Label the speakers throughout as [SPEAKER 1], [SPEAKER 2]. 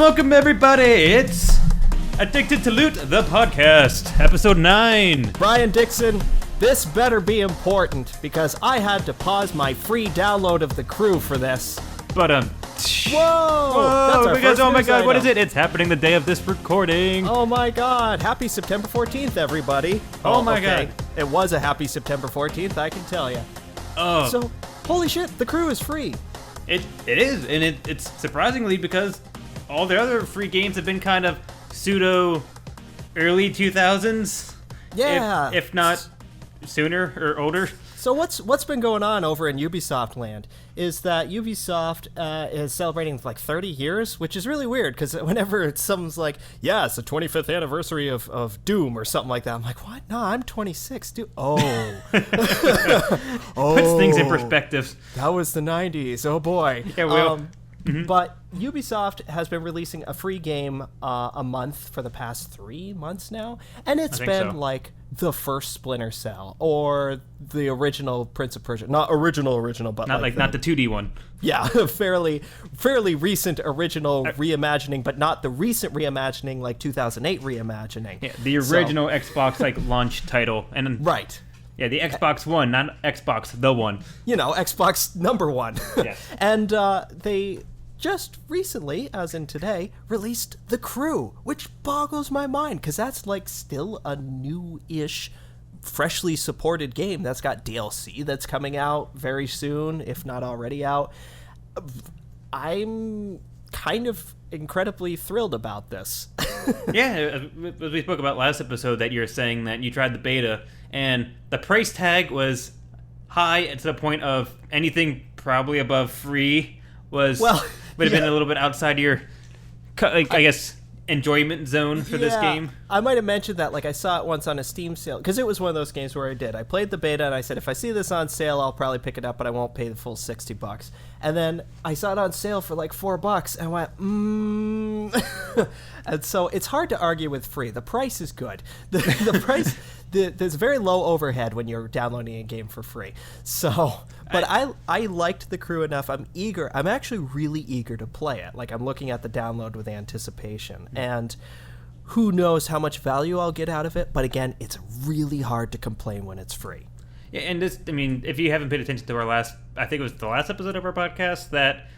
[SPEAKER 1] Welcome everybody, it's Addicted to Loot, the podcast, episode 9.
[SPEAKER 2] Brian Dixon, this better be important, because I had to pause my free download of The Crew for this.
[SPEAKER 1] But,
[SPEAKER 2] Whoa! That's our
[SPEAKER 1] because,
[SPEAKER 2] first
[SPEAKER 1] oh my
[SPEAKER 2] news
[SPEAKER 1] god, what is
[SPEAKER 2] item.
[SPEAKER 1] it? It's happening the day of this recording.
[SPEAKER 2] Oh my god, happy September 14th, everybody.
[SPEAKER 1] Oh my god.
[SPEAKER 2] It was a happy September 14th, I can tell you.
[SPEAKER 1] Oh.
[SPEAKER 2] So, holy shit, The Crew is free.
[SPEAKER 1] It is, and it's surprisingly because all the other free games have been kind of pseudo early 2000s.
[SPEAKER 2] Yeah.
[SPEAKER 1] If not sooner or older.
[SPEAKER 2] So what's been going on over in Ubisoft land is that Ubisoft is celebrating like 30 years, which is really weird because whenever someone's like, yeah, it's the 25th anniversary of Doom or something like that, I'm like, what? No, I'm 26, dude. Oh.
[SPEAKER 1] Puts things in perspective.
[SPEAKER 2] That was the 90s. Oh, boy.
[SPEAKER 1] Yeah, well.
[SPEAKER 2] But Ubisoft has been releasing a free game a month for the past 3 months now, and it's been like the first Splinter Cell or the original Prince of Persia. Not original, but
[SPEAKER 1] not the 2D one.
[SPEAKER 2] Yeah, fairly recent original reimagining, but not the recent reimagining like 2008 reimagining.
[SPEAKER 1] Yeah, the original Xbox launch title, and
[SPEAKER 2] right.
[SPEAKER 1] Yeah, the Xbox One, not Xbox the One.
[SPEAKER 2] You know, Xbox number one.
[SPEAKER 1] Yes.
[SPEAKER 2] And they just recently, as in today, released The Crew, which boggles my mind, because that's like still a new-ish, freshly supported game that's got DLC that's coming out very soon, if not already out. I'm kind of incredibly thrilled about this.
[SPEAKER 1] Yeah, as we spoke about last episode, that you're saying that you tried the beta, and the price tag was high to the point of anything probably above free would have been a little bit outside your, I guess, enjoyment zone for this game.
[SPEAKER 2] I might have mentioned that, like, I saw it once on a Steam sale, because it was one of those games where I played the beta, and I said, if I see this on sale, I'll probably pick it up, but I won't pay the full $60. And then I saw it on sale for like $4, and I went, And so it's hard to argue with free. The price is good. The price, there's very low overhead when you're downloading a game for free. So, but I liked The Crew enough. I'm actually really eager to play it. Like, I'm looking at the download with anticipation. And who knows how much value I'll get out of it. But again, it's really hard to complain when it's free.
[SPEAKER 1] Yeah, and this, I mean, if you haven't paid attention to I think it was the last episode of our podcast, that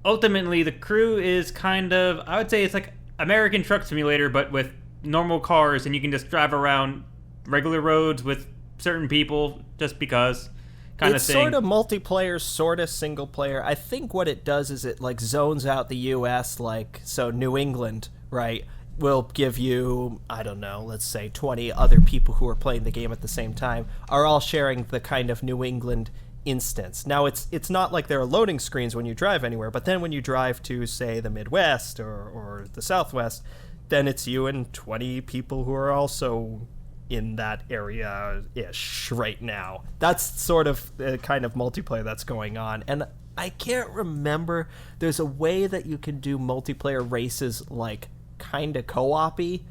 [SPEAKER 1] ultimately The Crew is kind of, I would say it's like American Truck Simulator, but with normal cars, and you can just drive around regular roads with certain people just because kind of thing. It's
[SPEAKER 2] sort of multiplayer, sort of single player. I think what it does is it like zones out the U.S. like, so New England, right, will give you, I don't know, let's say 20 other people who are playing the game at the same time are all sharing the kind of New England instance. Now, it's not like there are loading screens when you drive anywhere, but then when you drive to, say, the Midwest or the Southwest, then it's you and 20 people who are also in that area-ish right now. That's sort of the kind of multiplayer that's going on. And I can't remember, there's a way that you can do multiplayer races like kind of co-op-y,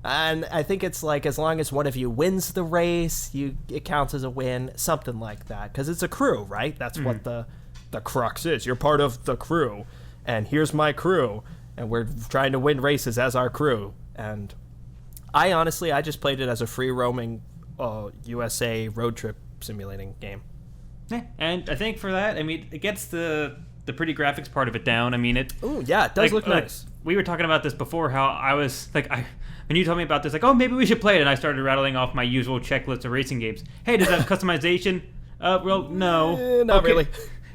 [SPEAKER 2] and I think it's like as long as one of you wins the race, it counts as a win, something like that, because it's a crew, right? That's what the crux is. You're part of the crew, and here's my crew, and we're trying to win races as our crew. And I just played it as a free roaming USA road trip simulating game.
[SPEAKER 1] Yeah, and I think for that, I mean, it gets the pretty graphics part of it down. I mean, it
[SPEAKER 2] does look nice.
[SPEAKER 1] We were talking about this before, how I was like, when you told me about this, like, oh, maybe we should play it, and I started rattling off my usual checklist of racing games. Hey, does that have customization? Well, no.
[SPEAKER 2] Not really.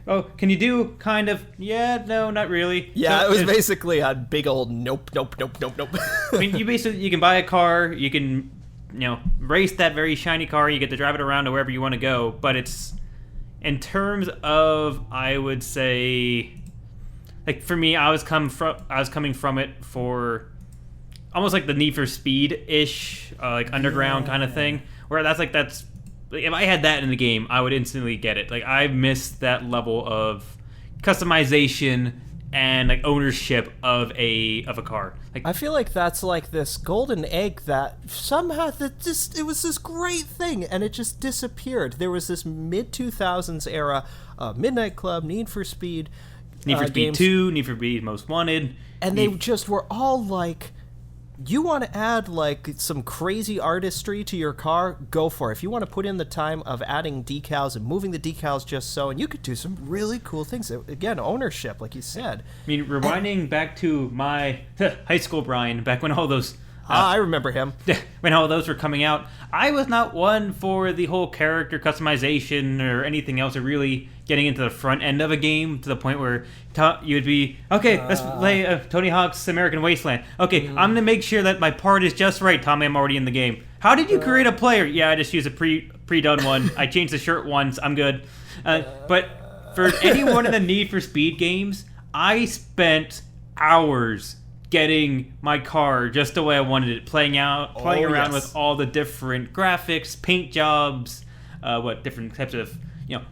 [SPEAKER 1] Oh, can you do kind of? Yeah, no, not really.
[SPEAKER 2] Yeah, so it was basically a big old nope.
[SPEAKER 1] I mean, you can buy a car, you can, race that very shiny car, you get to drive it around to wherever you want to go, but it's, in terms of, I would say, like, for me, I was coming from it for almost like the Need for Speed-ish, like underground kind of thing, where that's if I had that in the game, I would instantly get it. Like, I missed that level of customization and like ownership of a car. Like,
[SPEAKER 2] I feel like that's like this golden egg that somehow it was this great thing and it just disappeared. There was this mid-2000s era Midnight Club, Need for Speed,
[SPEAKER 1] Need for Speed
[SPEAKER 2] games.
[SPEAKER 1] 2, Need for Speed Most Wanted.
[SPEAKER 2] And they just were all like, you want to add like some crazy artistry to your car, go for it. If you want to put in the time of adding decals and moving the decals just so, and you could do some really cool things. Again, ownership, like you said.
[SPEAKER 1] I mean, rewinding back to my high school Brian, back when all those...
[SPEAKER 2] I remember him.
[SPEAKER 1] When all those were coming out, I was not one for the whole character customization or anything else, or really getting into the front end of a game to the point where you'd be, okay, let's play Tony Hawk's American Wasteland. Okay, I'm going to make sure that my part is just right. Tommy, I'm already in the game. How did you create a player? Yeah, I just used a pre-done one. I changed the shirt once. I'm good. But for anyone in the Need for Speed games, I spent hours getting my car just the way I wanted it, playing around with all the different graphics, paint jobs, different types of,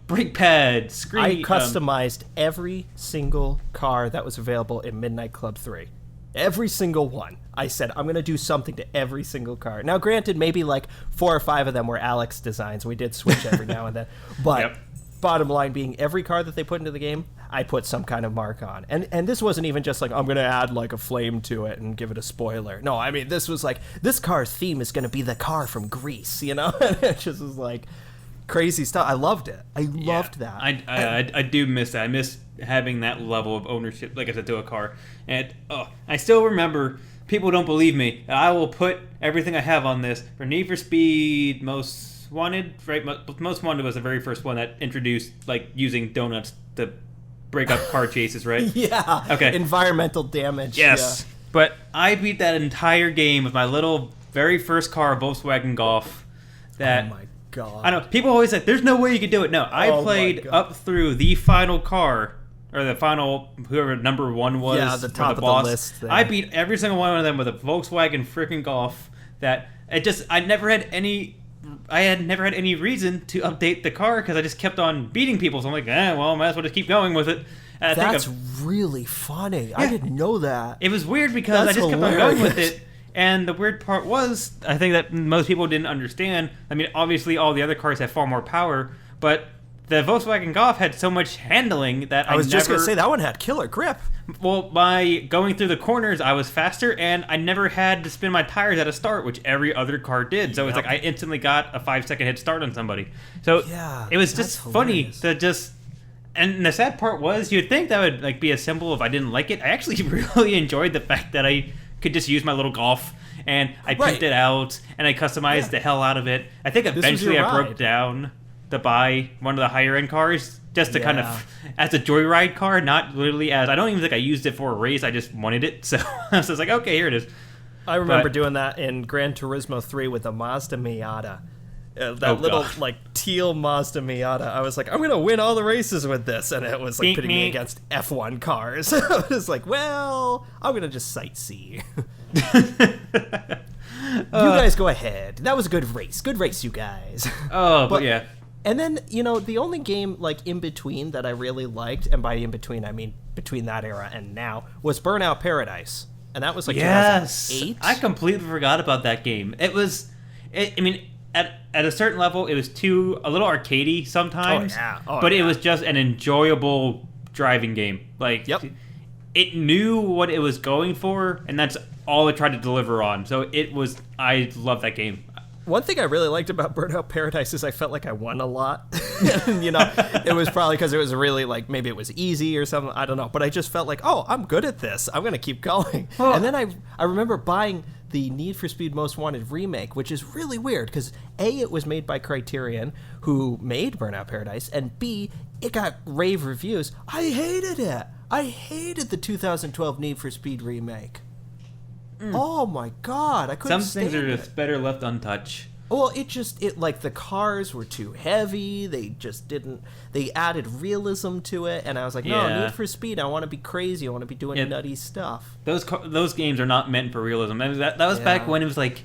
[SPEAKER 1] brake pads, screen.
[SPEAKER 2] I customized every single car that was available in Midnight Club 3. Every single one. I said, I'm going to do something to every single car. Now, granted, maybe like 4 or 5 of them were Alex designs. We did switch every now and then. But bottom line being, every car that they put into the game, I put some kind of mark on. And this wasn't even just like, I'm going to add like a flame to it and give it a spoiler. No, I mean, this was like, this car's theme is going to be the car from Greece, It just was like crazy stuff. I loved it. I loved that.
[SPEAKER 1] I do miss that. I miss having that level of ownership, like I said, to a car. And I still remember, people don't believe me, I will put everything I have on this for Need for Speed Most Wanted, right? Most Wanted was the very first one that introduced like using donuts to break up car chases, right?
[SPEAKER 2] Yeah.
[SPEAKER 1] Okay.
[SPEAKER 2] Environmental damage.
[SPEAKER 1] Yes. Yeah. But I beat that entire game with my little very first car, Volkswagen Golf. That,
[SPEAKER 2] oh my god.
[SPEAKER 1] I know, people always say, there's no way you could do it. No, I played up through the final car, or the final, whoever number 1 was. Yeah,
[SPEAKER 2] the top
[SPEAKER 1] the boss.
[SPEAKER 2] of the list there.
[SPEAKER 1] I beat every single one of them with a Volkswagen freaking Golf. That, I never had any reason to update the car because I just kept on beating people. So I'm like, well, might as well just keep going with it. And
[SPEAKER 2] that's really funny. Yeah. I didn't know that.
[SPEAKER 1] It was weird because I just kept on going with it. And the weird part was, I think that most people didn't understand. I mean, obviously all the other cars have far more power, but the Volkswagen Golf had so much handling that I was
[SPEAKER 2] just going to say, that one had killer grip.
[SPEAKER 1] Well, by going through the corners, I was faster, and I never had to spin my tires at a start, which every other car did. So it's like I instantly got a 5-second head start on somebody. So it was just funny to just... And the sad part was, you'd think that would like be a symbol if I didn't like it. I actually really enjoyed the fact that I could just use my little Golf, and I pimped it out, and I customized the hell out of it. I think eventually I broke down to buy one of the higher end cars just to kind of as a joyride car, not literally as, I don't even think I used it for a race, I just wanted it. So I was like, okay, here it is.
[SPEAKER 2] I remember doing that in Gran Turismo 3 with the Mazda Miata. Little like teal Mazda Miata. I was like, I'm gonna win all the races with this, and it was like putting me against F1 cars. I was like, well, I'm gonna just sightsee. You guys go ahead. That was a good race. Good race, you guys.
[SPEAKER 1] But yeah.
[SPEAKER 2] And then, the only game, like, in between that I really liked, and by in between, I mean between that era and now, was Burnout Paradise. And that was, like, 2008.
[SPEAKER 1] I completely forgot about that game. It was, I mean, at a certain level, it was a little arcadey sometimes. But it was just an enjoyable driving game. Like, it knew what it was going for, and that's all it tried to deliver on. So I love that game.
[SPEAKER 2] One thing I really liked about Burnout Paradise is I felt like I won a lot. It was probably because it was really like, maybe it was easy or something, I don't know. But I just felt like, oh, I'm good at this. I'm going to keep going. And then I remember buying the Need for Speed Most Wanted remake, which is really weird because A, it was made by Criterion, who made Burnout Paradise, and B, it got rave reviews. I hated it. I hated the 2012 Need for Speed remake. Oh my god, I couldn't stand it.
[SPEAKER 1] Some things are just better left untouched.
[SPEAKER 2] Well, it like the cars were too heavy, they added realism to it, and I was like, no, Need for Speed, I want to be crazy, I want to be doing nutty stuff.
[SPEAKER 1] Those games are not meant for realism. I mean, that was back when it was like,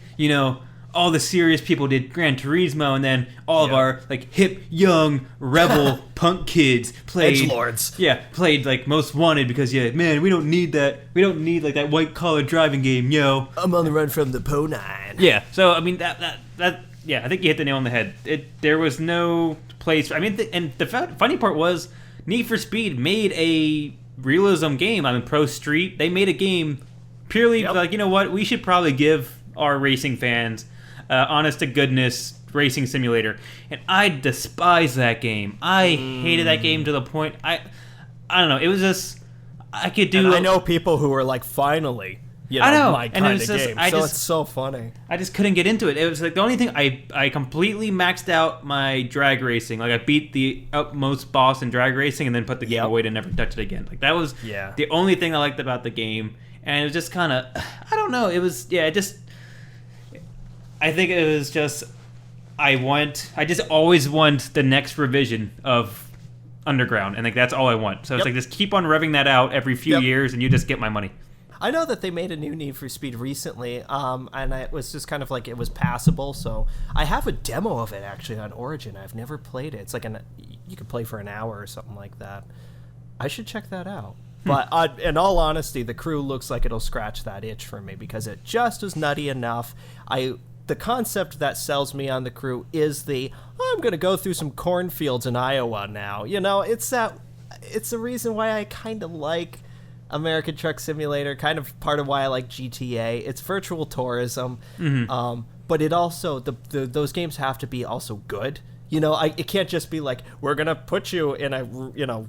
[SPEAKER 1] all the serious people did Gran Turismo, and then all of our like hip, young, rebel punk kids played
[SPEAKER 2] edgelords.
[SPEAKER 1] Yeah, played like Most Wanted because man, we don't need that. We don't need like that white collar driving game, yo.
[SPEAKER 2] I'm on the run from the Po9.
[SPEAKER 1] Yeah. So I mean that I think you hit the nail on the head. There was no place. I mean, and the funny part was Need for Speed made a realism game. I mean, Pro Street, they made a game purely like, you know what, we should probably give our racing fans honest to goodness racing simulator. And I despise that game. I hated that game to the point I don't know. It was just I could do.
[SPEAKER 2] And I know people who were like, finally. You know,
[SPEAKER 1] I know,
[SPEAKER 2] my kind of game.
[SPEAKER 1] It's
[SPEAKER 2] so funny.
[SPEAKER 1] I just couldn't get into it. It was like the only thing I completely maxed out my drag racing. Like I beat the utmost boss in drag racing and then put the game away to never touch it again. Like that was the only thing I liked about the game. And it was just kind of, I don't know. It was I think it was just I just always want the next revision of Underground, and like that's all I want. So it's like just keep on revving that out every few years, and you just get my money.
[SPEAKER 2] I know that they made a new Need for Speed recently, and it was just kind of like it was passable. So I have a demo of it actually on Origin. I've never played it. It's like you could play for an hour or something like that. I should check that out. But in all honesty, the crew looks like it'll scratch that itch for me because it just is nutty enough. The concept that sells me on the crew is I'm going to go through some cornfields in Iowa now. You know, it's the reason why I kind of like American Truck Simulator, kind of part of why I like GTA. It's virtual tourism, but it also those games have to be also good. You know, it can't just be like we're gonna put you in a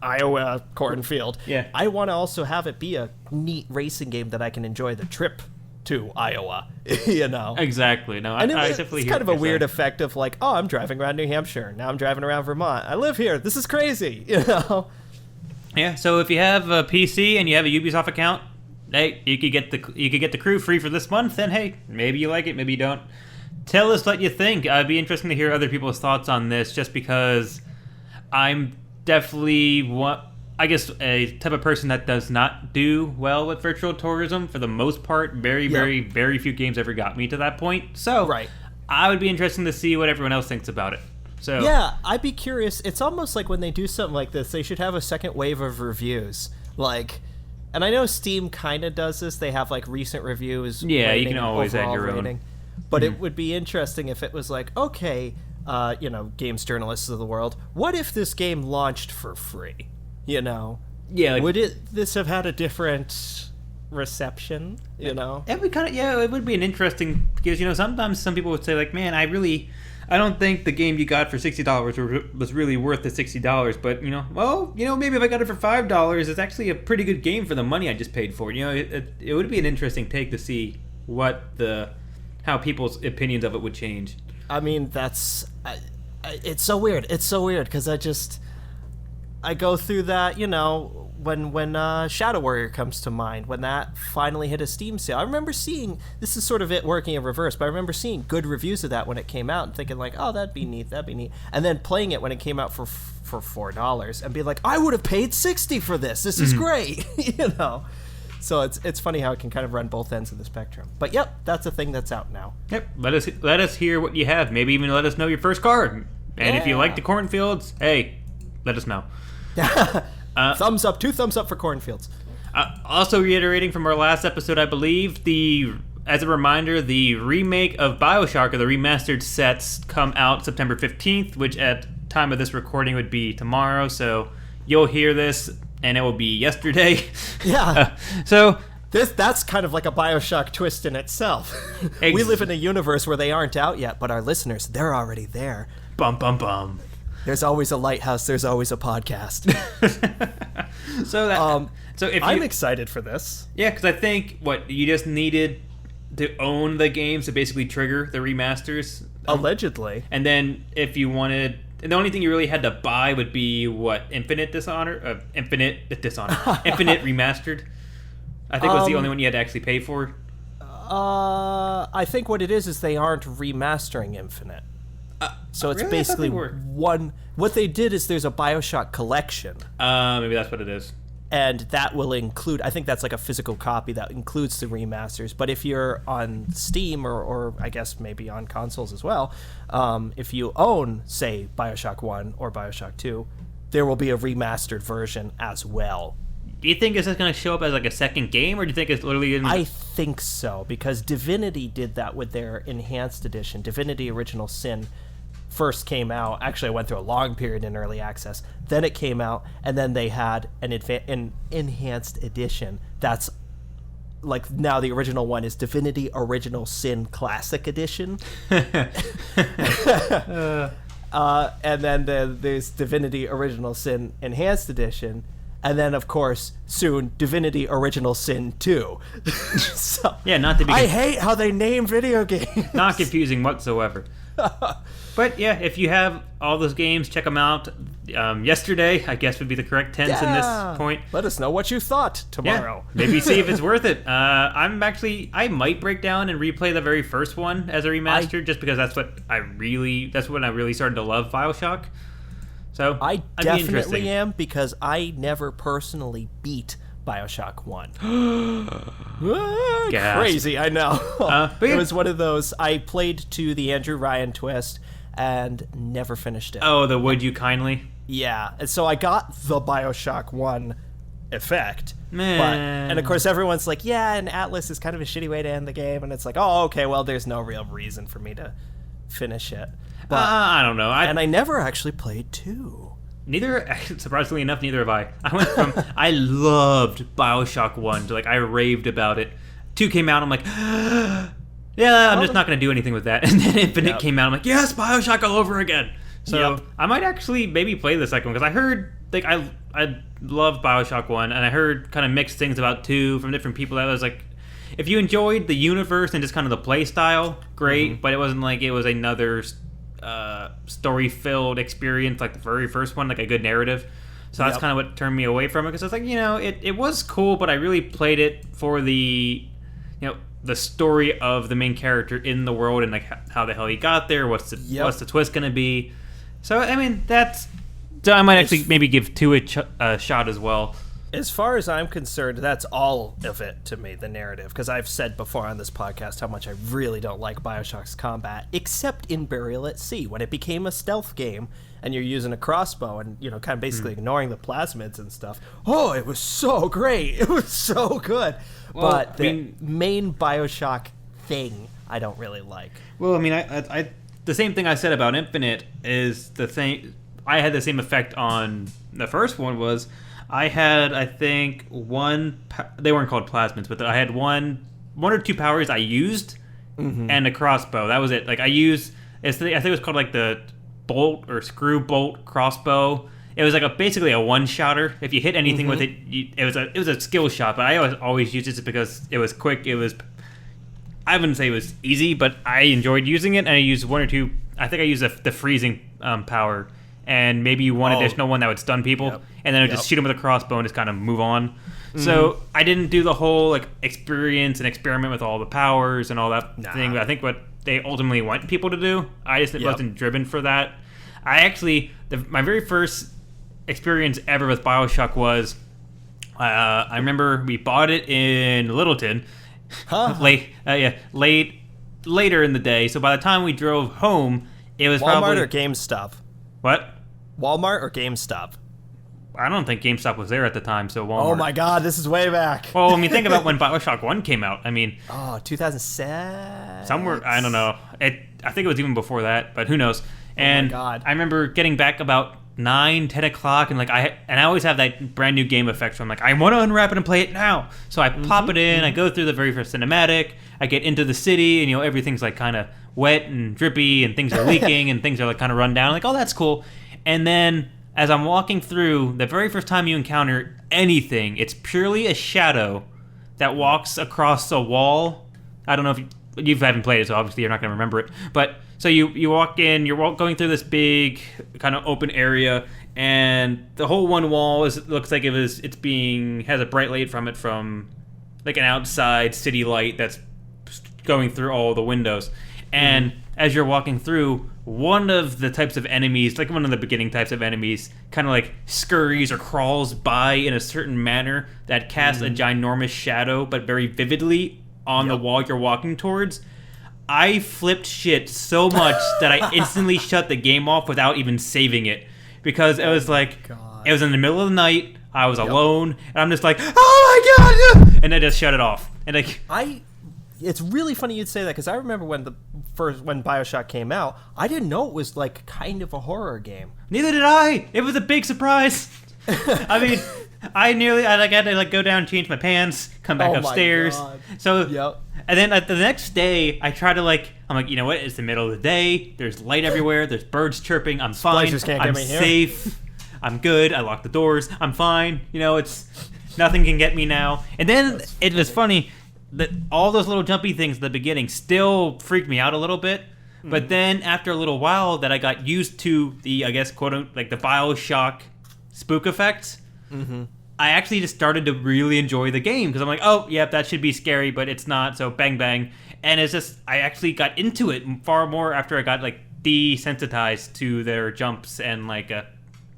[SPEAKER 2] Iowa cornfield.
[SPEAKER 1] Yeah,
[SPEAKER 2] I want to also have it be a neat racing game that I can enjoy the trip to Iowa. You know,
[SPEAKER 1] exactly. No, I definitely.
[SPEAKER 2] It's kind of a weird effect of like, oh, I'm driving around New Hampshire. Now I'm driving around Vermont. I live here. This is crazy. You know.
[SPEAKER 1] Yeah, so if you have a PC and you have a Ubisoft account, hey, you could get the crew free for this month, and hey, maybe you like it, maybe you don't. Tell us what you think. It'd be interesting to hear other people's thoughts on this, just because I'm definitely a type of person that does not do well with virtual tourism for the most part. Very, very few games ever got me to that point. So I would be interested to see what everyone else thinks about it. So
[SPEAKER 2] yeah, I'd be curious. It's almost like when they do something like this, they should have a second wave of reviews. Like, and I know Steam kind of does this. They have like recent reviews.
[SPEAKER 1] Yeah, you can always add your own.
[SPEAKER 2] But it would be interesting if it was like, okay, games journalists of the world, what if this game launched for free? You know,
[SPEAKER 1] yeah,
[SPEAKER 2] would this have had a different reception? You know,
[SPEAKER 1] it would it would be an interesting, because sometimes some people would say like, man, I don't think the game you got for $60 was really worth the $60, but maybe if I got it for $5, it's actually a pretty good game for the money I just paid for it. It would be an interesting take to see how people's opinions of it would change.
[SPEAKER 2] I mean, it's so weird. It's so weird because I go through that, when Shadow Warrior comes to mind, when that finally hit a Steam sale. I remember seeing, this is sort of it working in reverse, but I remember seeing good reviews of that when it came out and thinking like, oh, that'd be neat. And then playing it when it came out for $4 and be like, I would have paid $60 for this. This is great, So it's funny how it can kind of run both ends of the spectrum. But yep, that's a thing that's out now.
[SPEAKER 1] Yep, let us hear what you have. Maybe even let us know your first car. And if you like the cornfields, hey, let us know.
[SPEAKER 2] Thumbs up, 2 thumbs up for cornfields.
[SPEAKER 1] Also reiterating from our last episode, I believe, as a reminder, the remake of Bioshock, or the remastered sets, come out September 15th, which at time of this recording would be tomorrow, so you'll hear this, and it will be yesterday.
[SPEAKER 2] Yeah.
[SPEAKER 1] So
[SPEAKER 2] that's kind of like a Bioshock twist in itself. We live in a universe where they aren't out yet, but our listeners, they're already there.
[SPEAKER 1] Bum, bum, bum.
[SPEAKER 2] There's always a lighthouse. There's always a podcast.
[SPEAKER 1] So if
[SPEAKER 2] I'm excited for this.
[SPEAKER 1] Yeah, because I think you just needed to own the games to basically trigger the remasters.
[SPEAKER 2] Allegedly.
[SPEAKER 1] And then if you wanted, the only thing you really had to buy would be Infinite Remastered. I think was the only one you had to actually pay for.
[SPEAKER 2] I think what it is they aren't remastering Infinite. So it's
[SPEAKER 1] really?
[SPEAKER 2] basically one. What they did is there's a Bioshock collection.
[SPEAKER 1] Maybe that's what it is.
[SPEAKER 2] And that will include, I think that's like a physical copy that includes the remasters. But if you're on Steam or I guess maybe on consoles as well, if you own, say, Bioshock 1 or Bioshock 2, there will be a remastered version as well.
[SPEAKER 1] Do you think it's just going to show up as like a second game, or do you think it's literally...
[SPEAKER 2] I think so, because Divinity did that with their enhanced edition, Divinity Original Sin first came out. Actually, I went through a long period in early access. Then it came out, and then they had an enhanced edition. That's like now the original one is Divinity Original Sin Classic Edition. And then there's Divinity Original Sin Enhanced Edition. And then, of course, soon, Divinity Original Sin 2. So,
[SPEAKER 1] yeah, not to be...
[SPEAKER 2] I hate how they name video games.
[SPEAKER 1] Not confusing whatsoever. But, yeah, if you have all those games, check them out. Yesterday, I guess, would be the correct tense in this point.
[SPEAKER 2] Let us know what you thought tomorrow.
[SPEAKER 1] Yeah, maybe see if it's worth it. I might break down and replay the very first one as a remaster, just because that's when I really started to love Bioshock. So
[SPEAKER 2] I definitely am, because I never personally beat Bioshock 1. Crazy, I know. But yeah. It was one of those, I played to the Andrew Ryan twist and never finished it.
[SPEAKER 1] Oh, the Would You Kindly?
[SPEAKER 2] Yeah, and so I got the Bioshock 1 effect.
[SPEAKER 1] Man.
[SPEAKER 2] And of course everyone's like, yeah, and Atlas is kind of a shitty way to end the game, and it's like, oh, okay, well, there's no real reason for me to finish it. But,
[SPEAKER 1] I don't know.
[SPEAKER 2] And I never actually played 2.
[SPEAKER 1] Surprisingly enough, neither have I. I went from, I loved Bioshock 1 to, like, I raved about it. 2 came out, I'm like, yeah, I'm just not going to do anything with that. And then Infinite came out, I'm like, yes, Bioshock all over again. So I might actually maybe play the second one, because I heard, like, I loved Bioshock 1, and I heard kind of mixed things about 2 from different people. That was like, if you enjoyed the universe and just kind of the play style, great, but it wasn't like it was another story-filled experience like the very first one, like a good narrative. So that's kind of what turned me away from it, because I was like, it was cool, but I really played it for the, the story of the main character in the world, and like how the hell he got there, what's the twist going to be. So, I mean, I might actually maybe give 2 a shot as well.
[SPEAKER 2] As far as I'm concerned, that's all of it to me, the narrative, because I've said before on this podcast how much I really don't like Bioshock's combat, except in Burial at Sea, when it became a stealth game, and you're using a crossbow and, kind of basically ignoring the plasmids and stuff. Oh, it was so great. It was so good. Well, but the main Bioshock thing, I don't really like.
[SPEAKER 1] Well, I mean, I the same thing I said about Infinite is the thing. I had the same effect on the first one. Was I had, I think, they weren't called plasmids, but I had one or two powers I used, and a crossbow. That was it. Like, I think it was called, like, the bolt or screw bolt crossbow. It was like basically a one-shotter. If you hit anything with it, it was a skill shot, but I always used it because it was quick. I wouldn't say it was easy, but I enjoyed using it, and I used one or two. I think I used the freezing power, and maybe one additional one that would stun people, and then I would just shoot them with a crossbow and just kind of move on. So I didn't do the whole like experience and experiment with all the powers and all that thing. But I think what they ultimately want people to do, I just wasn't driven for that. I actually, my very first experience ever with Bioshock was, I remember we bought it in Littleton, later in the day. So by the time we drove home, it was
[SPEAKER 2] Walmart
[SPEAKER 1] probably
[SPEAKER 2] or GameStop.
[SPEAKER 1] What?
[SPEAKER 2] Walmart or GameStop?
[SPEAKER 1] I don't think GameStop was there at the time, so Walmart.
[SPEAKER 2] Oh my God, this is way back.
[SPEAKER 1] Well, I mean, think about when Bioshock 1 came out. I mean,
[SPEAKER 2] 2007.
[SPEAKER 1] Somewhere, I don't know. I think it was even before that, but who knows? And
[SPEAKER 2] oh my God.
[SPEAKER 1] I remember getting back about 9, 10 o'clock, and I always have that brand new game effect. So I'm like, I want to unwrap it and play it now. So I pop it in. I go through the very first cinematic. I get into the city, and everything's like kind of wet and drippy, and things are leaking, and things are like kind of run down. I'm like, oh, that's cool. And then as I'm walking through, the very first time you encounter anything, it's purely a shadow that walks across a wall. I don't know if you haven't played it, so obviously you're not going to remember it. But so you walk in, you're going through this big kind of open area, and the whole one wall looks like has a bright light from like an outside city light that's going through all the windows. And as you're walking through, one of the types of enemies, like one of the beginning types of enemies, kind of like scurries or crawls by in a certain manner that casts a ginormous shadow, but very vividly on the wall you're walking towards. I flipped shit so much that I instantly shut the game off without even saving it, because it was like, it was in the middle of the night, I was alone, and I'm just like, oh my God, and I just shut it off. And like,
[SPEAKER 2] it's really funny you'd say that, because I remember when Bioshock came out, I didn't know it was like kind of a horror game.
[SPEAKER 1] Neither did I. It was a big surprise. I mean, I had to go down, change my pants, come back upstairs.
[SPEAKER 2] God.
[SPEAKER 1] So,
[SPEAKER 2] Yep.
[SPEAKER 1] And then the next day, I try to I'm like, you know what? It's the middle of the day. There's light everywhere. There's birds chirping. I'm fine.
[SPEAKER 2] Splicers can't
[SPEAKER 1] I'm
[SPEAKER 2] get me here.
[SPEAKER 1] safe. I'm good. I lock the doors. I'm fine. It's nothing can get me now. And then it was funny that all those little jumpy things at the beginning still freaked me out a little bit. But then after a little while that I got used to the, I guess, quote unquote, like the Bioshock spook effects, I actually just started to really enjoy the game, because I'm like, oh, yeah, that should be scary, but it's not, so bang, bang. And it's just, I actually got into it far more after I got, desensitized to their jumps and,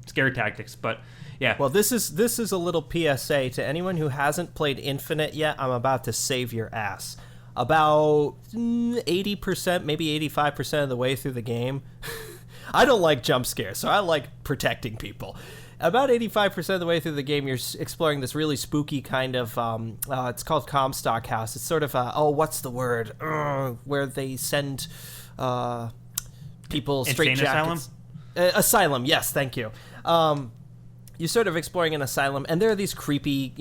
[SPEAKER 1] scare tactics, but, yeah.
[SPEAKER 2] Well, this is a little PSA to anyone who hasn't played Infinite yet. I'm about to save your ass. About 80%, maybe 85% of the way through the game, I don't like jump scares, so I like protecting people. About 85% of the way through the game, you're exploring this really spooky kind of, it's called Comstock House. It's sort of what's the word? Where they send people straight jackets. Asylum, yes, thank you. You're sort of exploring an asylum, and there are these creepy,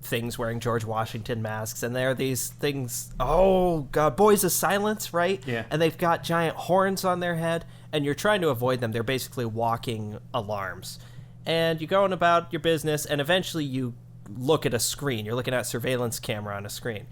[SPEAKER 2] things wearing George Washington masks, and there are these things, oh god, Boys of Silence, right?
[SPEAKER 1] Yeah.
[SPEAKER 2] And they've got giant horns on their head, and you're trying to avoid them. They're basically walking alarms. And you're going about your business, and eventually you look at a screen. You're looking at a surveillance camera on a screen.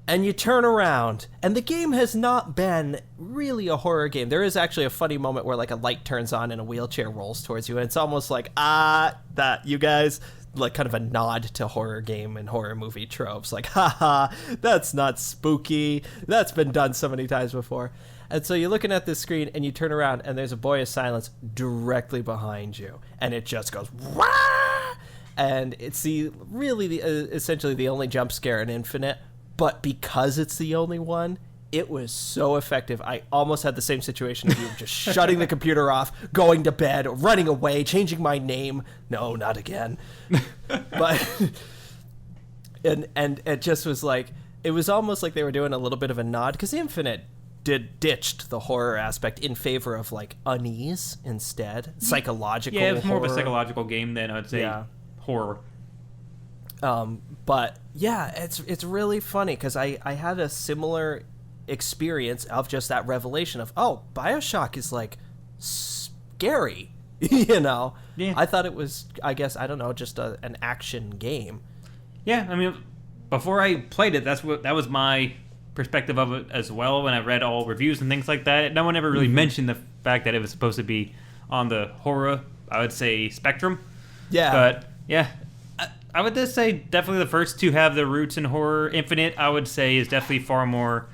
[SPEAKER 2] And you turn around, and the game has not been really a horror game. There is actually a funny moment where a light turns on and a wheelchair rolls towards you, and it's almost like, that, you guys, kind of a nod to horror game and horror movie tropes. Haha, that's not spooky. That's been done so many times before. And so you're looking at this screen, and you turn around, and there's a Boy of Silence directly behind you. And it just goes, wah! And it's essentially the only jump scare in Infinite. But because it's the only one, it was so effective. I almost had the same situation of you, just shutting the computer off, going to bed, running away, changing my name. No, not again. But and it just was it was almost like they were doing a little bit of a nod, because Infinite ditched the horror aspect in favor of unease instead, psychological.
[SPEAKER 1] Yeah, it was more
[SPEAKER 2] horror.
[SPEAKER 1] of a psychological game than I'd say horror.
[SPEAKER 2] But yeah, it's really funny, because I had a similar experience of just that revelation of, Bioshock is scary, Yeah. I thought it was, I guess, I don't know, just an action game.
[SPEAKER 1] Yeah, I mean, before I played it, that was my perspective of it as well. When I read all reviews and things like that, no one ever really mentioned the fact that it was supposed to be on the horror, I would say, spectrum.
[SPEAKER 2] Yeah.
[SPEAKER 1] But yeah, I would just say definitely the first two have their roots in horror. Infinite, I would say, is definitely far more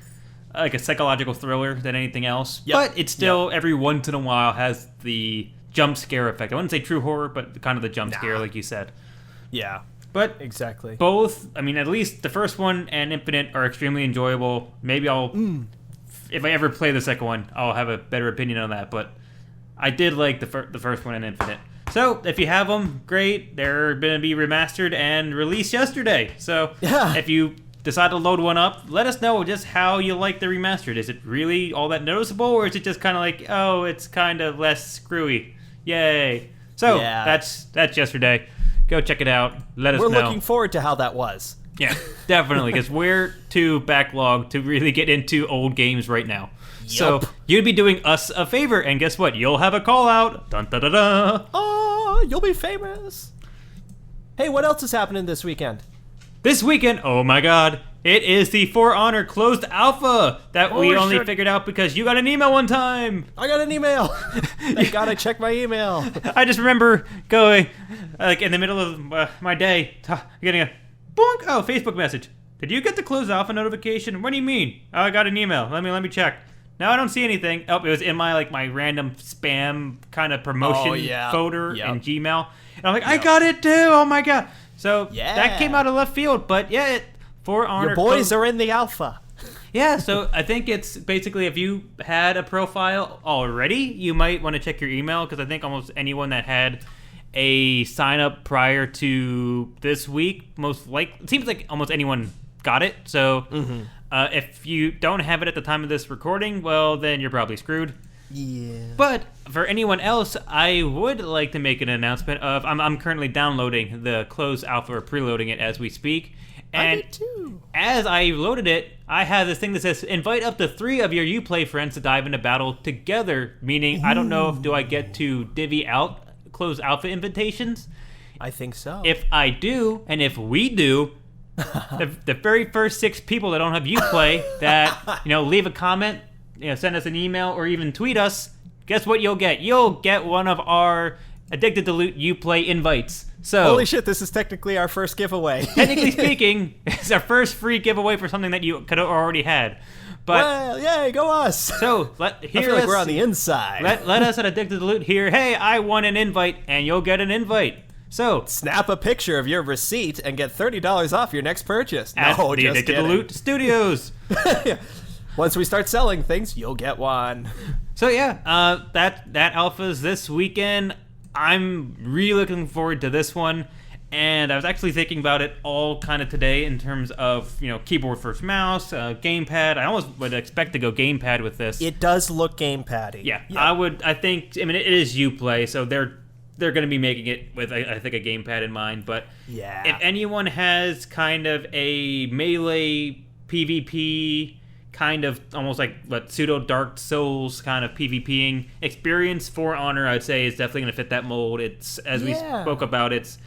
[SPEAKER 1] like a psychological thriller than anything else. Yep. But it still every once in a while has the jump scare effect. I wouldn't say true horror, but kind of the jump scare, like you said.
[SPEAKER 2] Yeah.
[SPEAKER 1] But
[SPEAKER 2] exactly.
[SPEAKER 1] Both, I mean, at least the first one and Infinite are extremely enjoyable. Maybe I'll, if I ever play the second one, I'll have a better opinion on that. But I did like the first one and Infinite. So if you have them, great. They're going to be remastered and released yesterday. So if you decide to load one up, let us know just how you like the remastered. Is it really all that noticeable, or is it just kind of like, oh, it's kind of less screwy? Yay. So that's yesterday. Go check it out. Let us know.
[SPEAKER 2] We're looking forward to how that was.
[SPEAKER 1] Yeah, definitely, because we're too backlogged to really get into old games right now. Yep. So you'd be doing us a favor, and guess what? You'll have a call out. Dun da da da.
[SPEAKER 2] Oh, you'll be famous. Hey, what else is happening this weekend?
[SPEAKER 1] This weekend, oh my god, it is the For Honor closed alpha that we only figured out because you got an email one time.
[SPEAKER 2] I got an email. Thank God I checked my email.
[SPEAKER 1] I just remember going, like, in the middle of my day, getting a boink, Facebook message. Did you get the closed alpha notification? What do you mean? Oh, I got an email. Let me check. No, I don't see anything. Oh, it was in my random spam kind of promotion folder in Gmail. And I'm like, I got it too. Oh my god. So that came out of left field, but For Honor.
[SPEAKER 2] Your boys are in the alpha.
[SPEAKER 1] Yeah, so I think it's basically if you had a profile already, you might want to check your email, because I think almost anyone that had a sign up prior to this week, it seems like almost anyone got it. So If you don't have it at the time of this recording, well, then you're probably screwed.
[SPEAKER 2] Yeah.
[SPEAKER 1] But for anyone else, I would like to make an announcement of I'm currently downloading the closed alpha or preloading it as we speak. And
[SPEAKER 2] I did too.
[SPEAKER 1] as I loaded it, I have this thing that says invite up to 3 of your Uplay friends to dive into battle together. Meaning, I don't know if do I get to divvy out closed alpha invitations.
[SPEAKER 2] I think so.
[SPEAKER 1] If I do, and if we do, the very first 6 people that don't have Uplay that leave a comment, send us an email, or even tweet us, guess what you'll get? You'll get one of our Addicted to Loot Uplay invites. So,
[SPEAKER 2] holy shit, this is technically our first giveaway.
[SPEAKER 1] Technically speaking, it's our first free giveaway for something that you could have already had. But
[SPEAKER 2] well, yay, go us.
[SPEAKER 1] So, I feel
[SPEAKER 2] like we're on the inside.
[SPEAKER 1] Let us at Addicted to Loot hear, hey, I won an invite, and you'll get an invite. So,
[SPEAKER 2] snap a picture of your receipt and get $30 off your next purchase.
[SPEAKER 1] At
[SPEAKER 2] no,
[SPEAKER 1] the
[SPEAKER 2] just
[SPEAKER 1] Addicted
[SPEAKER 2] kidding.
[SPEAKER 1] to Loot Studios.
[SPEAKER 2] Once we start selling things, you'll get one.
[SPEAKER 1] So yeah, that alpha's this weekend. I'm really looking forward to this one, and I was actually thinking about it all kind of today in terms of keyboard versus mouse, gamepad. I almost would expect to go gamepad with this.
[SPEAKER 2] It does look gamepaddy.
[SPEAKER 1] Yeah. I think. I mean, it is Uplay, so they're going to be making it with I think a gamepad in mind. But
[SPEAKER 2] yeah,
[SPEAKER 1] if anyone has kind of a melee PvP, kind of almost like pseudo Dark Souls kind of PvPing experience, For Honor I'd say is definitely going to fit that mold. It's we spoke about, it's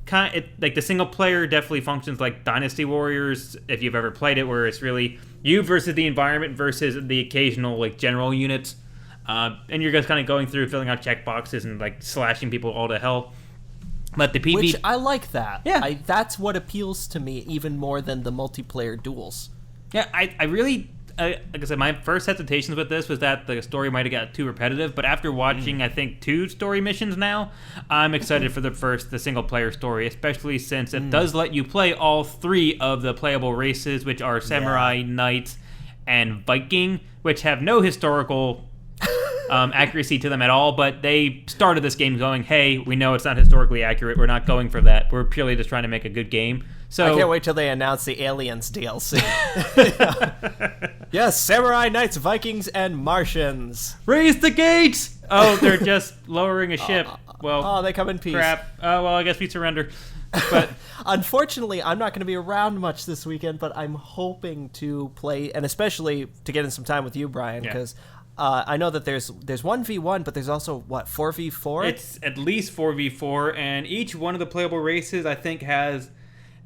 [SPEAKER 1] kind of like the single player definitely functions like Dynasty Warriors if you've ever played it, where it's really you versus the environment versus the occasional general units, and you're just kind of going through filling out checkboxes and slashing people all to hell. But the PvP,
[SPEAKER 2] which I like that.
[SPEAKER 1] Yeah,
[SPEAKER 2] that's what appeals to me even more than the multiplayer duels.
[SPEAKER 1] Yeah, I really, like I said, my first hesitations with this was that the story might have got too repetitive, but after watching, I think, 2 story missions now, I'm excited for the single-player story, especially since it does let you play all 3 of the playable races, which are Samurai, Knight, and Viking, which have no historical accuracy to them at all, but they started this game going, hey, we know it's not historically accurate, we're not going for that, we're purely just trying to make a good game. So
[SPEAKER 2] I can't wait till they announce the Aliens DLC. Yes, Samurai, Knights, Vikings, and Martians.
[SPEAKER 1] Raise the gates! Oh, they're just lowering a ship. Well,
[SPEAKER 2] they come in peace.
[SPEAKER 1] Crap. Oh, well, I guess we surrender. But
[SPEAKER 2] unfortunately, I'm not going to be around much this weekend, but I'm hoping to play, and especially to get in some time with you, Brian, because I know that there's 1v1, but there's also, 4v4?
[SPEAKER 1] It's at least 4v4, and each one of the playable races, I think, has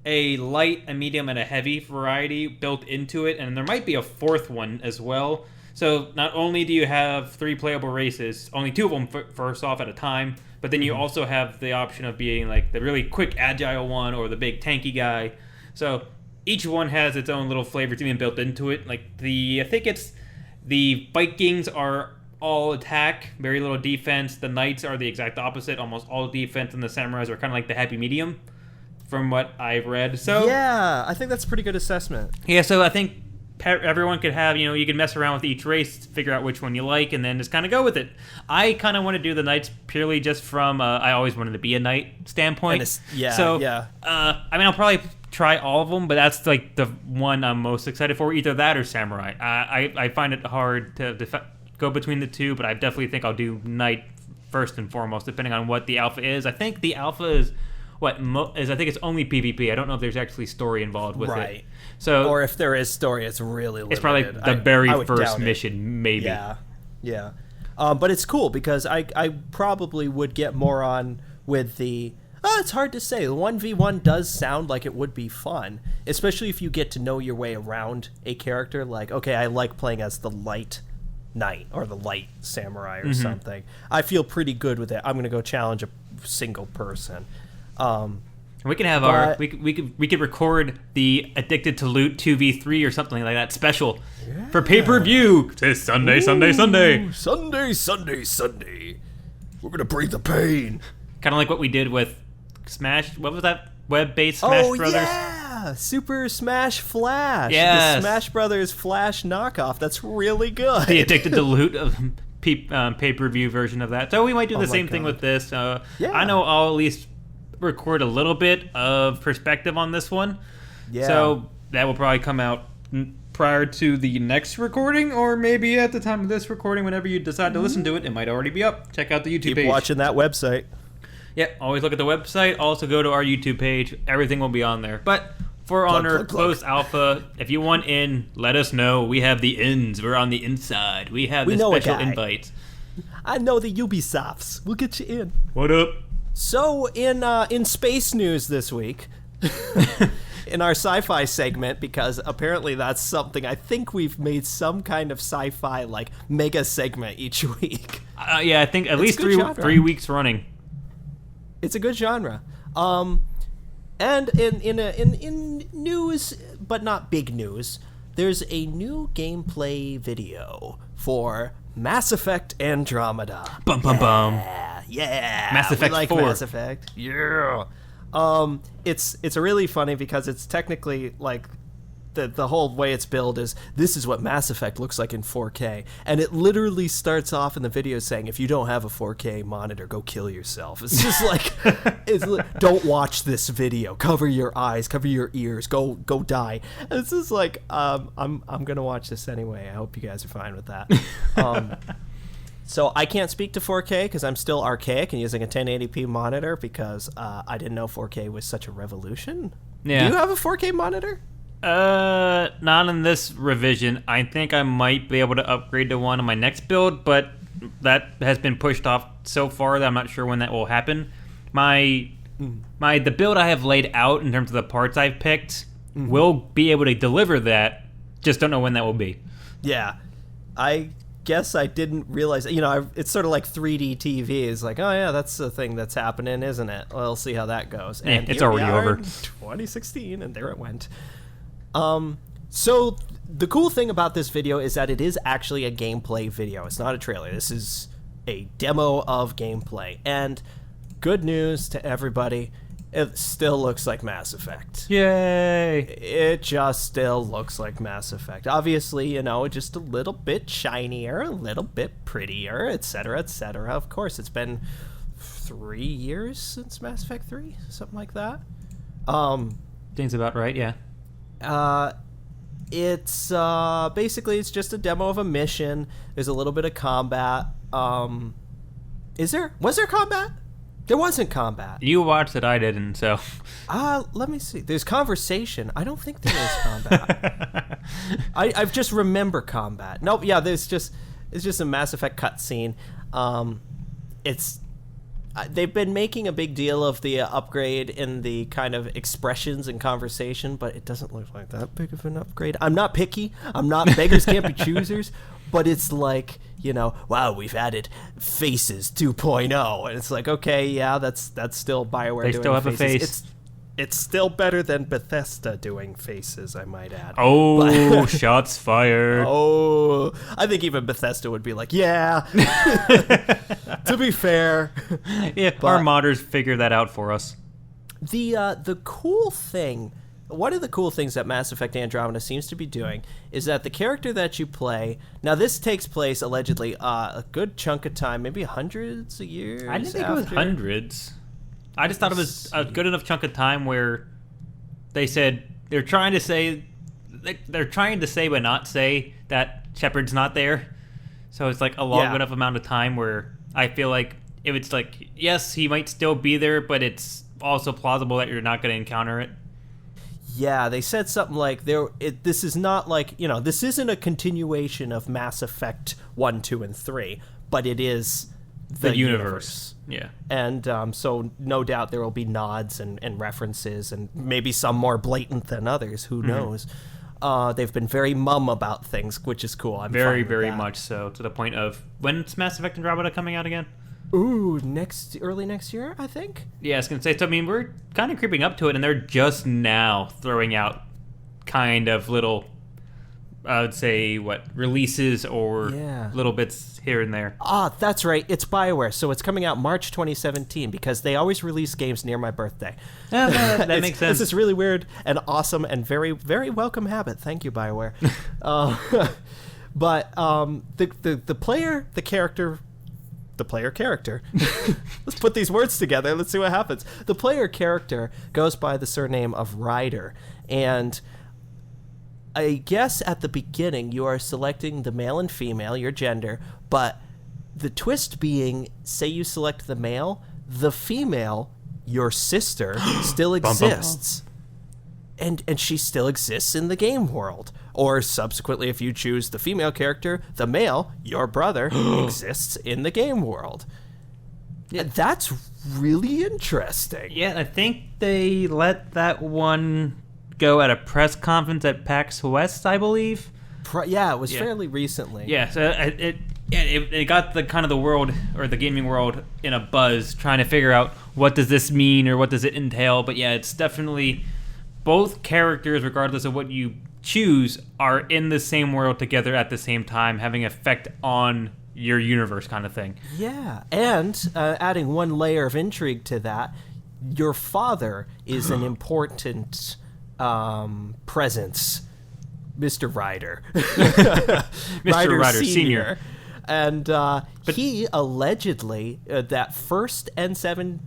[SPEAKER 1] a light, a medium, and a heavy variety built into it, and there might be a 4th one as well. So not only do you have 3 playable races, only 2 of them first off at a time, but then you also have the option of being the really quick, agile one or the big tanky guy. So each one has its own little flavor to being built into it. I think it's the Vikings are all attack, very little defense. The Knights are the exact opposite, almost all defense, and the Samurais are kind of like the happy medium, from what I've read. So
[SPEAKER 2] yeah, I think that's a pretty good assessment.
[SPEAKER 1] Yeah, so I think everyone could have, you can mess around with each race, figure out which one you like, and then just kind of go with it. I kind of want to do the Knights purely just from, I always wanted to be a Knight standpoint. I'll probably try all of them, but that's the one I'm most excited for, either that or Samurai. I find it hard to go between the two, but I definitely think I'll do Knight first and foremost, depending on what the alpha is. I think the alpha is I think it's only PvP. I don't know if there's actually story involved with it. So,
[SPEAKER 2] or if there is story, it's really limited.
[SPEAKER 1] It's probably the very first mission, maybe.
[SPEAKER 2] Yeah. But it's cool because I probably would get more on with the... it's hard to say. The 1v1 does sound like it would be fun, especially if you get to know your way around a character. Okay, I like playing as the light knight or the light samurai or something. I feel pretty good with it. I'm going to go challenge a single person.
[SPEAKER 1] We can have we could record the Addicted to Loot 2v3 or something like that special for pay-per-view. It's Sunday.
[SPEAKER 2] We're gonna breathe the pain.
[SPEAKER 1] Kind of like what we did with Smash. What was that web-based Smash Brothers?
[SPEAKER 2] Yeah, Super Smash Flash.
[SPEAKER 1] Yes.
[SPEAKER 2] The Smash Brothers Flash knockoff. That's really good.
[SPEAKER 1] The Addicted to Loot of pay-per-view version of that. So we might do the same thing with this. I know I'll at least record a little bit of perspective on this one. Yeah. So that will probably come out prior to the next recording, or maybe at the time of this recording, whenever you decide to listen to it, it might already be up. Check out the YouTube page.
[SPEAKER 2] Keep watching that website.
[SPEAKER 1] Yep, always look at the website. Also go to our YouTube page. Everything will be on there. But For Honor Close Alpha, if you want in, let us know. We have the ins. We're on the inside. We have the special invites.
[SPEAKER 2] I know the Ubisofts. We'll get you in.
[SPEAKER 1] What up?
[SPEAKER 2] So in space news this week, in our sci-fi segment, because apparently that's something I think we've made some kind of sci-fi like mega segment each week.
[SPEAKER 1] Yeah, I think at least 3 weeks running.
[SPEAKER 2] It's a good genre. And in news, but not big news, there's a new gameplay video for Mass Effect Andromeda.
[SPEAKER 1] Bum bum bum.
[SPEAKER 2] Yeah.
[SPEAKER 1] Mass Effect 4.
[SPEAKER 2] Mass Effect. Yeah. It's really funny because it's technically like the whole way it's built is this is what Mass Effect looks like in 4K, and it literally starts off in the video saying if you don't have a 4K monitor, go kill yourself. It's just like don't watch this video. Cover your eyes, cover your ears, go die. And it's just like I'm gonna watch this anyway. I hope you guys are fine with that. So I can't speak to 4K because I'm still archaic and using a 1080p monitor because I didn't know 4K was such a revolution.
[SPEAKER 1] Yeah.
[SPEAKER 2] Do you have a 4K monitor?
[SPEAKER 1] Not in this revision. I think I might be able to upgrade to one on my next build, but that has been pushed off so far that I'm not sure when that will happen. The build I have laid out in terms of the parts I've picked will be able to deliver that. Just don't know when that will be.
[SPEAKER 2] Yeah, I guess I didn't realize. It's sort of like 3D TV. It's like, oh yeah, that's the thing that's happening, isn't it? Well, we'll see how that goes.
[SPEAKER 1] Yeah,
[SPEAKER 2] and
[SPEAKER 1] it's already over.
[SPEAKER 2] 2016, and there it went. So the cool thing about this video is that it is actually a gameplay video. It's not a trailer. This is a demo of gameplay. And good news to everybody, it still looks like Mass Effect.
[SPEAKER 1] Yay!
[SPEAKER 2] It just still looks like Mass Effect. Obviously, just a little bit shinier, a little bit prettier, etc., etc. Of course, it's been 3 years since Mass Effect 3, something like that.
[SPEAKER 1] Seems about right, yeah.
[SPEAKER 2] It's basically it's just a demo of a mission. There's a little bit of combat. Was there combat? There wasn't combat.
[SPEAKER 1] You watched it, I didn't, so.
[SPEAKER 2] Let me see. There's conversation. I don't think there is combat. I just remember combat. Nope. Yeah. It's just a Mass Effect cutscene. They've been making a big deal of the upgrade in the kind of expressions and conversation, but it doesn't look like that big of an upgrade. I'm not picky. I'm not beggars can't be choosers, but it's like, wow, we've added Faces 2.0, and it's like, okay, yeah, that's still BioWare
[SPEAKER 1] they
[SPEAKER 2] doing
[SPEAKER 1] still have
[SPEAKER 2] Faces.
[SPEAKER 1] a face.
[SPEAKER 2] It's still better than Bethesda doing Faces, I might add.
[SPEAKER 1] Oh, shots fired.
[SPEAKER 2] Oh, I think even Bethesda would be like, yeah. To be fair.
[SPEAKER 1] Yeah, our modders figure that out for us.
[SPEAKER 2] The cool thing, one of the cool things that Mass Effect Andromeda seems to be doing is that the character that you play, now this takes place allegedly a good chunk of time, maybe hundreds of years.
[SPEAKER 1] I didn't think it was hundreds. I just thought it was a good enough chunk of time where they said they're trying to say but not say that Shepard's not there. So it's like a long enough amount of time where I feel like if it's like, yes, he might still be there, but it's also plausible that you're not going to encounter it.
[SPEAKER 2] Yeah, they said something like this is not like, this isn't a continuation of Mass Effect 1, 2, and 3, but it is the universe.
[SPEAKER 1] Yeah.
[SPEAKER 2] And so no doubt there will be nods and references, and maybe some more blatant than others. Who knows? They've been very mum about things, which is cool. I'm
[SPEAKER 1] very, very much so, to the point of, when's Mass Effect Andromeda coming out again?
[SPEAKER 2] Ooh, early next year, I think?
[SPEAKER 1] Yeah, I was going to say, so I mean, we're kind of creeping up to it, and they're just now throwing out kind of little, I would say, releases or little bits here and there.
[SPEAKER 2] That's right. It's BioWare, so it's coming out March 2017 because they always release games near my birthday.
[SPEAKER 1] That makes sense.
[SPEAKER 2] This is really weird and awesome and very, very welcome habit. Thank you, BioWare. But the player character. Let's put these words together. Let's see what happens. The player character goes by the surname of Ryder, and I guess at the beginning you are selecting the male and female, your gender, but the twist being, say you select the male, the female, your sister, still exists. And she still exists in the game world. Or subsequently, if you choose the female character, the male, your brother, exists in the game world. Yeah, that's really interesting.
[SPEAKER 1] Yeah, I think they let that one go at a press conference at PAX West, I believe.
[SPEAKER 2] It was fairly recently.
[SPEAKER 1] Yeah, so it got the kind of the world, or the gaming world, in a buzz, trying to figure out what does this mean or what does it entail. But yeah, it's definitely both characters, regardless of what you choose, are in the same world together at the same time, having effect on your universe kind of thing.
[SPEAKER 2] Yeah, and adding one layer of intrigue to that, your father is an important presence, Mr. Ryder.
[SPEAKER 1] Mr. Ryder Sr.
[SPEAKER 2] And he allegedly, that first N7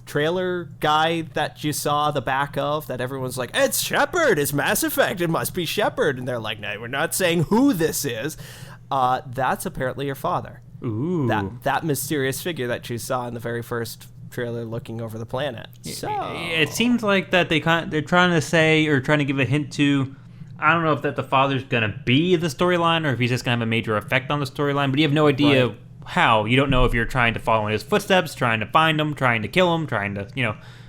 [SPEAKER 2] trailer guy that you saw the back of, that everyone's like, it's Shepard, it's Mass Effect, it must be Shepard. And they're like, no, we're not saying who this is. That's apparently your father.
[SPEAKER 1] Ooh.
[SPEAKER 2] That mysterious figure that you saw in the very first trailer looking over the planet. So
[SPEAKER 1] it seems like that they're trying to say, or trying to give a hint to, I don't know if that the father's gonna be the storyline or if he's just gonna have a major effect on the storyline, but you have no idea how. You don't know if you're trying to follow in his footsteps, trying to find him, trying to kill him, trying to,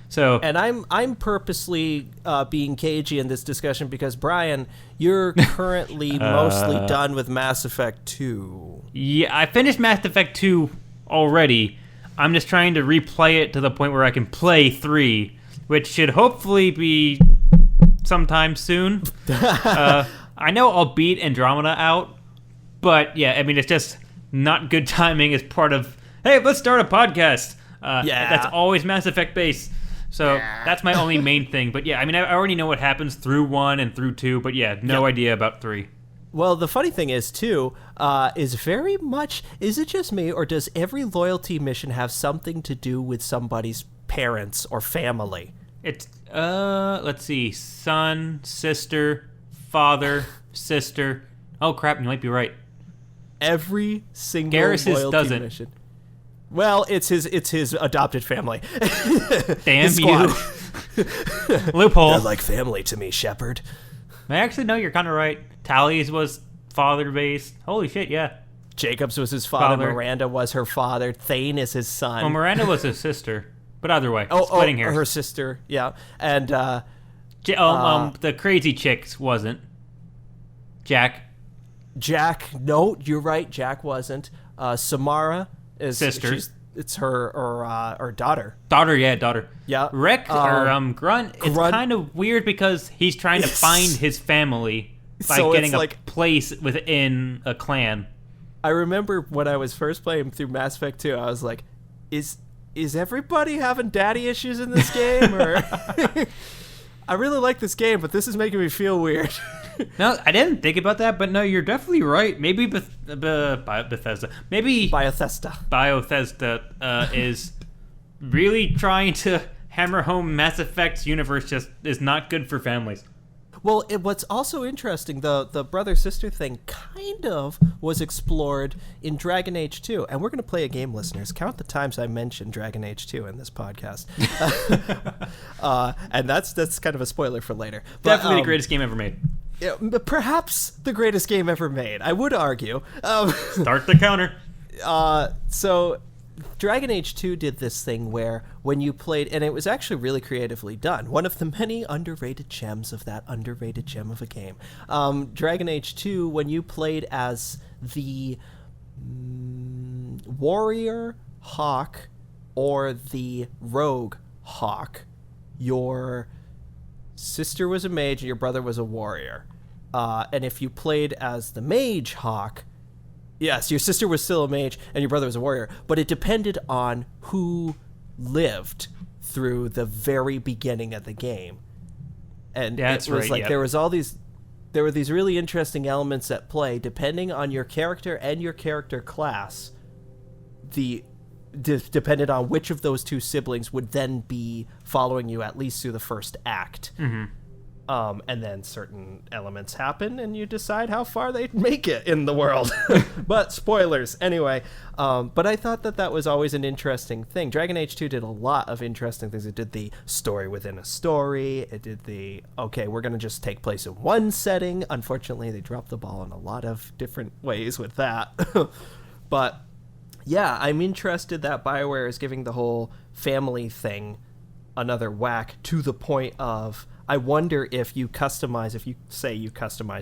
[SPEAKER 1] so.
[SPEAKER 2] And I'm purposely being cagey in this discussion because, Brian, you're currently mostly done with Mass Effect 2.
[SPEAKER 1] Yeah, I finished Mass Effect 2 already. I'm just trying to replay it to the point where I can play 3, which should hopefully be sometime soon. I know I'll beat Andromeda out, but yeah, I mean, it's just not good timing as part of, hey, let's start a podcast. That's always Mass Effect based. So that's my only main thing. But yeah, I mean, I already know what happens through 1 and through 2, but yeah, no idea about 3.
[SPEAKER 2] Well, the funny thing is, too, is very much, is it just me, or does every loyalty mission have something to do with somebody's parents or family?
[SPEAKER 1] It's, let's see, son, sister, father, sister. Oh, crap, you might be right.
[SPEAKER 2] Every single
[SPEAKER 1] Garrus's
[SPEAKER 2] loyalty
[SPEAKER 1] doesn't.
[SPEAKER 2] mission. Well, it's his adopted family.
[SPEAKER 1] Damn you. Loophole.
[SPEAKER 2] They're like family to me, Shepard.
[SPEAKER 1] Actually, no, you're kind of right. Tally's was father-based. Holy shit, yeah.
[SPEAKER 2] Jacobs was his father. Miranda was her father. Thane is his son.
[SPEAKER 1] Well, Miranda was his sister. But either way, splitting hairs.
[SPEAKER 2] Her sister, yeah. And
[SPEAKER 1] the crazy chicks wasn't. Jack,
[SPEAKER 2] no, you're right. Jack wasn't. Samara is
[SPEAKER 1] sister.
[SPEAKER 2] It's her daughter.
[SPEAKER 1] Daughter. Yeah. Rick Grunt. It's kind of weird because he's trying to find his family by getting a place within a clan.
[SPEAKER 2] I remember when I was first playing through Mass Effect 2, I was like, is everybody having daddy issues in this game? Or I really like this game, but this is making me feel weird.
[SPEAKER 1] No, I didn't think about that, but no, you're definitely right. Maybe Bethesda. Maybe Biothesda is really trying to hammer home Mass Effect's universe just is not good for families.
[SPEAKER 2] Well, what's also interesting, the brother-sister thing kind of was explored in Dragon Age 2. And we're going to play a game, listeners. Count the times I mentioned Dragon Age 2 in this podcast. And that's kind of a spoiler for later. But,
[SPEAKER 1] definitely the greatest game ever made.
[SPEAKER 2] Yeah, perhaps the greatest game ever made, I would argue.
[SPEAKER 1] Start the counter.
[SPEAKER 2] So Dragon Age 2 did this thing where when you played, and it was actually really creatively done, one of the many underrated gems of that underrated gem of a game. Dragon Age 2, when you played as the warrior Hawk or the rogue Hawk, your sister was a mage and your brother was a warrior. And if you played as the mage Hawk, yes, your sister was still a mage and your brother was a warrior, but it depended on who lived through the very beginning of the game. And it was there were these really interesting elements at play depending on your character and your character class. Depended on which of those two siblings would then be following you at least through the first act.
[SPEAKER 1] Mm-hmm.
[SPEAKER 2] And then certain elements happen, and you decide how far they make it in the world. But spoilers, anyway. But I thought that was always an interesting thing. Dragon Age 2 did a lot of interesting things. It did the story within a story. It did we're going to just take place in one setting. Unfortunately, they dropped the ball in a lot of different ways with that. But yeah, I'm interested that BioWare is giving the whole family thing another whack, to the point of, I wonder if you customize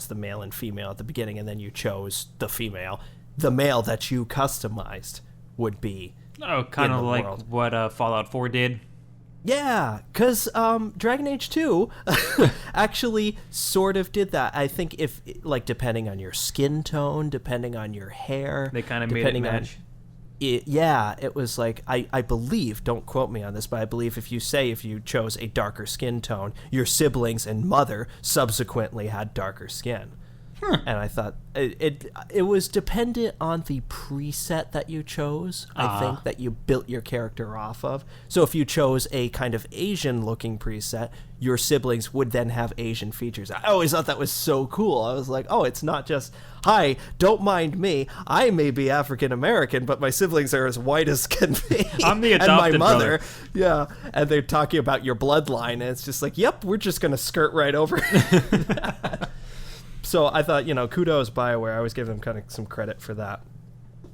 [SPEAKER 2] the male and female at the beginning and then you chose the female, the male that you customized would be
[SPEAKER 1] kind of like world. What Fallout 4 did.
[SPEAKER 2] Yeah, because Dragon Age 2 actually sort of did that. I think if, like, depending on your skin tone, depending on your hair,
[SPEAKER 1] they kind of made it match.
[SPEAKER 2] It was like, I believe, don't quote me on this, but I believe if you chose a darker skin tone, your siblings and mother subsequently had darker skin. And I thought it was dependent on the preset that you chose, I think, that you built your character off of. So if you chose a kind of Asian-looking preset, your siblings would then have Asian features. I always thought that was so cool. I was like, oh, it's not just, hi, don't mind me. I may be African-American, but my siblings are as white as can be.
[SPEAKER 1] I'm the adopted
[SPEAKER 2] and my mother.
[SPEAKER 1] Brother.
[SPEAKER 2] Yeah, and they're talking about your bloodline, and it's just like, yep, we're just going to skirt right over that. So I thought, kudos BioWare. I always give them kind of some credit for that.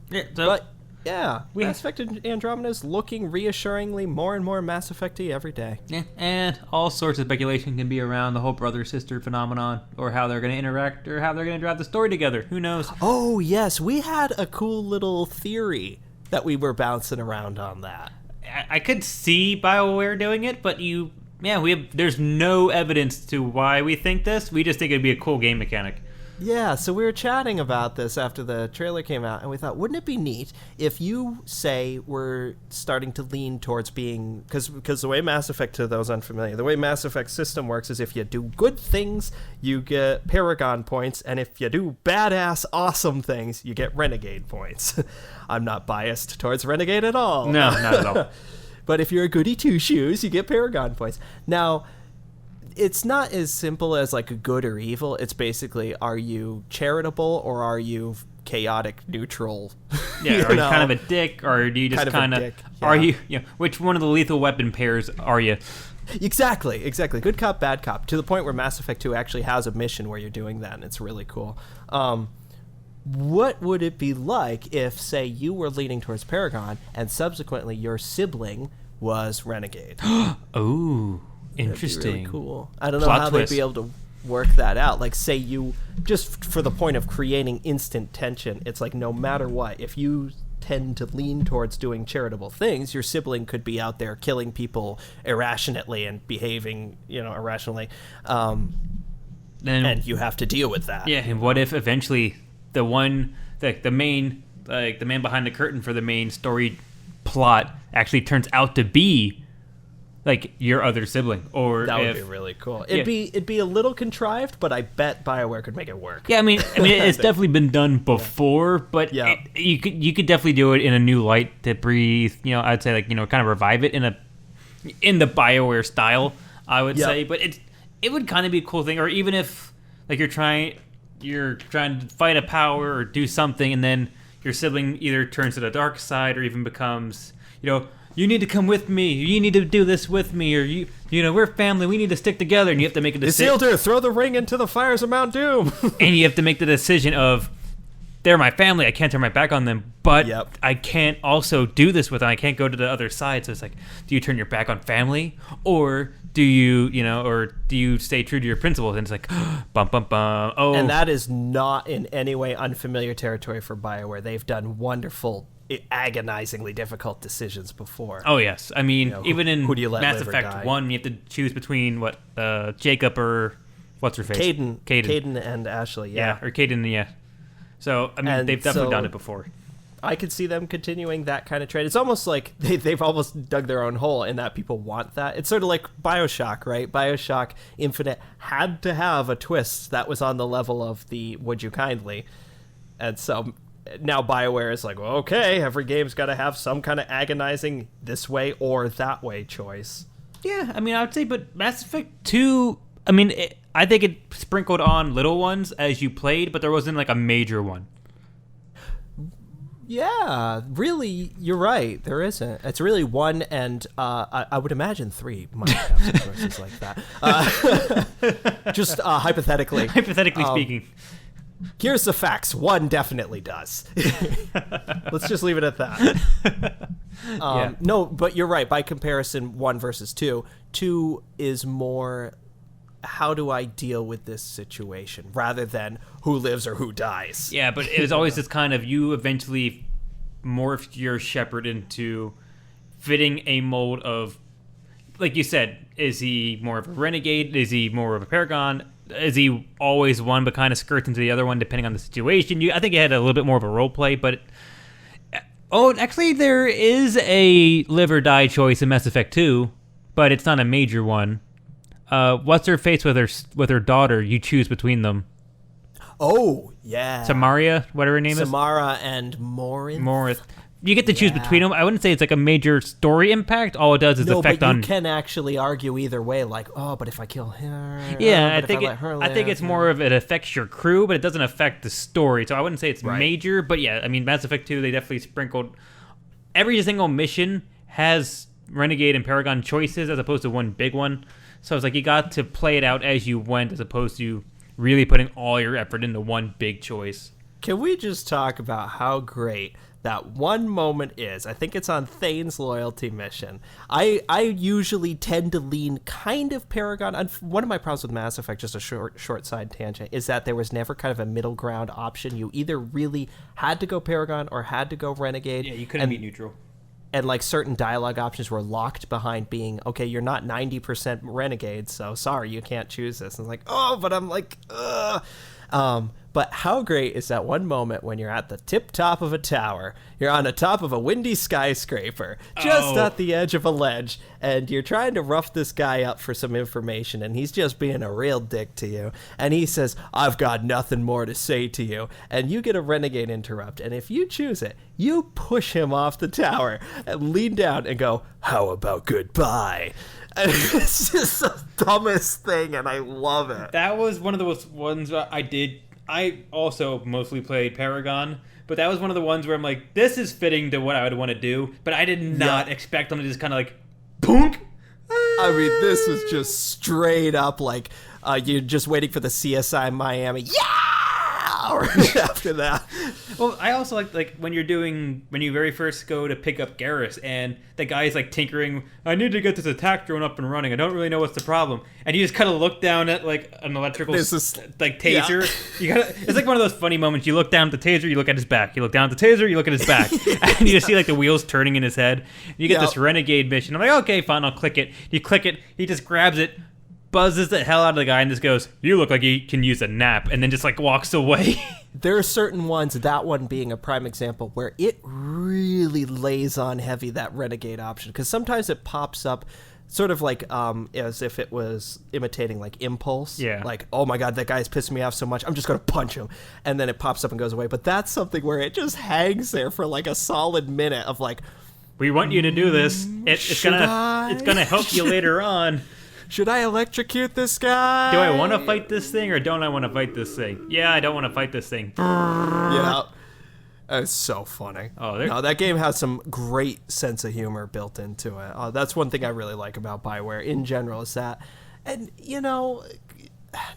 [SPEAKER 1] Yeah,
[SPEAKER 2] but yeah, Mass Effect Andromeda is looking reassuringly more and more Mass Effect-y every day.
[SPEAKER 1] Yeah, and all sorts of speculation can be around the whole brother-sister phenomenon, or how they're going to interact, or how they're going to drive the story together. Who knows?
[SPEAKER 2] Oh, yes. We had a cool little theory that we were bouncing around on that.
[SPEAKER 1] I could see BioWare doing it, but there's no evidence to why we think this. We just think it'd be a cool game mechanic.
[SPEAKER 2] Yeah, so we were chatting about this after the trailer came out, and we thought, wouldn't it be neat if you, say, were starting to lean towards being... Because the way Mass Effect, to those unfamiliar, the way Mass Effect system works is if you do good things, you get Paragon points, and if you do badass, awesome things, you get Renegade points. I'm not biased towards Renegade at all.
[SPEAKER 1] No, not at all.
[SPEAKER 2] But if you're a goody two-shoes, you get Paragon points. Now, it's not as simple as like a good or evil. It's basically, are you charitable or are you chaotic neutral?
[SPEAKER 1] Yeah, are you kind of a dick, or do you just kind of are you, which one of the lethal weapon pairs are you?
[SPEAKER 2] Exactly. Good cop, bad cop, to the point where Mass Effect 2 actually has a mission where you're doing that, and it's really cool. What would it be like if, say, you were leaning towards Paragon and subsequently your sibling was Renegade?
[SPEAKER 1] Oh, interesting.
[SPEAKER 2] That'd be really cool. I don't know
[SPEAKER 1] Plot
[SPEAKER 2] how
[SPEAKER 1] twist.
[SPEAKER 2] they'd be able to work that out. Like, say you, just for the point of creating instant tension, it's like no matter what, if you tend to lean towards doing charitable things, your sibling could be out there killing people irrationally and behaving, irrationally. And you have to deal with that.
[SPEAKER 1] Yeah, and what if eventually the man behind the curtain for the main story plot actually turns out to be like your other sibling? Or
[SPEAKER 2] that would be really cool. It'd be a little contrived, but I bet BioWare could make it work.
[SPEAKER 1] Yeah, I mean it's definitely been done before, but you could definitely do it in a new light to breathe. I'd say kind of revive it in the BioWare style. I would say, but it would kind of be a cool thing. Or even if like you're trying to fight a power or do something, and then your sibling either turns to the dark side or even becomes, you need to come with me, you need to do this with me, or we're family, we need to stick together, and you have to make a decision.
[SPEAKER 2] Isildur, throw the ring into the fires of Mount Doom.
[SPEAKER 1] And you have to make the decision of, they're my family, I can't turn my back on them, but I can't also do this with them, I can't go to the other side. So it's like, do you turn your back on family, or do you stay true to your principles? And it's like, bum, bum, bum. Oh.
[SPEAKER 2] And that is not in any way unfamiliar territory for BioWare. They've done wonderful, agonizingly difficult decisions before.
[SPEAKER 1] Oh, yes. I mean, even in
[SPEAKER 2] who do you let
[SPEAKER 1] Mass
[SPEAKER 2] live or
[SPEAKER 1] Effect
[SPEAKER 2] die?
[SPEAKER 1] 1, you have to choose between, Jacob or what's her face?
[SPEAKER 2] Caden and Ashley,
[SPEAKER 1] Yeah, or Caden, yeah. So, I mean, they've definitely done it before.
[SPEAKER 2] I could see them continuing that kind of trend. It's almost like they've almost dug their own hole in that people want that. It's sort of like Bioshock, right? Bioshock Infinite had to have a twist that was on the level of the Would You Kindly. And so now BioWare is like, well, okay, every game's got to have some kind of agonizing this way or that way choice.
[SPEAKER 1] Yeah, I mean, I would say, but Mass Effect 2 I mean, I think it sprinkled on little ones as you played, but there wasn't like a major one.
[SPEAKER 2] Yeah, really, you're right. There isn't. It's really one, and I would imagine 3 might have some choices like that. Just hypothetically.
[SPEAKER 1] Hypothetically speaking.
[SPEAKER 2] Here's the facts. 1 definitely does. Let's just leave it at that. No, but you're right. By comparison, 1 versus 2. 2 is more, how do I deal with this situation, rather than who lives or who dies.
[SPEAKER 1] Yeah, but it was always this kind of, you eventually morphed your shepherd into fitting a mold of, like you said, is he more of a renegade? Is he more of a paragon? Is he always one but kind of skirts into the other one depending on the situation? I think it had a little bit more of a role play, but... Oh, actually, there is a live or die choice in Mass Effect 2, but it's not a major one. What's her face with her daughter? You choose between them.
[SPEAKER 2] Oh, yeah.
[SPEAKER 1] Samaria, whatever her name is.
[SPEAKER 2] Samara and Morinth.
[SPEAKER 1] You get to choose between them. I wouldn't say it's like a major story impact. All it does is affect on...
[SPEAKER 2] No, but you can actually argue either way, like, oh, but if I kill her...
[SPEAKER 1] Yeah, I think it's more of it affects your crew, but it doesn't affect the story. So I wouldn't say it's major, but yeah, I mean, Mass Effect 2, they definitely sprinkled... Every single mission has Renegade and Paragon choices as opposed to one big one. So it's like you got to play it out as you went as opposed to really putting all your effort into one big choice.
[SPEAKER 2] Can we just talk about how great that one moment is? I think it's on Thane's loyalty mission. I usually tend to lean kind of Paragon. One of my problems with Mass Effect, just a short side tangent, is that there was never kind of a middle ground option. You either really had to go Paragon or had to go Renegade.
[SPEAKER 1] Yeah, you couldn't be neutral.
[SPEAKER 2] And like certain dialogue options were locked behind being, okay, you're not 90% Renegade, so sorry, you can't choose this. And like, oh, but I'm like, ugh. But how great is that one moment when you're at the tip top of a tower, you're on the top of a windy skyscraper, just at the edge of a ledge, and you're trying to rough this guy up for some information, and he's just being a real dick to you, and he says, I've got nothing more to say to you, and you get a Renegade interrupt, and if you choose it, you push him off the tower and lean down and go, how about goodbye? And it's just the dumbest thing, and I love it.
[SPEAKER 1] That was one of the ones I did. I also mostly played Paragon, but that was one of the ones where I'm like, this is fitting to what I would want to do, but I did not expect them to just kind of like, boonk.
[SPEAKER 2] I mean, this was just straight up like, you're just waiting for the CSI Miami. Yeah! Right after that.
[SPEAKER 1] Well, I also like when you very first go to pick up Garrus and the guy's like tinkering, I need to get this attack drone up and running. I don't really know what's the problem. And you just kind of look down at like an electrical like taser. Yeah. It's like one of those funny moments. You look down at the taser, you look at his back. You look down at the taser, you look at his back. And you just see like the wheels turning in his head. And you get this Renegade mission. I'm like, okay, fine, I'll click it. You click it, he just grabs it, buzzes the hell out of the guy and just goes, you look like you can use a nap, and then just like walks away.
[SPEAKER 2] There are certain ones, that one being a prime example, where it really lays on heavy, that Renegade option, because sometimes it pops up sort of like as if it was imitating like impulse.
[SPEAKER 1] Yeah.
[SPEAKER 2] Like, oh my god, that guy's pissing me off so much, I'm just going to punch him. And then it pops up and goes away. But that's something where it just hangs there for like a solid minute of like,
[SPEAKER 1] we want you to do this. It's gonna help you later on.
[SPEAKER 2] Should I electrocute this guy?
[SPEAKER 1] Do I want to fight this thing or don't I want to fight this thing? Yeah, I don't want to fight this thing.
[SPEAKER 2] Yeah. It's so funny. No, that game has some great sense of humor built into it. That's one thing I really like about BioWare in general is that, and you know,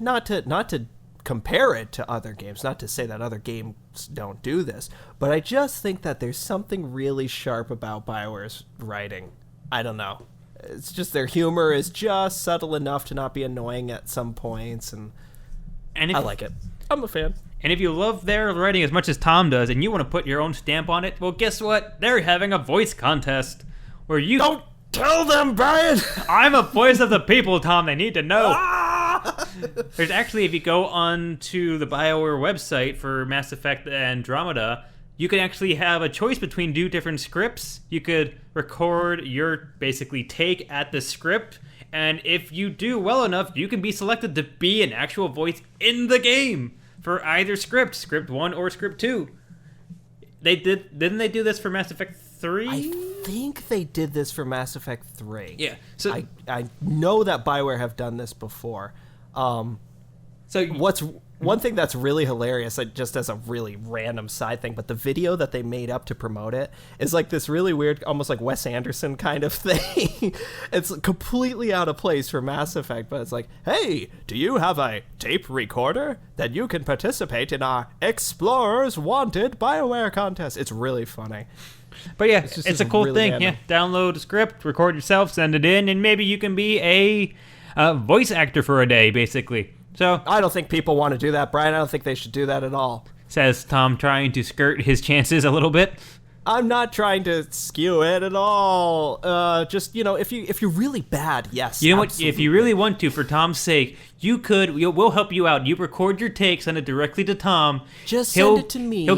[SPEAKER 2] not to compare it to other games, not to say that other games don't do this, but I just think that there's something really sharp about BioWare's writing. I don't know. It's just their humor is just subtle enough to not be annoying at some points, and I like it. I'm a fan.
[SPEAKER 1] And if you love their writing as much as Tom does, and you want to put your own stamp on it, well, guess what? They're having a voice contest where you...
[SPEAKER 2] Don't tell them, Brian!
[SPEAKER 1] I'm a voice of the people, Tom. They need to know. There's actually, if you go on to the BioWare website for Mass Effect Andromeda, you can actually have a choice between two different scripts. You could record your basically take at the script, and if you do well enough, you can be selected to be an actual voice in the game for either script, script 1 or script 2. Didn't they do this for Mass Effect 3?
[SPEAKER 2] I think they did this for Mass Effect 3.
[SPEAKER 1] Yeah. So
[SPEAKER 2] I know that BioWare have done this before.
[SPEAKER 1] So
[SPEAKER 2] What's one thing that's really hilarious, just as a really random side thing, but the video that they made up to promote it is like this really weird, almost like Wes Anderson kind of thing. It's completely out of place for Mass Effect, but it's like, hey, do you have a tape recorder? Then you can participate in our Explorers Wanted BioWare contest. It's really funny.
[SPEAKER 1] But yeah, it's a cool really thing. Random. Yeah, download a script, record yourself, send it in, and maybe you can be a voice actor for a day, basically. So
[SPEAKER 2] I don't think people want to do that, Brian. I don't think they should do that at all.
[SPEAKER 1] Says Tom, trying to skirt his chances a little bit.
[SPEAKER 2] I'm not trying to skew it at all. Just, if you're really bad, yes.
[SPEAKER 1] You know
[SPEAKER 2] absolutely.
[SPEAKER 1] what? If you really want to, for Tom's sake, we'll help you out. You record your take, send it directly to Tom.
[SPEAKER 2] Just send it to me.
[SPEAKER 1] He'll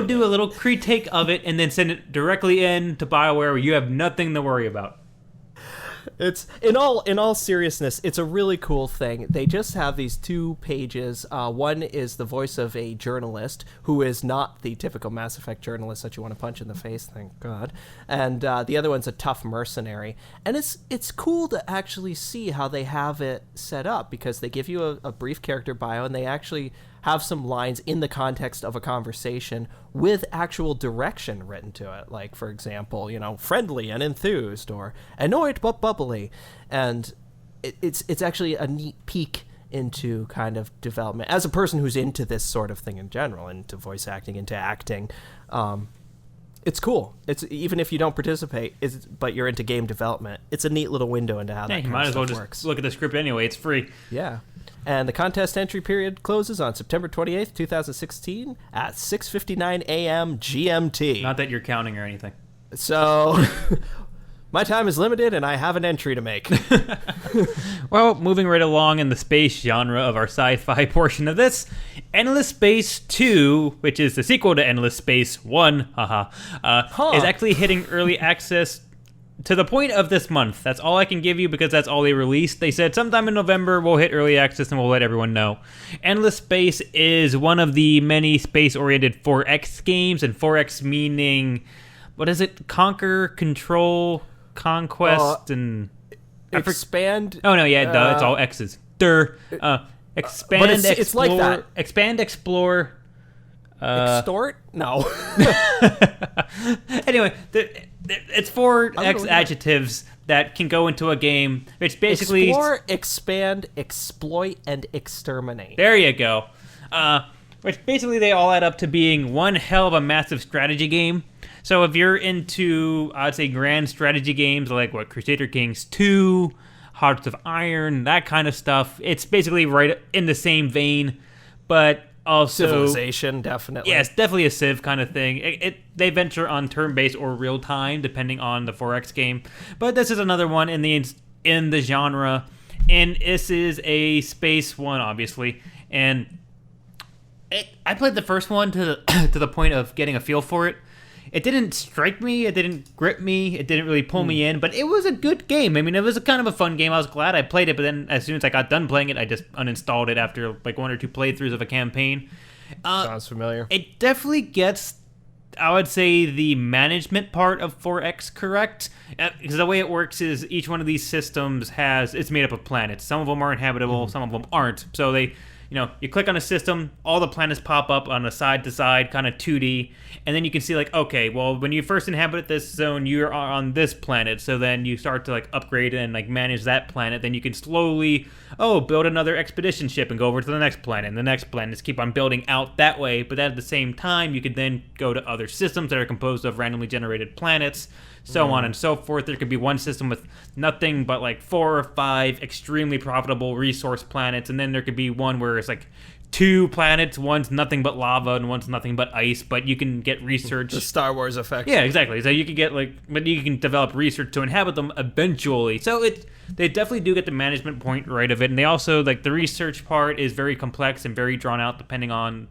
[SPEAKER 1] do a little critique of it and then send it directly in to BioWare where you have nothing to worry about.
[SPEAKER 2] It's in all seriousness, it's a really cool thing. They just have these 2 pages. One is the voice of a journalist who is not the typical Mass Effect journalist that you want to punch in the face, thank God. And the other one's a tough mercenary. And it's cool to actually see how they have it set up, because they give you a brief character bio and they actually have some lines in the context of a conversation with actual direction written to it. Like, for example, friendly and enthused, or annoyed but bubbly. And it's actually a neat peek into kind of development. As a person who's into this sort of thing in general, into voice acting, into acting, it's cool. It's even if you don't participate, but you're into game development, it's a neat little window into how that kind of stuff works. You might as well just
[SPEAKER 1] look at the script anyway. It's free.
[SPEAKER 2] Yeah. And the contest entry period closes on September 28th, 2016 at 6:59 a.m. GMT.
[SPEAKER 1] Not that you're counting or anything.
[SPEAKER 2] So my time is limited and I have an entry to make.
[SPEAKER 1] Well, moving right along in the space genre of our sci-fi portion of this, Endless Space 2, which is the sequel to Endless Space 1, is actually hitting early access to the point of this month. That's all I can give you because that's all they released. They said sometime in November we'll hit early access and we'll let everyone know. Endless Space is one of the many space-oriented 4X games, and 4X meaning, what is it? Conquer, control, conquest, and...
[SPEAKER 2] Expand...
[SPEAKER 1] Oh, no, yeah, duh, it's all X's. Expand,
[SPEAKER 2] but
[SPEAKER 1] explore...
[SPEAKER 2] It's like that.
[SPEAKER 1] Expand, explore...
[SPEAKER 2] Extort? No.
[SPEAKER 1] Anyway, it's 4X adjectives that can go into a game, which basically...
[SPEAKER 2] Explore, expand, exploit, and exterminate.
[SPEAKER 1] There you go. Which basically they all add up to being one hell of a massive strategy game. So if you're into, I'd say, grand strategy games like Crusader Kings 2, Hearts of Iron, that kind of stuff, it's basically right in the same vein, but... Also,
[SPEAKER 2] Civilization, definitely.
[SPEAKER 1] Yeah, it's definitely a Civ kind of thing. They venture on turn-based or real-time, depending on the 4X game. But this is another one in the genre, and this is a space one, obviously. And I played the first one to the point of getting a feel for it. It didn't strike me, it didn't grip me, it didn't really pull me in, but it was a good game. I mean, it was a kind of a fun game. I was glad I played it, but then as soon as I got done playing it, I just uninstalled it after like 1 or 2 playthroughs of a campaign.
[SPEAKER 2] Sounds familiar.
[SPEAKER 1] It definitely gets, I would say, the management part of 4X correct. Because the way it works is each one of these systems it's made up of planets. Some of them are inhabitable, some of them aren't. So you click on a system, all the planets pop up on a side-to-side kind of 2D, and then you can see like, okay, well, when you first inhabit this zone, you're on this planet, so then you start to like upgrade and like manage that planet, then you can slowly, build another expedition ship and go over to the next planet, and the next planet, just keep on building out that way, but at the same time, you could then go to other systems that are composed of randomly generated planets, so on and so forth. There could be one system with nothing but like 4 or 5 extremely profitable resource planets, and then there could be one where it's like 2 planets, one's nothing but lava and one's nothing but ice, but you can get research.
[SPEAKER 2] The Star Wars effect.
[SPEAKER 1] Yeah, exactly. So you can get but you can develop research to inhabit them eventually. So they definitely do get the management point right of it, and they also, like, the research part is very complex and very drawn out depending on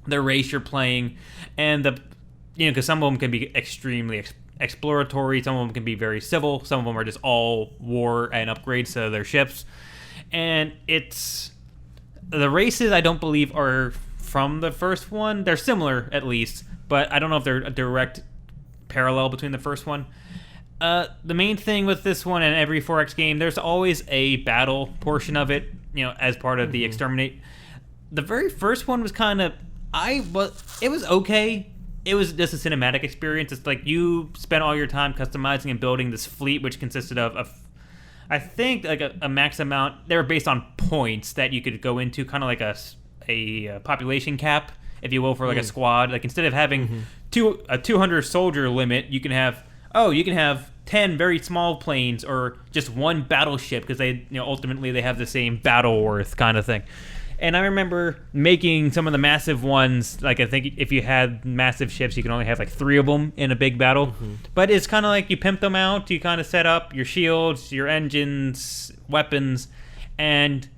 [SPEAKER 1] the race you're playing, and because some of them can be extremely exploratory, some of them can be very civil, some of them are just all war and upgrades to their ships, and the races I don't believe are from the first one. They're similar at least, but I don't know if they're a direct parallel between the first one. The main thing with this one and every 4X game, there's always a battle portion of it, as part of the exterminate. The very first one was it was okay. It was just a cinematic experience. It's like you spent all your time customizing and building this fleet, which consisted of I think like a max amount. They were based on points that you could go into, kind of like a population cap, if you will, for like a squad. Like instead of having a 200 soldier limit, you can have 10 very small planes or just one battleship, because they ultimately they have the same battle worth kind of thing. And I remember making some of the massive ones. Like I think if you had massive ships, you can only have like 3 of them in a big battle. But it's kind of like you pimp them out. You kind of set up your shields, your engines, weapons, and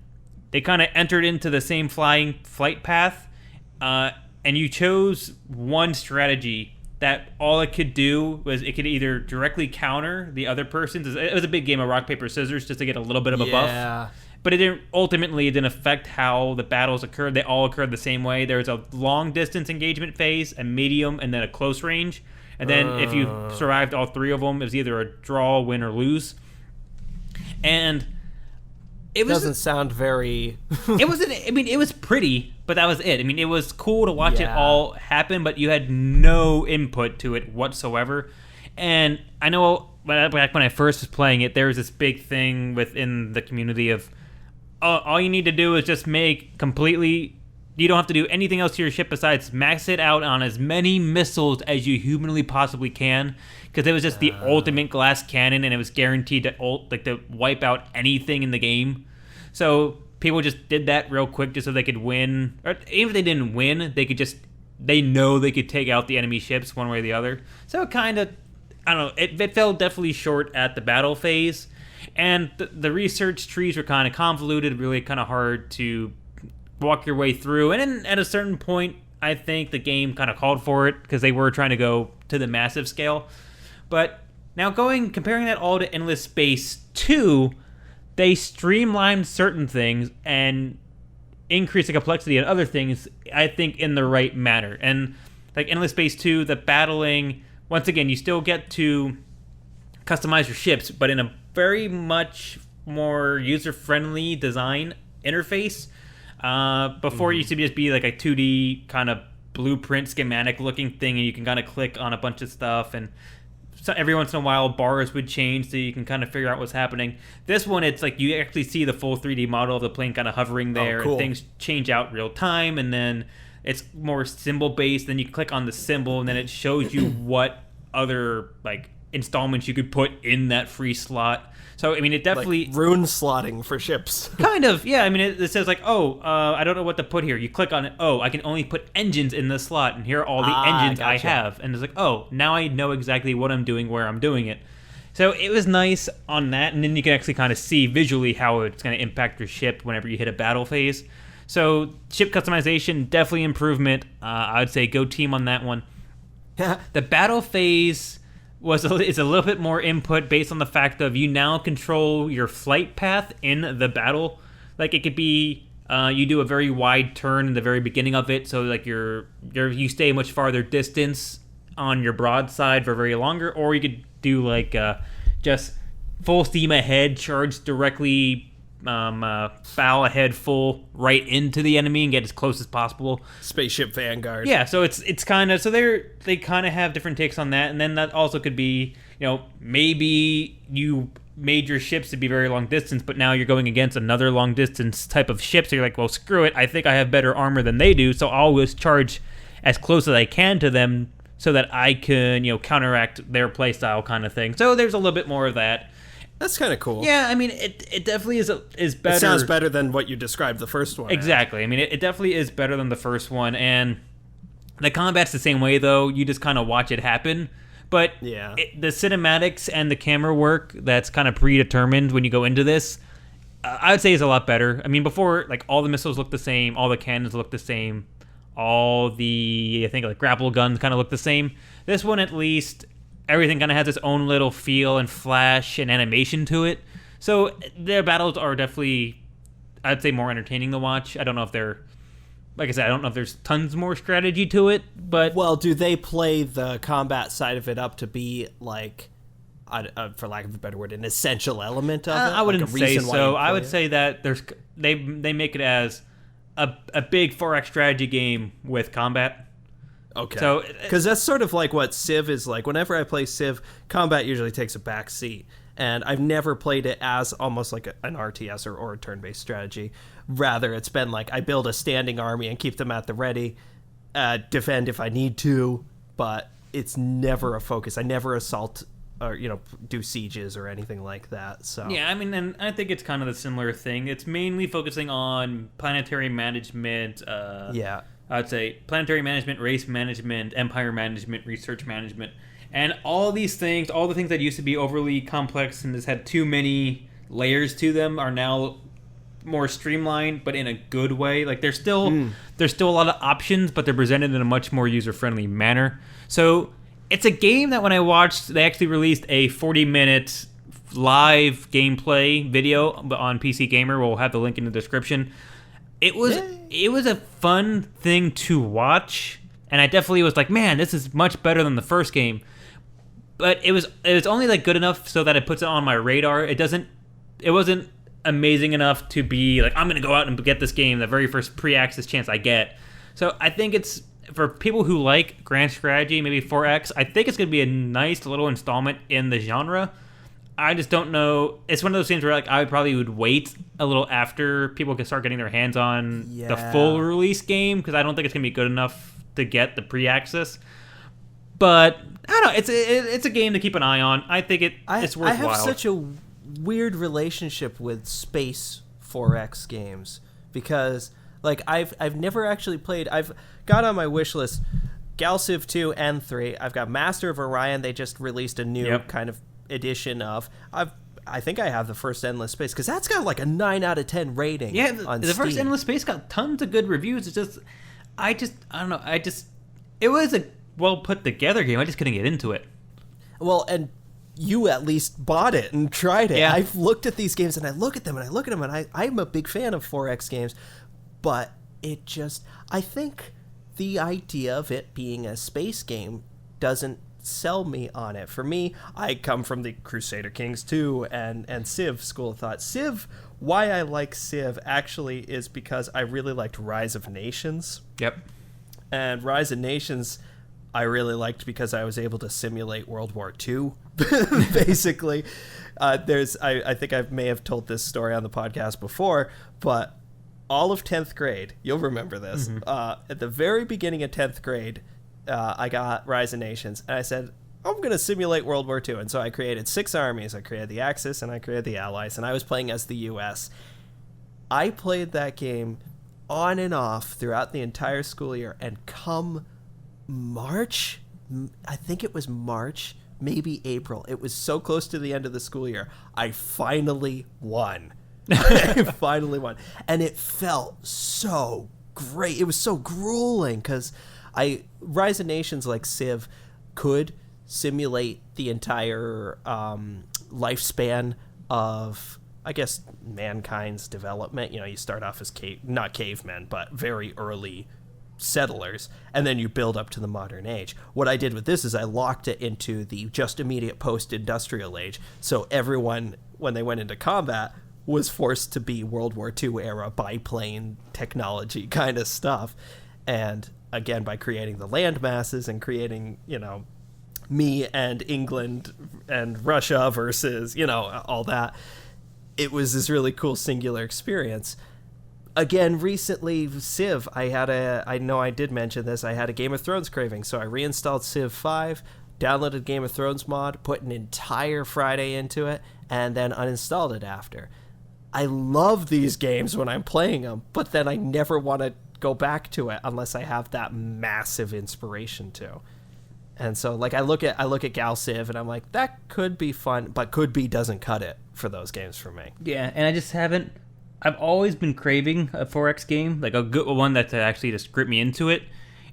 [SPEAKER 1] they kind of entered into the same flight path. And you chose one strategy that all it could do was it could either directly counter the other person's. It was a big game of rock, paper, scissors just to get a little bit of a buff. But it didn't affect how the battles occurred. They all occurred the same way. There was a long distance engagement phase, a medium, and then a close range. And then if you survived all 3 of them, it was either a draw, win, or lose. And it
[SPEAKER 2] doesn't sound very...
[SPEAKER 1] it was pretty, but that was it. I mean, it was cool to watch it all happen, but you had no input to it whatsoever. And I know back when I first was playing it, there was this big thing within the community of all you need to do is just make completely... You don't have to do anything else to your ship besides max it out on as many missiles as you humanly possibly can, because it was just the ultimate glass cannon, and it was guaranteed to wipe out anything in the game. So people just did that real quick just so they could win. Or even if they didn't win, they know they could take out the enemy ships one way or the other. So it kind of, I don't know, it fell definitely short at the battle phase. And the research trees were kind of convoluted, really kind of hard to walk your way through. And then at a certain point, I think the game kind of called for it, because they were trying to go to the massive scale. But now comparing that all to Endless Space 2, they streamlined certain things and increased the complexity in other things, I think, in the right manner. And like Endless Space 2, the battling, once again, you still get to customize your ships, but in a very much more user-friendly design interface. Before it used to just be like a 2D kind of blueprint schematic looking thing, and you can kind of click on a bunch of stuff, and so every once in a while bars would change so you can kind of figure out what's happening. This one, it's like you actually see the full 3D model of the plane kind of hovering there.
[SPEAKER 2] Cool.
[SPEAKER 1] And things change out real time, and then it's more symbol based. Then you click on the symbol, and then it shows you what other like installments you could put in that free slot. So, I mean, it definitely...
[SPEAKER 2] Like rune slotting for ships.
[SPEAKER 1] Kind of, yeah. I mean, it says like, I don't know what to put here. You click on it. I can only put engines in this slot, and here are all the engines I have. And it's like, now I know exactly what I'm doing, where I'm doing it. So it was nice on that, and then you can actually kind of see visually how it's going to impact your ship whenever you hit a battle phase. So ship customization, definitely improvement. I would say go team on that one. The battle phase... is a little bit more input based on the fact of you now control your flight path in the battle. Like it could be you do a very wide turn in the very beginning of it, so like you stay much farther distance on your broadside for very longer, or you could do like just full steam ahead, charge directly, bow ahead full right into the enemy and get as close as possible.
[SPEAKER 2] Spaceship Vanguard.
[SPEAKER 1] Yeah, so it's kind of, so they kind of have different takes on that. And then that also could be, maybe you made your ships to be very long distance, but now you're going against another long distance type of ship, so you're like, well, screw it, I think I have better armor than they do, so I'll always charge as close as I can to them so that I can counteract their playstyle kind of thing. So there's a little bit more of that.
[SPEAKER 2] That's kind of cool.
[SPEAKER 1] Yeah, I mean, it definitely is better.
[SPEAKER 2] It sounds better than what you described the first one.
[SPEAKER 1] Exactly. I mean, it definitely is better than the first one, and the combat's the same way, though. You just kind of watch it happen. But
[SPEAKER 2] yeah,
[SPEAKER 1] the cinematics and the camera work that's kind of predetermined when you go into this, I would say is a lot better. I mean, before, like, all the missiles look the same, all the cannons look the same, all the, I think, like, grapple guns kind of look the same. This one, at least... everything kind of has its own little feel and flash and animation to it. So their battles are definitely, I'd say, more entertaining to watch. I don't know if they're, like I said, I don't know if there's tons more strategy to it, but...
[SPEAKER 2] Well, do they play the combat side of it up to be, like, for lack of a better word, an essential element of it?
[SPEAKER 1] I wouldn't
[SPEAKER 2] like a
[SPEAKER 1] say
[SPEAKER 2] reason why
[SPEAKER 1] so.
[SPEAKER 2] you
[SPEAKER 1] I
[SPEAKER 2] play
[SPEAKER 1] would
[SPEAKER 2] it?
[SPEAKER 1] say that they make it as a big 4X strategy game with combat.
[SPEAKER 2] Okay.
[SPEAKER 1] So
[SPEAKER 2] because that's sort of like what Civ is like. Whenever I play Civ, combat usually takes a back seat. And I've never played it as almost like an RTS or a turn-based strategy. Rather, it's been like I build a standing army and keep them at the ready, defend if I need to, but it's never a focus. I never assault or do sieges or anything like that. So
[SPEAKER 1] yeah, I mean, and I think it's kind of the similar thing. It's mainly focusing on planetary management.
[SPEAKER 2] yeah.
[SPEAKER 1] I'd say planetary management, race management, empire management, research management, and all these things, all the things that used to be overly complex and just had too many layers to them, are now more streamlined, but in a good way. Like there's still a lot of options, but they're presented in a much more user-friendly manner. So it's a game that when I watched, they actually released a 40-minute live gameplay video on PC Gamer. We'll have the link in the description. It was a fun thing to watch, and I definitely was like, man, this is much better than the first game. But it was only like good enough so that it puts it on my radar. It wasn't amazing enough to be like, I'm gonna go out and get this game the very first pre-access chance I get. So I think it's for people who like grand strategy, maybe 4X. I think it's gonna be a nice little installment in the genre. I just don't know. It's one of those things where like I probably would wait a little after people can start getting their hands on the full release game, because I don't think it's gonna be good enough to get the pre-access. But I don't know. It's a game to keep an eye on. I think it's worthwhile.
[SPEAKER 2] I have such a weird relationship with space 4X games because like I've never actually played. I've got on my wish list Gal Civ 2 and 3. I've got Master of Orion. They just released a new kind of edition of. I think I have the first Endless Space because that's got like a 9 out of 10 rating.
[SPEAKER 1] Yeah,
[SPEAKER 2] on
[SPEAKER 1] the first
[SPEAKER 2] Steam.
[SPEAKER 1] Endless Space got tons of good reviews. It's just I don't know. It was a well put together game. I just couldn't get into it.
[SPEAKER 2] Well, and you at least bought it and tried it.
[SPEAKER 1] Yeah.
[SPEAKER 2] I've looked at these games and I look at them and I'm a big fan of 4X games, but I think the idea of it being a space game doesn't sell me on it. For me, I come from the Crusader Kings 2 and Civ school of thought. Why I like Civ actually is because I really liked Rise of Nations.
[SPEAKER 1] Yep.
[SPEAKER 2] And Rise of Nations I really liked because I was able to simulate World War II, basically. I think I may have told this story on the podcast before, but all of 10th grade, you'll remember this, at the very beginning of 10th grade, I got Rise of Nations, and I said, I'm going to simulate World War II. And so I created 6 armies. I created the Axis, and I created the Allies, and I was playing as the U.S. I played that game on and off throughout the entire school year, and come March, I think it was March, maybe April. It was so close to the end of the school year. I finally won. And it felt so great. It was so grueling because Rise of Nations, like Civ, could simulate the entire lifespan of, I guess, mankind's development. You start off as not cavemen, but very early settlers, and then you build up to the modern age. What I did with this is I locked it into the just immediate post-industrial age, so everyone, when they went into combat, was forced to be World War II era biplane technology kind of stuff. And again, by creating the land masses and creating, me and England and Russia versus, all that, it was this really cool singular experience. Again, recently, Civ, I know I did mention this, I had a Game of Thrones craving, so I reinstalled Civ 5, downloaded Game of Thrones mod, put an entire Friday into it, and then uninstalled it after. I love these games when I'm playing them, but then I never want to go back to it unless I have that massive inspiration to. And so, like, I look at Gal Civ, and I'm like, that could be fun, but could be doesn't cut it for those games for me.
[SPEAKER 1] Yeah, and I just haven't. I've always been craving a 4X game, like a good one that actually just grip me into it.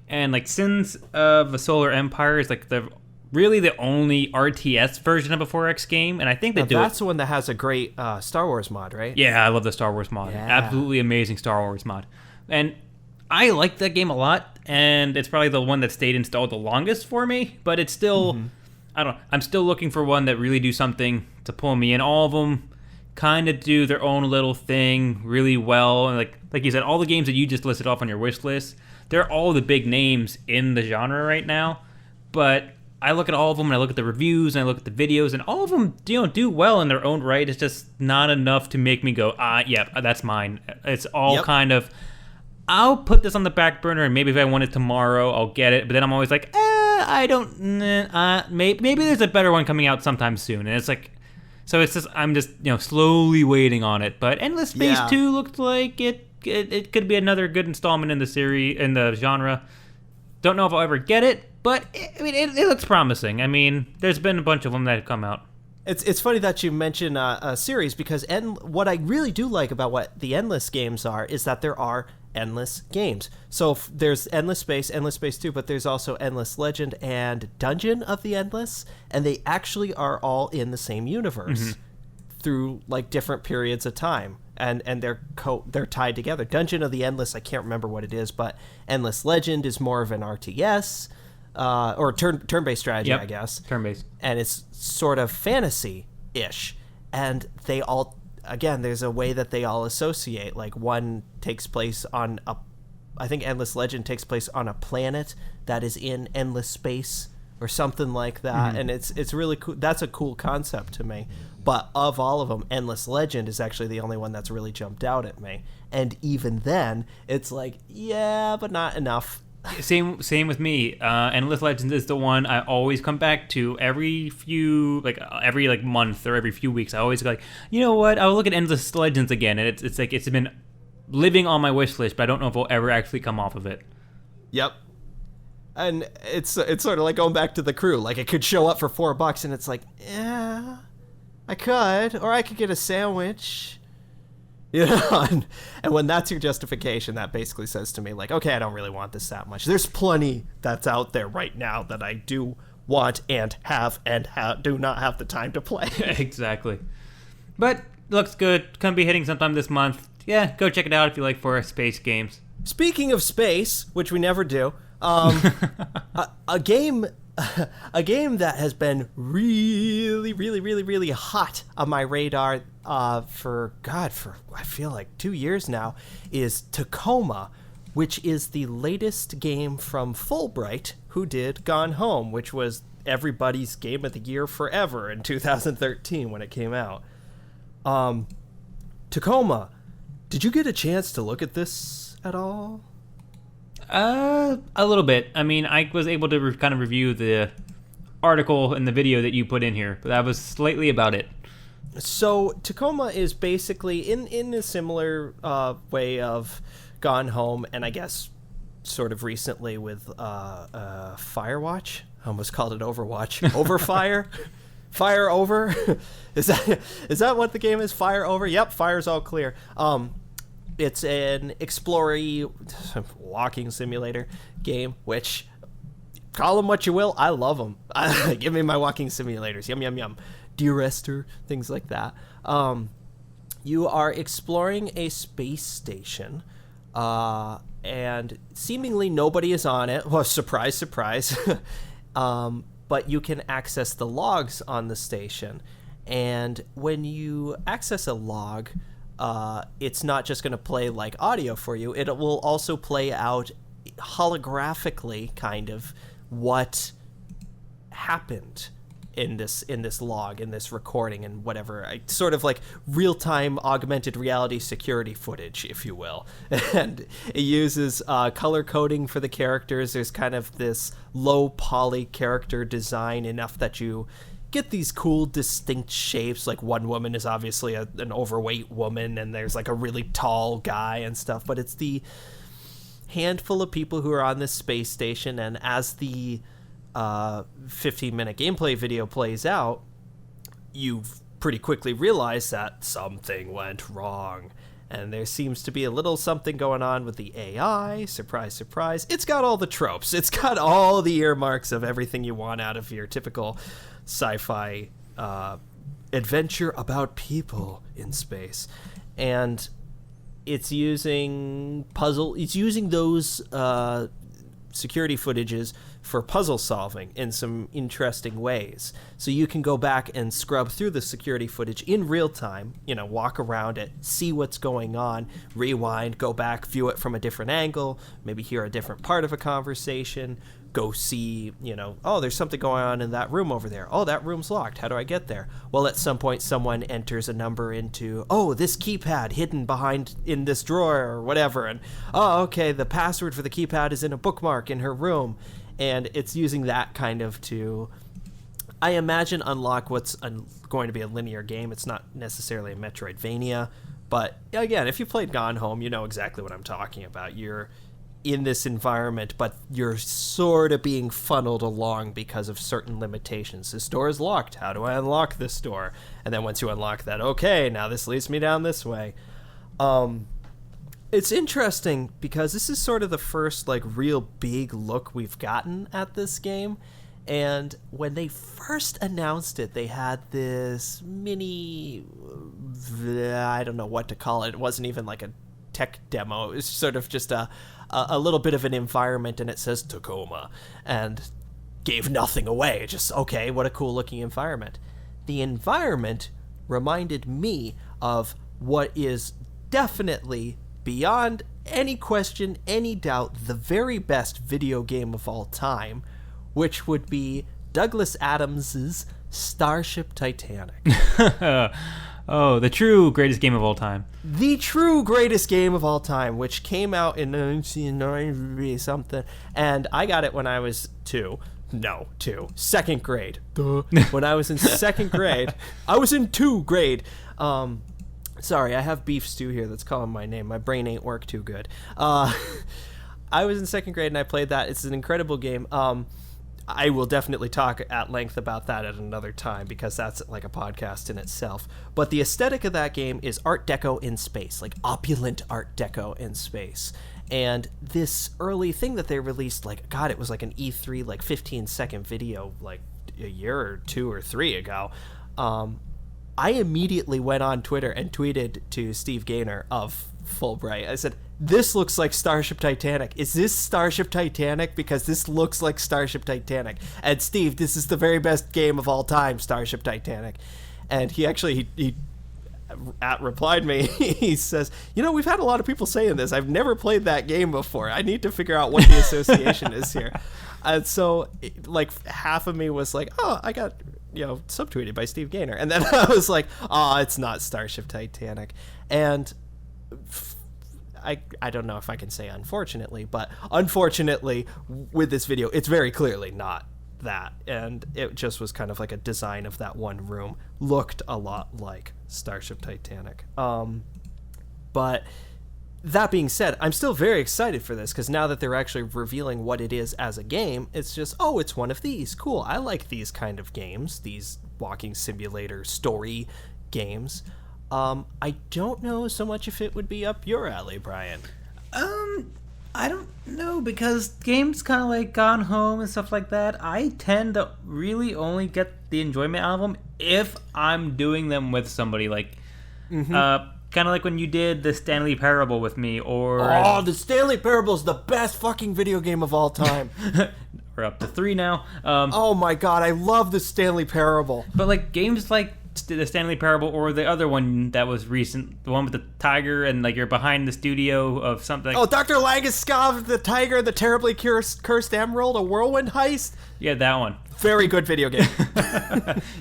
[SPEAKER 1] And like Sins of a Solar Empire is like really the only RTS version of a 4X game, and I think that's
[SPEAKER 2] the one that has a great Star Wars mod, right?
[SPEAKER 1] Yeah, I love the Star Wars mod.
[SPEAKER 2] Yeah.
[SPEAKER 1] Absolutely amazing Star Wars mod. And I like that game a lot, and it's probably the one that stayed installed the longest for me, but it's still... I'm still looking for one that really do something to pull me in. All of them kind of do their own little thing really well. And like you said, all the games that you just listed off on your wish list, they're all the big names in the genre right now. But I look at all of them and I look at the reviews and I look at the videos, and all of them do well in their own right. It's just not enough to make me go, yeah, that's mine. It's all kind of, I'll put this on the back burner, and maybe if I want it tomorrow, I'll get it. But then I'm always like, I don't, maybe there's a better one coming out sometime soon. And it's like, so it's just, I'm just, slowly waiting on it. But Endless Space 2 looked like it could be another good installment in the series, in the genre. Don't know if I'll ever get it, but it looks promising. I mean, there's been a bunch of them that have come out.
[SPEAKER 2] It's funny that you mention a series, because what I really do like about what the Endless games are is that there are endless games. So there's Endless Space 2, but there's also Endless Legend and Dungeon of the Endless, and they actually are all in the same universe through like different periods of time. And they're tied together. Dungeon of the Endless, I can't remember what it is, but Endless Legend is more of an RTS, or turn-based strategy, I guess.
[SPEAKER 1] Turn-based.
[SPEAKER 2] And it's sort of fantasy-ish. And they all, again, there's a way that they all associate. Like one takes place on I think Endless Legend takes place on a planet that is in endless space or something like that. And it's really cool. That's a cool concept to me. But of all of them, Endless Legend is actually the only one that's really jumped out at me. And even then, it's like, yeah, but not enough.
[SPEAKER 1] Same with me. Endless Legend is the one I always come back to every month or every few weeks. I always go like, you know what? I'll look at Endless Legends again, and it's like it's been living on my wish list, but I don't know if it'll ever actually come off of it.
[SPEAKER 2] Yep. And it's sort of like going back to The Crew. Like, it could show up for $4, and it's like, yeah, I could, or I could get a sandwich. And when that's your justification, that basically says to me, like, okay, I don't really want this that much. There's plenty that's out there right now that I do want and do not have the time to play.
[SPEAKER 1] Exactly. But looks good. Gonna be hitting sometime this month. Yeah, go check it out if you like for space games.
[SPEAKER 2] Speaking of space, which we never do, a game that has been really, really, really, really hot on my radar for I feel like 2 years now is Tacoma, which is the latest game from Fulbright, who did Gone Home, which was everybody's game of the year forever in 2013 when it came out. Tacoma, did you get a chance to look at this at all?
[SPEAKER 1] A little bit. I mean, I was able to kind of review the article and the video that you put in here, but that was slightly about it.
[SPEAKER 2] So Tacoma is basically in a similar way of Gone Home, and I guess sort of recently with Firewatch. I almost called it Overwatch. Overfire? Fire Over? Is that what the game is? Fire Over? Yep, fire's all clear. It's an explory walking simulator game, which, call them what you will, I love them. Give me my walking simulators. Yum, yum, yum. Deer Esther, things like that. You are exploring a space station, and seemingly nobody is on it. Well, surprise, surprise. But you can access the logs on the station. And when you access a log, it's not just going to play like audio for you. It will also play out holographically, kind of, what happened in this log, in this recording, and whatever. Sort of like real-time augmented reality security footage, if you will. And it uses color coding for the characters. There's kind of this low poly character design, enough that you get these cool distinct shapes. Like one woman is obviously an overweight woman, and there's like a really tall guy and stuff, but it's the handful of people who are on this space station. And as the 15-minute gameplay video plays out, you pretty quickly realize that something went wrong, and there seems to be a little something going on with the AI. Surprise, surprise. It's got all the tropes. It's got all the earmarks of everything you want out of your typical sci-fi adventure about people in space. And it's using those security footages for puzzle solving in some interesting ways. So you can go back and scrub through the security footage in real time, walk around it, see what's going on, rewind, go back, view it from a different angle, maybe hear a different part of a conversation, go see, oh, there's something going on in that room over there. Oh, that room's locked. How do I get there? Well, at some point, someone enters a number into, oh, this keypad hidden behind in this drawer or whatever. And, oh, okay, the password for the keypad is in a bookmark in her room. And it's using that kind of to, I imagine, unlock what's going to be a linear game. It's not necessarily a Metroidvania. But, again, if you played Gone Home, you know exactly what I'm talking about. You're in this environment, but you're sort of being funneled along because of certain limitations. This door is locked. How do I unlock this door? And then once you unlock that, okay, now this leads me down this way. It's interesting because this is sort of the first real big look we've gotten at this game. And when they first announced it, they had this mini, I don't know what to call it. It wasn't even like a tech demo. It was sort of just a little bit of an environment, and it says Tacoma, and gave nothing away. Just, okay, what a cool looking environment. The environment reminded me of what is definitely, beyond any question, any doubt, the very best video game of all time, which would be Douglas Adams's Starship Titanic.
[SPEAKER 1] Oh, the true greatest game of all time.
[SPEAKER 2] The true greatest game of all time, which came out in 1990 something, and I got it when I was second grade. Duh. When I was in second grade, I was in 2nd grade. Sorry, I have beef stew here that's calling my name. My brain ain't work too good. I was in 2nd grade and I played that. It's an incredible game. I will definitely talk at length about that at another time because that's like a podcast in itself. But the aesthetic of that game is Art Deco in space, like opulent Art Deco in space. And this early thing that they released, it was like an E3, 15-second video, a year or 2 or 3 ago. I immediately went on Twitter and tweeted to Steve Gaynor of Fulbright. I said, this looks like Starship Titanic. Is this Starship Titanic? Because this looks like Starship Titanic. And Steve, this is the very best game of all time, Starship Titanic. And he actually, he replied me, he says, we've had a lot of people saying this. I've never played that game before. I need to figure out what the association is here. And so, half of me was like, oh, I got, subtweeted by Steve Gaynor. And then I was like, oh, it's not Starship Titanic. And I don't know if I can say unfortunately, but unfortunately with this video, it's very clearly not that. And it just was kind of like a design of that one room. Looked a lot like Starship Titanic. But that being said, I'm still very excited for this because now that they're actually revealing what it is as a game, it's just, oh, it's one of these. Cool. I like these kind of games, these walking simulator story games. I don't know so much if it would be up your alley, Brian.
[SPEAKER 1] I don't know, because games kind of like Gone Home and stuff like that, I tend to really only get the enjoyment out of them if I'm doing them with somebody. Kind of like when you did the Stanley Parable with me, or...
[SPEAKER 2] Oh, the Stanley Parable is the best fucking video game of all time.
[SPEAKER 1] We're up to 3 now.
[SPEAKER 2] Oh my god, I love the Stanley Parable.
[SPEAKER 1] But games like the Stanley Parable, or the other one that was recent, the one with the tiger and you're behind the studio of something.
[SPEAKER 2] Oh, Dr. Langeskov, the tiger, the terribly cursed emerald, a whirlwind heist.
[SPEAKER 1] Yeah, that one.
[SPEAKER 2] Very good video game.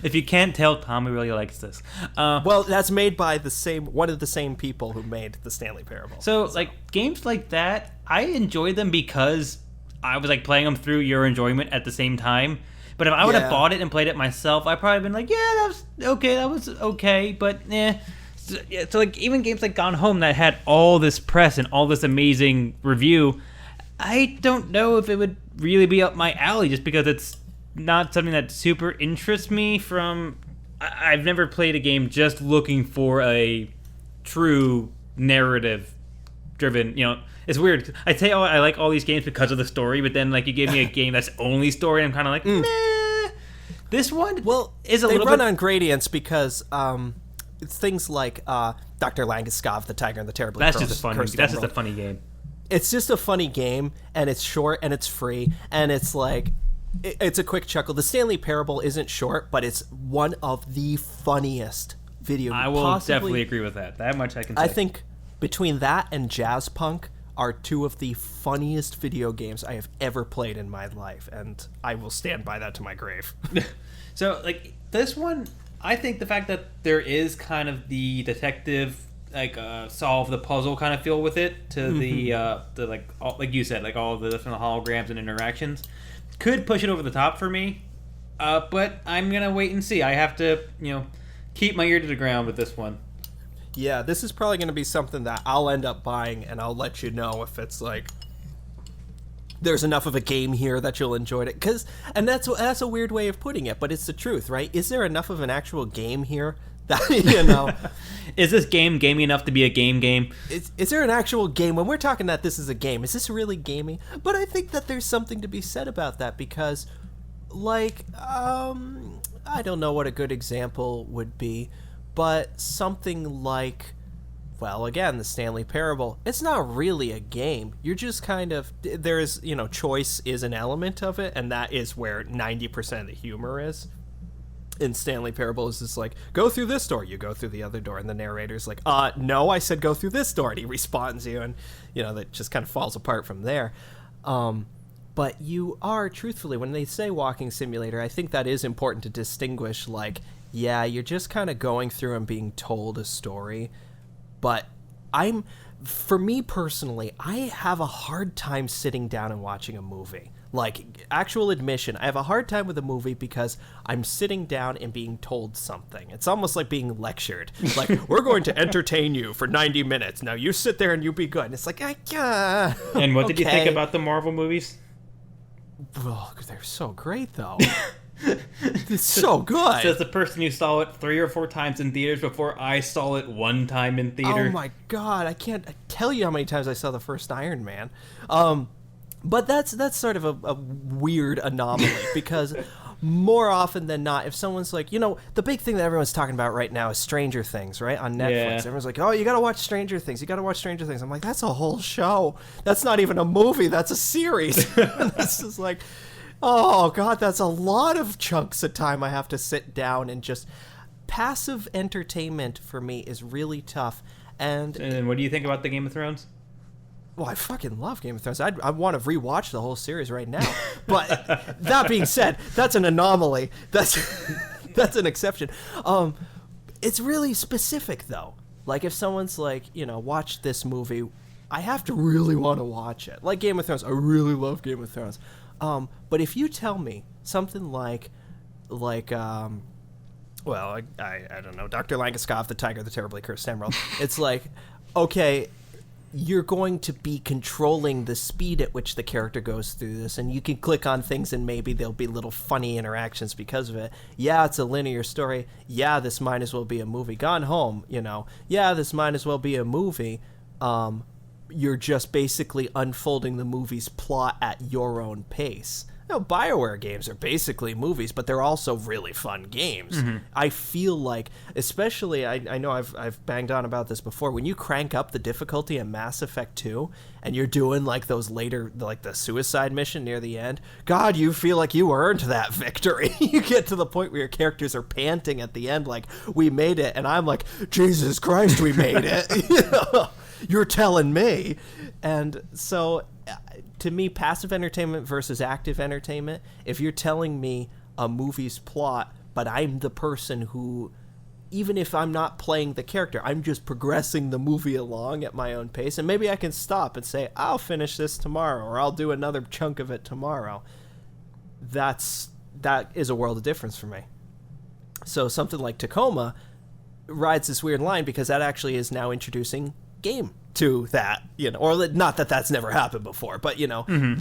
[SPEAKER 1] If you can't tell, Tommy really likes this.
[SPEAKER 2] Well, that's made by one of the same people who made the Stanley Parable.
[SPEAKER 1] So games like that, I enjoy them because I was playing them through your enjoyment at the same time. But if I would have bought it and played it myself, I'd probably been like, yeah, that was okay, but eh. So even games like Gone Home that had all this press and all this amazing review, I don't know if it would really be up my alley just because it's not something that super interests me I've never played a game just looking for a true narrative driven, it's weird. I say, oh, I like all these games because of the story, but then you give me a game that's only story, and I'm kind of like, meh. This one, is a little bit...
[SPEAKER 2] They run on gradients because it's things like Dr. Langeskov, the Tiger and the Terribly
[SPEAKER 1] Cursed. That's just a funny game.
[SPEAKER 2] it's just a funny game, and it's short, and it's free, and it's like, it's a quick chuckle. The Stanley Parable isn't short, but it's one of the funniest video games.
[SPEAKER 1] I will definitely agree with that. That much I can say.
[SPEAKER 2] I think between that and Jazz Punk are two of the funniest video games I have ever played in my life, and I will stand by that to my grave.
[SPEAKER 1] So, like, this one, I think the fact that there is kind of the detective, like, solve the puzzle kind of feel with it, to the like, all, like you said, like, all the different holograms and interactions, could push it over the top for me. But I'm going to wait and see. I have to, keep my ear to the ground with this one.
[SPEAKER 2] Yeah, this is probably going to be something that I'll end up buying, and I'll let you know if it's like there's enough of a game here that you'll enjoy it. And that's a weird way of putting it, but it's the truth, right? Is there enough of an actual game here that
[SPEAKER 1] Is this game gamey enough to be a game?
[SPEAKER 2] Is there an actual game? When we're talking that this is a game, is this really gamey? But I think that there's something to be said about that because, like, I don't know what a good example would be, but something like, well, again, the Stanley Parable, it's not really a game. You're just kind of, there's, choice is an element of it, and that is where 90% of the humor is. In Stanley Parable is just like, go through this door, you go through the other door, and the narrator's like, no, I said go through this door, and he responds you, and, that just kind of falls apart from there. But you are, truthfully, when they say walking simulator, I think that is important to distinguish, like, yeah, you're just kind of going through and being told a story, but for me personally, I have a hard time sitting down and watching a movie. Like, actual admission, I have a hard time with a movie because I'm sitting down and being told something. It's almost like being lectured. Like, we're going to entertain you for 90 minutes. Now you sit there and you be good. And it's like, yeah.
[SPEAKER 1] And what did you think about the Marvel movies?
[SPEAKER 2] Oh, they're so great, though. It's so good.
[SPEAKER 1] Says the person who saw it 3 or 4 times in theaters before I saw it 1 time in theater.
[SPEAKER 2] Oh my god, I can't tell you how many times I saw the first Iron Man. But that's sort of a weird anomaly because more often than not, if someone's like, the big thing that everyone's talking about right now is Stranger Things, right? On Netflix. Yeah. Everyone's like, oh, you gotta watch Stranger Things. I'm like, that's a whole show. That's not even a movie. That's a series. This is like, oh god, that's a lot of chunks of time I have to sit down and just passive entertainment for me is really tough. And
[SPEAKER 1] what do you think about the Game of Thrones?
[SPEAKER 2] Well, I fucking love Game of Thrones. I want to rewatch the whole series right now. But that being said, that's an anomaly. That's an exception. It's really specific though. Like if someone's like, watch this movie, I have to really want to watch it. Like Game of Thrones, I really love Game of Thrones. But if you tell me something like well, I don't know, Dr. Langeskov, the Tiger, the Terribly Cursed Emerald. It's like, okay, you're going to be controlling the speed at which the character goes through this, and you can click on things and maybe there'll be little funny interactions because of it. Yeah, it's a linear story. Yeah, this might as well be a movie. Gone Home, Yeah, this might as well be a movie. You're just basically unfolding the movie's plot at your own pace. BioWare games are basically movies, but they're also really fun games. Mm-hmm. I feel like, especially, I know I've banged on about this before, when you crank up the difficulty in Mass Effect 2, and you're doing like those later, like the suicide mission near the end, God, you feel like you earned that victory. You get to the point where your characters are panting at the end like, we made it, and I'm like, Jesus Christ, we made it. You're telling me. And so to me, passive entertainment versus active entertainment, if you're telling me a movie's plot, but I'm the person who, even if I'm not playing the character, I'm just progressing the movie along at my own pace, and maybe I can stop and say, I'll finish this tomorrow, or I'll do another chunk of it tomorrow. That is a world of difference for me. So something like Tacoma rides this weird line because that actually is now introducing game to that, or not that that's never happened before, but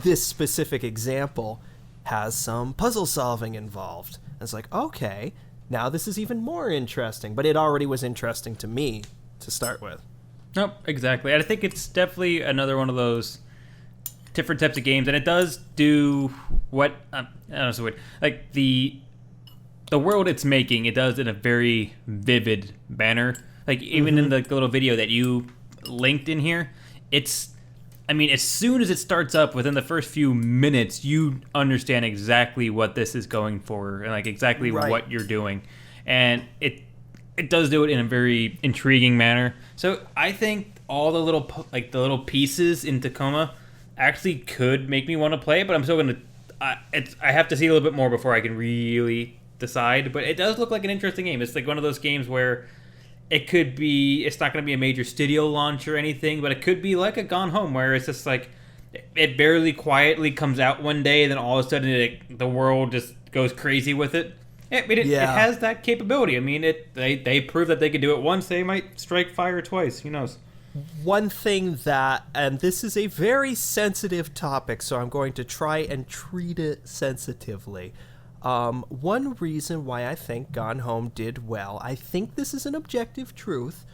[SPEAKER 2] this specific example has some puzzle solving involved. And it's like, okay, now this is even more interesting, but it already was interesting to me to start with.
[SPEAKER 1] Nope, exactly. I think it's definitely another one of those different types of games, and it does do what I don't know, so like the world it's making, it does in a very vivid manner. Like even in the little video that you linked in here, it's I mean, as soon as it starts up, within the first few minutes, you understand exactly what this is going for and like exactly what you're doing, and it does do it in a very intriguing manner. So I think all the little pieces in Tacoma actually could make me want to play it, but I'm still gonna. I have to see a little bit more before I can really decide. But it does look like an interesting game. It's like one of those games where it could be. It's not going to be a major studio launch or anything, but it could be like a Gone Home, where it's just like it barely quietly comes out one day, and then all of a sudden the world just goes crazy with it. It has that capability. I mean, they proved that they could do it once. They might strike fire twice. Who knows?
[SPEAKER 2] One thing that, and this is a very sensitive topic, so I'm going to try and treat it sensitively. One reason why I think Gone Home did well, I think this is an objective truth,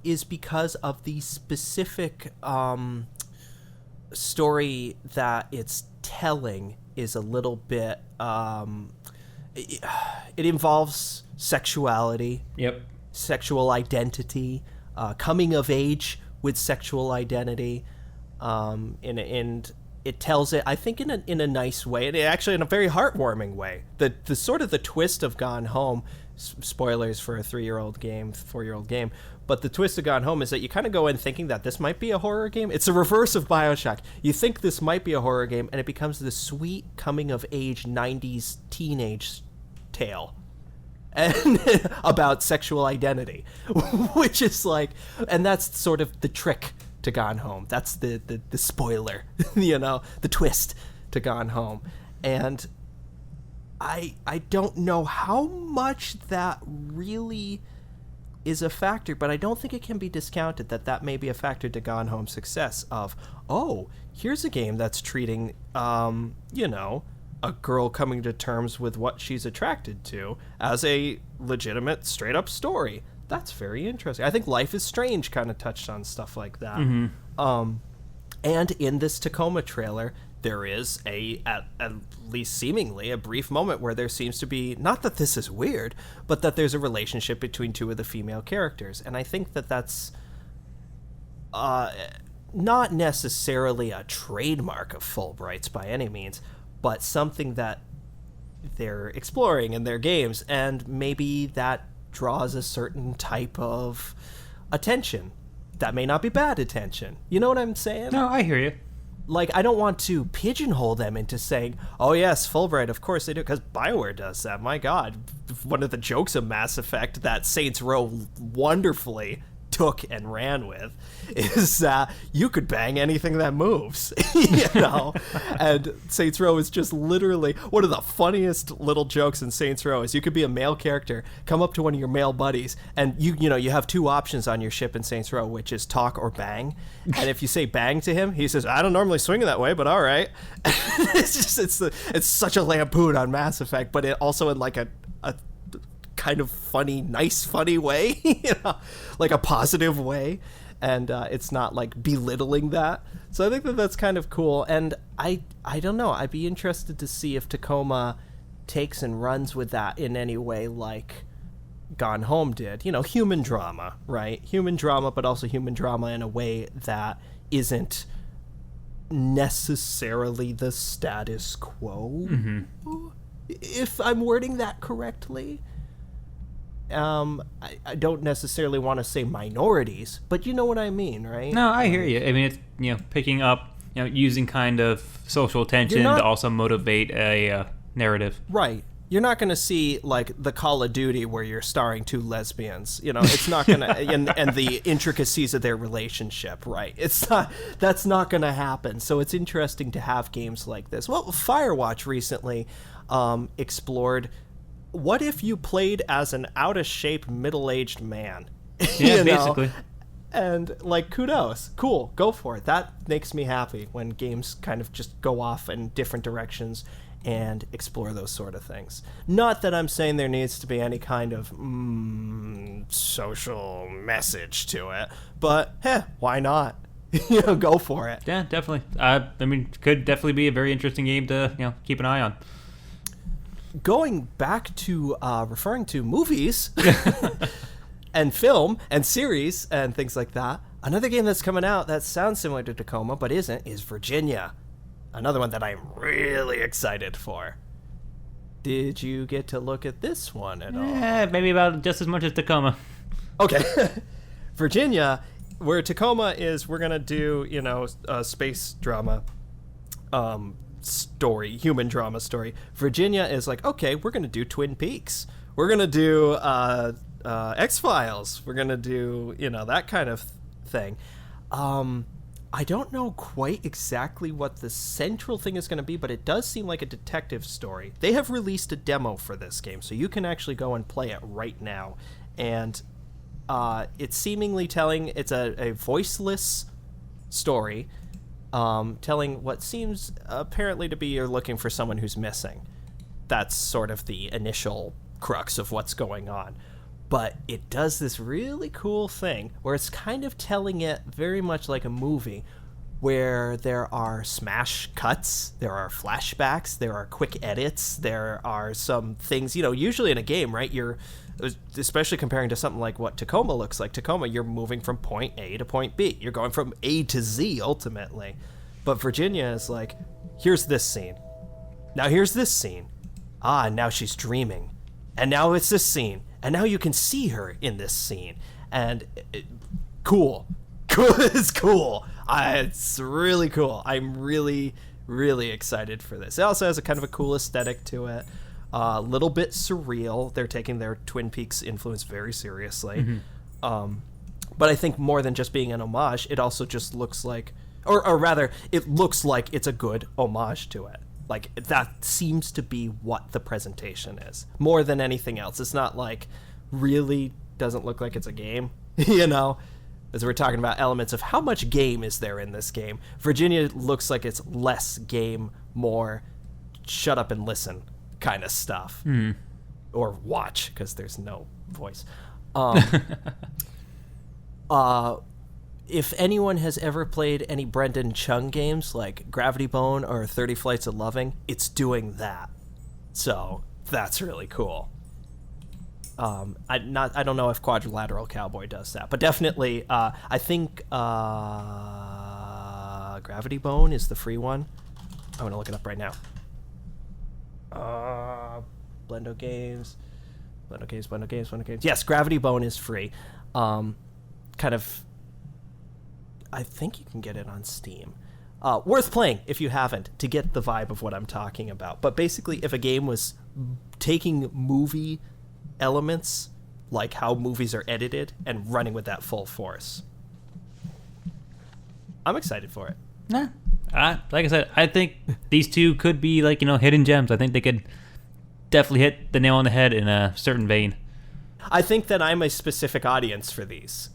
[SPEAKER 2] is because of the specific story that it's telling is a little bit... It involves sexuality, sexual identity, coming of age with sexual identity, and it tells it, I think, in a nice way, and actually in a very heartwarming way. The sort of the twist of Gone Home, spoilers for a 4-year-old game, but the twist of Gone Home is that you kind of go in thinking that this might be a horror game. It's the reverse of Bioshock. You think this might be a horror game, and it becomes this sweet coming of age 90s teenage tale and about sexual identity, which is like, and that's sort of the trick to Gone Home. That's the spoiler, the twist to Gone Home. And I don't know how much that really is a factor, but I don't think it can be discounted that may be a factor to Gone Home's success of, oh, here's a game that's treating, a girl coming to terms with what she's attracted to as a legitimate, straight-up story. That's very interesting. I think Life is Strange kind of touched on stuff like that. Mm-hmm. And in this Tacoma trailer, there is at least seemingly, a brief moment where there seems to be, not that this is weird, but that there's a relationship between two of the female characters. And I think that's not necessarily a trademark of Fulbright's by any means, but something that they're exploring in their games, and maybe that draws a certain type of attention. That may not be bad attention. You know what I'm saying?
[SPEAKER 1] No, I hear you.
[SPEAKER 2] Like, I don't want to pigeonhole them into saying, oh yes, Fulbright, of course they do, because BioWare does that. My God, one of the jokes of Mass Effect that Saints Row wonderfully took and ran with is you could bang anything that moves, and Saints Row is just literally one of the funniest little jokes in Saints Row is you could be a male character, come up to one of your male buddies, and you have two options on your ship in Saints Row, which is talk or bang, and if you say bang to him, he says, I don't normally swing that way, but all right. It's such a lampoon on Mass Effect, but it also in like a kind of funny, nice, funny way, like a positive way, and it's not like belittling that. So I think that's kind of cool, and I don't know, I'd be interested to see if Tacoma takes and runs with that in any way like Gone Home did. Human drama, right? Human drama, but also human drama in a way that isn't necessarily the status quo, if I'm wording that correctly. I don't necessarily want to say minorities, but you know what I mean, right?
[SPEAKER 1] No, I hear you. I mean, it's picking up, using kind of social tension to also motivate a narrative.
[SPEAKER 2] Right. You're not going to see like the Call of Duty where you're starring two lesbians. It's not going to, and the intricacies of their relationship, right? That's not going to happen. So it's interesting to have games like this. Well, Firewatch recently explored, what if you played as an out-of-shape middle-aged man?
[SPEAKER 1] Yeah, basically.
[SPEAKER 2] And, like, kudos. Cool, go for it. That makes me happy when games kind of just go off in different directions and explore those sort of things. Not that I'm saying there needs to be any kind of social message to it, but, why not? Go for it.
[SPEAKER 1] Yeah, definitely. I mean, could definitely be a very interesting game to, keep an eye on.
[SPEAKER 2] Going back to referring to movies and film and series and things like that, Another game that's coming out that sounds similar to Tacoma but isn't is Virginia. Another one that I'm really excited for. Did you get to look at this one at all?
[SPEAKER 1] Maybe about just as much as Tacoma.
[SPEAKER 2] Okay. Virginia, where Tacoma is, we're going to do, a space drama story, human drama story. Virginia is like, okay, we're going to do Twin Peaks. We're going to do X-Files. We're going to do, that kind of thing. I don't know quite exactly what the central thing is going to be, but it does seem like a detective story. They have released a demo for this game, so you can actually go and play it right now. And it's seemingly telling, it's a voiceless story, telling what seems apparently to be you're looking for someone who's missing. That's sort of the initial crux of what's going on. But it does this really cool thing where it's kind of telling it very much like a movie, where there are smash cuts, there are flashbacks, there are quick edits, there are some things, usually in a game, right? You're, especially comparing to something like what Tacoma looks like. Tacoma, you're moving from point A to point B. You're going from A to Z, ultimately. But Virginia is like, here's this scene. Now here's this scene. Now she's dreaming. And now it's this scene. And now you can see her in this scene. And cool. It's cool. It's really cool. I'm really, really excited for this. It also has a kind of a cool aesthetic to it. A little bit surreal. They're taking their Twin Peaks influence very seriously. Mm-hmm. But I think more than just being an homage, it also just looks like, or rather, it looks like it's a good homage to it. Like, that seems to be what the presentation is, more than anything else. It's not like, really doesn't look like it's a game, as we're talking about elements of how much game is there in this game. Virginia looks like it's less game, more shut up and listen kind of stuff. Mm. Or watch, because there's no voice. If anyone has ever played any Brendan Chung games like Gravity Bone or 30 Flights of Loving, it's doing that. So that's really cool. I don't know if Quadrilateral Cowboy does that, but definitely I think Gravity Bone is the free one. I'm gonna look it up right now. Blendo Games. Yes, Gravity Bone is free. I think you can get it on Steam. Worth playing if you haven't, to get the vibe of what I'm talking about. But basically, if a game was taking movie elements, like how movies are edited, and running with that full force. I'm excited for it.
[SPEAKER 1] Yeah. Like I said, I think these two could be like, hidden gems. I think they could definitely hit the nail on the head in a certain vein.
[SPEAKER 2] I think that I'm a specific audience for these.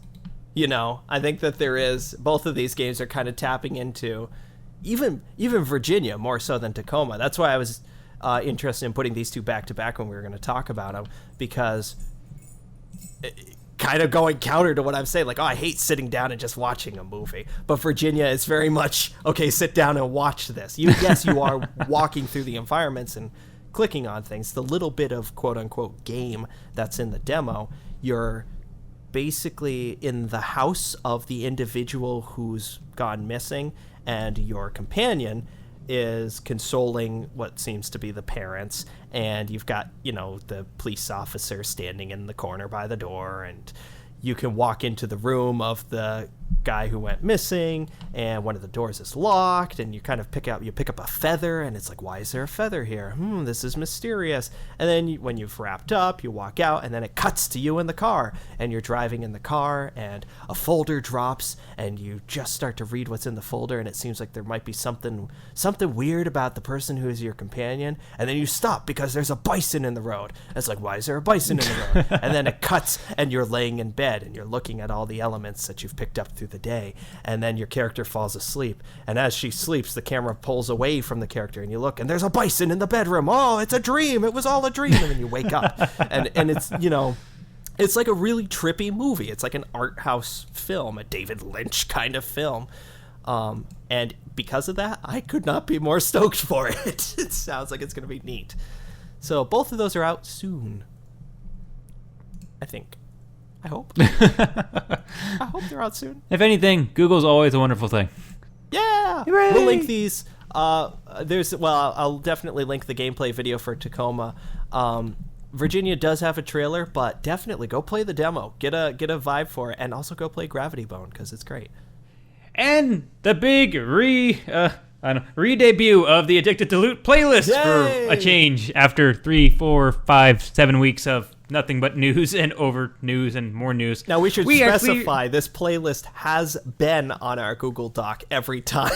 [SPEAKER 2] I think that there is, both of these games are kind of tapping into even Virginia more so than Tacoma. That's why I was interested in putting these two back to back when we were going to talk about them, because kind of going counter to what I'm saying, like, I hate sitting down and just watching a movie. But Virginia is very much, okay, sit down and watch this. Yes, you are walking through the environments and clicking on things. The little bit of quote-unquote game that's in the demo, you're basically in the house of the individual who's gone missing, and your companion is consoling what seems to be the parents, and you've got, the police officer standing in the corner by the door, and you can walk into the room of the guy who went missing, and one of the doors is locked, and you kind of pick up a feather, and it's like, why is there a feather here? This is mysterious. And then when you've wrapped up, you walk out, and then it cuts to you in the car, and you're driving in the car, and a folder drops, and you just start to read what's in the folder, and it seems like there might be something weird about the person who is your companion, and then you stop because there's a bison in the road. And it's like, why is there a bison in the road? And then it cuts, and you're laying in bed, and you're looking at all the elements that you've picked up through the day, and then your character falls asleep, and as she sleeps, the camera pulls away from the character, and you look, and there's a bison in the bedroom. Oh, it's a dream. It was all a dream. And then you wake up, and it's, it's like a really trippy movie. It's like an art house film, a David Lynch kind of film. And because of that, I could not be more stoked for it. It sounds like it's going to be neat. So both of those are out soon, I think. I hope. I hope they're out soon.
[SPEAKER 1] If anything, Google's always a wonderful thing.
[SPEAKER 2] Yeah.
[SPEAKER 1] Hooray!
[SPEAKER 2] We'll link these. I'll definitely link the gameplay video for Tacoma. Virginia does have a trailer, but definitely go play the demo. Get a vibe for it, and also go play Gravity Bone because it's great.
[SPEAKER 1] And the big re-debut of the Addicted to Loot playlist.
[SPEAKER 2] Yay!
[SPEAKER 1] For a change after 3, 4, 5, 7 weeks of nothing but news and over news and more news.
[SPEAKER 2] Now we should specify this playlist has been on our Google Doc every time.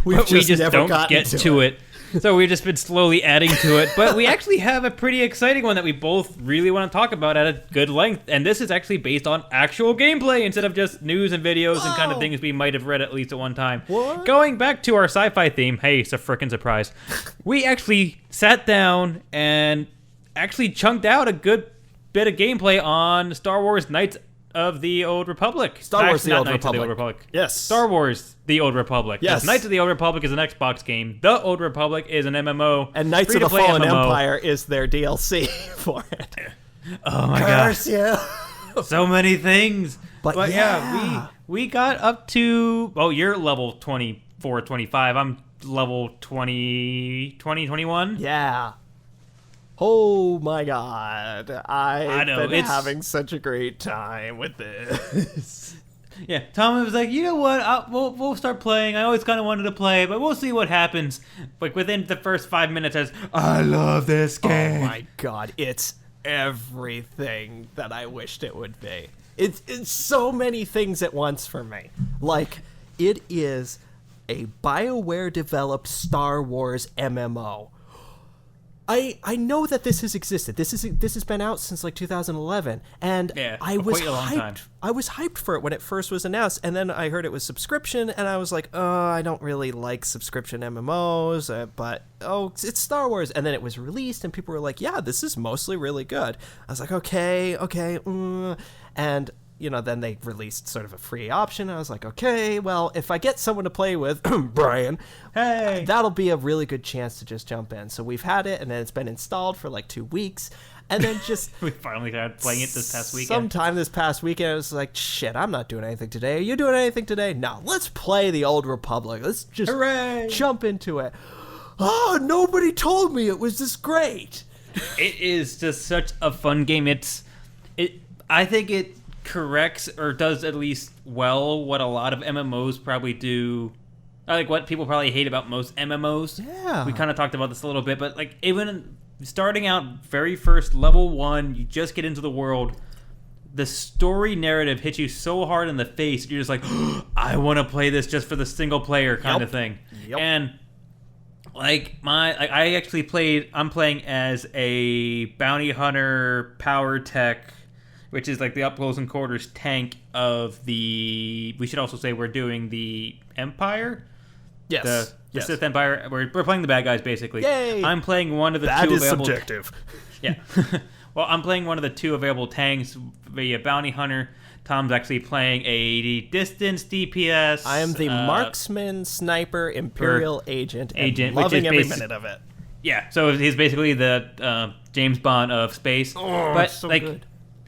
[SPEAKER 2] we just never
[SPEAKER 1] don't get to it. So we've just been slowly adding to it. But we actually have a pretty exciting one that we both really want to talk about at a good length. And this is actually based on actual gameplay instead of just news and videos and kind of things we might have read at least at one time.
[SPEAKER 2] What?
[SPEAKER 1] Going back to our sci-fi theme, hey, it's a frickin' surprise. We actually sat down and actually chunked out a good bit of gameplay on Star Wars Knights of the Old Republic.
[SPEAKER 2] Star Wars: The Old
[SPEAKER 1] Knights
[SPEAKER 2] Republic.
[SPEAKER 1] Of the Old Republic.
[SPEAKER 2] Yes.
[SPEAKER 1] Star Wars: The Old Republic.
[SPEAKER 2] Yes.
[SPEAKER 1] Knights of the Old Republic is an Xbox game. The Old Republic is an MMO.
[SPEAKER 2] And Knights of the
[SPEAKER 1] free-to-play
[SPEAKER 2] Fallen
[SPEAKER 1] MMO.
[SPEAKER 2] Empire is their DLC for it.
[SPEAKER 1] Oh my god.
[SPEAKER 2] Curse you.
[SPEAKER 1] So many things.
[SPEAKER 2] But yeah.
[SPEAKER 1] we got up to, you're level 24, 25. I'm level 20, 21.
[SPEAKER 2] Yeah. Oh my god. I've
[SPEAKER 1] know,
[SPEAKER 2] been
[SPEAKER 1] it's-
[SPEAKER 2] having such a great time with this.
[SPEAKER 1] Yeah, Tom was like, you know what? We'll start playing. I always kind of wanted to play, but we'll see what happens. Like within the first 5 minutes, I love this game.
[SPEAKER 2] Oh my god, it's everything that I wished it would be. It's so many things at once for me. Like, it is a BioWare developed Star Wars MMO. I know that this has existed. This has been out since like 2011, and
[SPEAKER 1] Yeah,
[SPEAKER 2] I was
[SPEAKER 1] quite a long time.
[SPEAKER 2] I was hyped for it when it first was announced, and then I heard it was subscription, and I was like, I don't really like subscription MMOs, but it's Star Wars. And then it was released, and people were like, yeah, this is mostly really good. I was like, okay, and then they released sort of a free option. I was like, okay, well, if I get someone to play with, Brian,
[SPEAKER 1] Hey.
[SPEAKER 2] that'll be a really good chance to just jump in. So we've had it, and then it's been installed for like 2 weeks. And then just
[SPEAKER 1] We finally started playing it this past weekend.
[SPEAKER 2] sometime this past weekend, I was like, shit, I'm not doing anything today. Are you doing anything today? No, let's play the Old Republic. Let's just
[SPEAKER 1] Hooray!
[SPEAKER 2] jump into it. Oh, nobody told me it was this great.
[SPEAKER 1] It is just such a fun game. I think it corrects or does at least well what a lot of MMOs probably do. Like what people probably hate about most MMOs.
[SPEAKER 2] Yeah.
[SPEAKER 1] We kind of talked about this a little bit, but like even starting out very first level 1, you just get into the world. The story narrative hits you so hard in the face. You're just like, I want to play this just for the single player kind of thing.
[SPEAKER 2] Yep.
[SPEAKER 1] And I'm playing as a bounty hunter power tech, which is like the up close and quarters tank of the. We should also say we're doing the Empire.
[SPEAKER 2] Yes.
[SPEAKER 1] The Sith Empire. We're playing the bad guys basically.
[SPEAKER 2] Yay!
[SPEAKER 1] I'm playing one of the
[SPEAKER 2] That
[SPEAKER 1] two
[SPEAKER 2] is
[SPEAKER 1] available.
[SPEAKER 2] subjective.
[SPEAKER 1] Yeah. Well, I'm playing one of the 2 available tanks via bounty hunter. Tom's actually playing a distance DPS.
[SPEAKER 2] I am the marksman, sniper, imperial agent,
[SPEAKER 1] which
[SPEAKER 2] loving
[SPEAKER 1] is
[SPEAKER 2] every
[SPEAKER 1] basi-
[SPEAKER 2] minute of it.
[SPEAKER 1] Yeah, so he's basically the James Bond of space.
[SPEAKER 2] Oh, so good.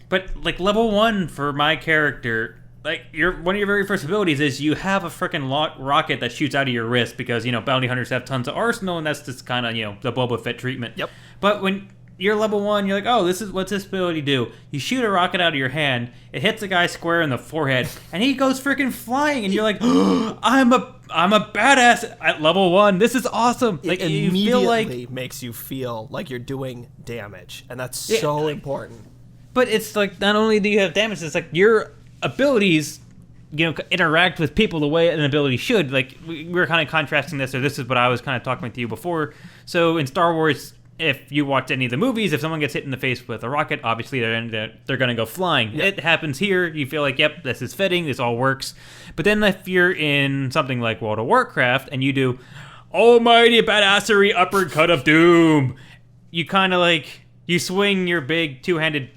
[SPEAKER 1] But like level 1 for my character, like one of your very first abilities is you have a freaking rocket that shoots out of your wrist because bounty hunters have tons of arsenal, and that's just kind of the Boba Fett treatment.
[SPEAKER 2] Yep.
[SPEAKER 1] But when you're level 1, you're like, oh, what's this ability do? You shoot a rocket out of your hand, it hits a guy square in the forehead, and he goes freaking flying, and you're like, oh, I'm a badass at level 1. This is awesome. Like
[SPEAKER 2] It
[SPEAKER 1] you
[SPEAKER 2] immediately
[SPEAKER 1] feel like,
[SPEAKER 2] makes you feel like you're doing damage, and that's
[SPEAKER 1] Yeah,
[SPEAKER 2] so
[SPEAKER 1] like-
[SPEAKER 2] important.
[SPEAKER 1] but it's like not only do you have damage, it's like your abilities interact with people the way an ability should. Like we were kind of contrasting this, or this is what I was kind of talking with you before. So in Star Wars, if you watch any of the movies, if someone gets hit in the face with a rocket, obviously they're going to go flying.
[SPEAKER 2] Yep.
[SPEAKER 1] It happens here. You feel like, yep, this is fitting. This all works. But then if you're in something like World of Warcraft and you do almighty badassery uppercut of doom, you kind of like, you swing your big two-handed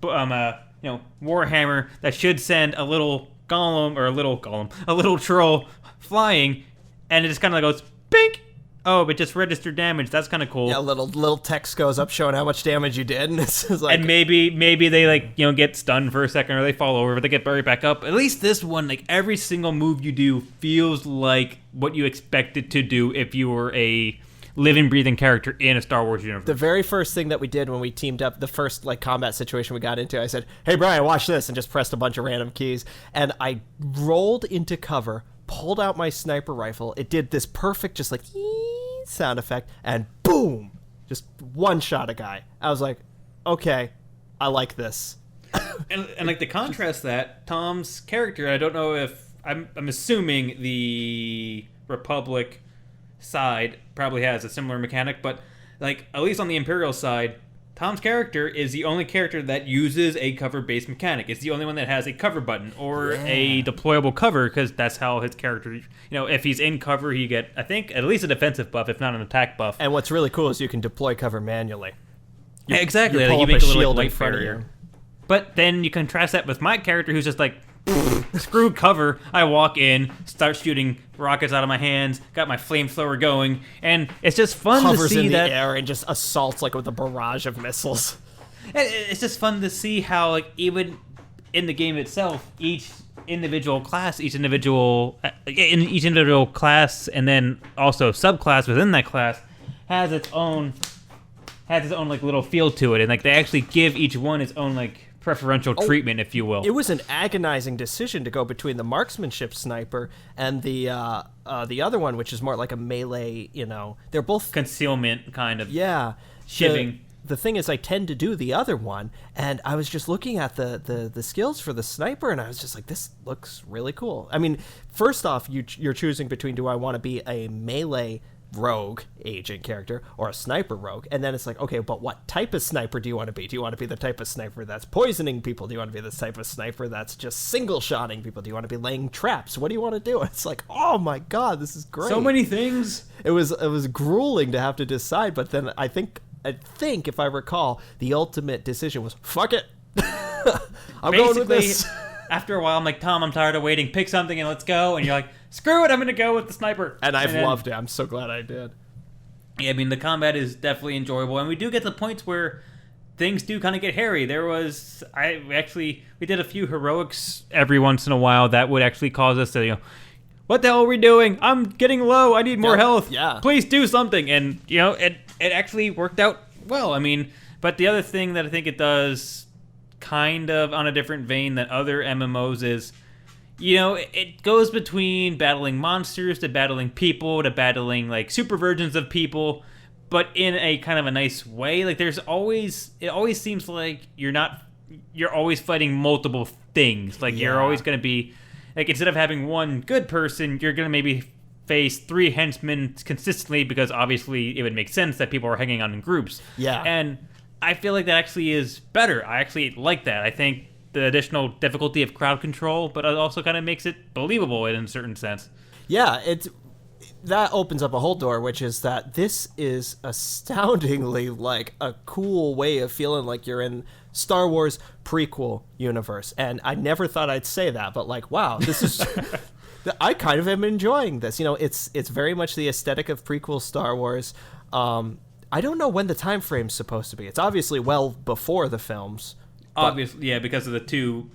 [SPEAKER 1] warhammer that should send a little troll flying, and it just kind of goes, bink! oh, but just register damage. That's kind of cool.
[SPEAKER 2] Yeah, little text goes up showing how much damage you did, and it's like,
[SPEAKER 1] and maybe they like, you know, get stunned for a second or they fall over, but they get right back up. At least this one, like every single move you do feels like what you expect it to do if you were a living, breathing character in a Star Wars universe.
[SPEAKER 2] The very first thing that we did when we teamed up, the first like combat situation we got into, I said, "Hey Brian, watch this," and just pressed a bunch of random keys, and I rolled into cover, pulled out my sniper rifle. It did this perfect, just like sound effect, and boom, just one shot a guy. I was like, okay, I like this.
[SPEAKER 1] and like to contrast that, Tom's character, I don't know if I'm assuming the Republic side probably has a similar mechanic, but like at least on the Imperial side, Tom's character is the only character that uses a cover-based mechanic. It's the only one that has a cover button or a deployable cover, because that's how his character, you know, if he's in cover, he get, I think, at least a defensive buff, if not an attack buff.
[SPEAKER 2] And what's really cool is you can deploy cover manually.
[SPEAKER 1] Yeah, exactly.
[SPEAKER 2] You pull
[SPEAKER 1] you
[SPEAKER 2] up
[SPEAKER 1] make
[SPEAKER 2] a
[SPEAKER 1] a little
[SPEAKER 2] shield
[SPEAKER 1] like,
[SPEAKER 2] in front of
[SPEAKER 1] barrier.
[SPEAKER 2] you.
[SPEAKER 1] But then you contrast that with my character, who's just like, screw cover. I walk in, start shooting rockets out of my hands, got my flamethrower going, and it's just fun
[SPEAKER 2] Hovers
[SPEAKER 1] to see
[SPEAKER 2] in
[SPEAKER 1] that
[SPEAKER 2] the air and just assaults like with a barrage of missiles.
[SPEAKER 1] It's just fun to see how, like, even in the game itself, each individual class, and then also subclass within that class has its own like little feel to it, and like they actually give each one its own like preferential treatment, if you will.
[SPEAKER 2] It was an agonizing decision to go between the marksmanship sniper and the other one, which is more like a melee. You know, they're both
[SPEAKER 1] concealment kind of.
[SPEAKER 2] Yeah,
[SPEAKER 1] shivving.
[SPEAKER 2] The thing is, I tend to do the other one, and I was just looking at the skills for the sniper, and I was just like, this looks really cool. I mean, first off, you're choosing between, do I want to be a melee rogue agent character or a sniper rogue? And then it's like, okay, but what type of sniper do you want to be? Do you want to be the type of sniper that's poisoning people? Do you want to be the type of sniper that's just single-shotting people? Do you want to be laying traps? What do you want to do? It's like, oh my god, this is great.
[SPEAKER 1] So many things.
[SPEAKER 2] It was grueling to have to decide, but then I think if I recall, the ultimate decision was, fuck it. I'm going with this.
[SPEAKER 1] After a while, I'm like, Tom, I'm tired of waiting. Pick something and let's go. And you're like, screw it, I'm going to go with the sniper.
[SPEAKER 2] And I've loved it. I'm so glad I did.
[SPEAKER 1] Yeah, I mean, the combat is definitely enjoyable. And we do get to points where things do kind of get hairy. We did a few heroics every once in a while that would actually cause us to, you know, what the hell are we doing? I'm getting low. I need more health.
[SPEAKER 2] Yeah.
[SPEAKER 1] Please do something. And, you know, it actually worked out well. I mean, but the other thing that I think it does kind of on a different vein than other MMOs is, you know, it goes between battling monsters to battling people to battling, like, super versions of people, but in a kind of a nice way. Like, it always seems like you're always fighting multiple things. Like, you're always going to be, like, instead of having one good person, you're going to maybe face 3 henchmen consistently, because obviously it would make sense that people are hanging out in groups.
[SPEAKER 2] Yeah.
[SPEAKER 1] And I feel like that actually is better. I actually like that. I think the additional difficulty of crowd control, but it also kind of makes it believable in a certain sense.
[SPEAKER 2] Yeah, that opens up a whole door, which is that this is astoundingly like a cool way of feeling like you're in Star Wars prequel universe. And I never thought I'd say that, but like, wow, this is I kind of am enjoying this. You know, it's very much the aesthetic of prequel Star Wars. I don't know when the time frame's supposed to be. It's obviously well before the films.
[SPEAKER 1] Obviously, yeah, because of the two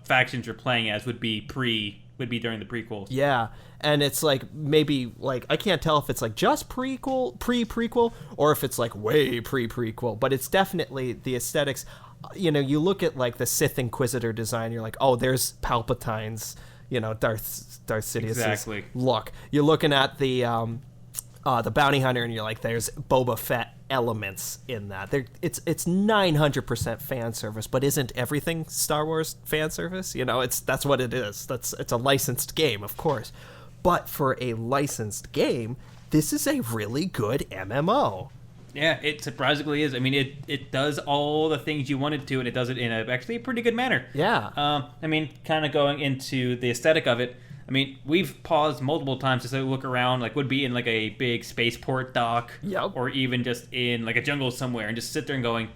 [SPEAKER 1] factions you're playing as would be during the prequels.
[SPEAKER 2] Yeah, and it's like maybe like I can't tell if it's like just pre-prequel, or if it's like way pre-prequel, but it's definitely the aesthetics. You know, you look at like the Sith Inquisitor design, you're like, oh, there's Palpatine's, you know, Darth Sidious's look. You're looking at the bounty hunter, and you're like, there's Boba Fett elements in that. It's 900% fan service, but isn't everything Star Wars fan service? You know, that's what it is. It's a licensed game, of course. But for a licensed game, this is a really good MMO.
[SPEAKER 1] Yeah, it surprisingly is. I mean, it does all the things you want it to, and it does it in actually a pretty good manner.
[SPEAKER 2] Yeah.
[SPEAKER 1] I mean, kind of going into the aesthetic of it, I mean, we've paused multiple times to look around, like would be in like a big spaceport dock,
[SPEAKER 2] yep,
[SPEAKER 1] or even just in like a jungle somewhere, and just sit there and going,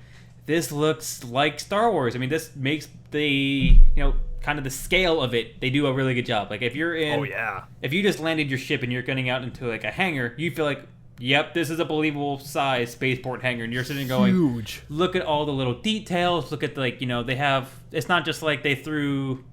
[SPEAKER 1] this looks like Star Wars. I mean, this makes the, kind of the scale of it, they do a really good job. Like, if you're in...
[SPEAKER 2] Oh, yeah.
[SPEAKER 1] If you just landed your ship and you're getting out into, like, a hangar, you feel like, yep, this is a believable size spaceport hangar. And you're sitting going...
[SPEAKER 2] Huge.
[SPEAKER 1] Look at all the little details. Look at, they have... It's not just like they threw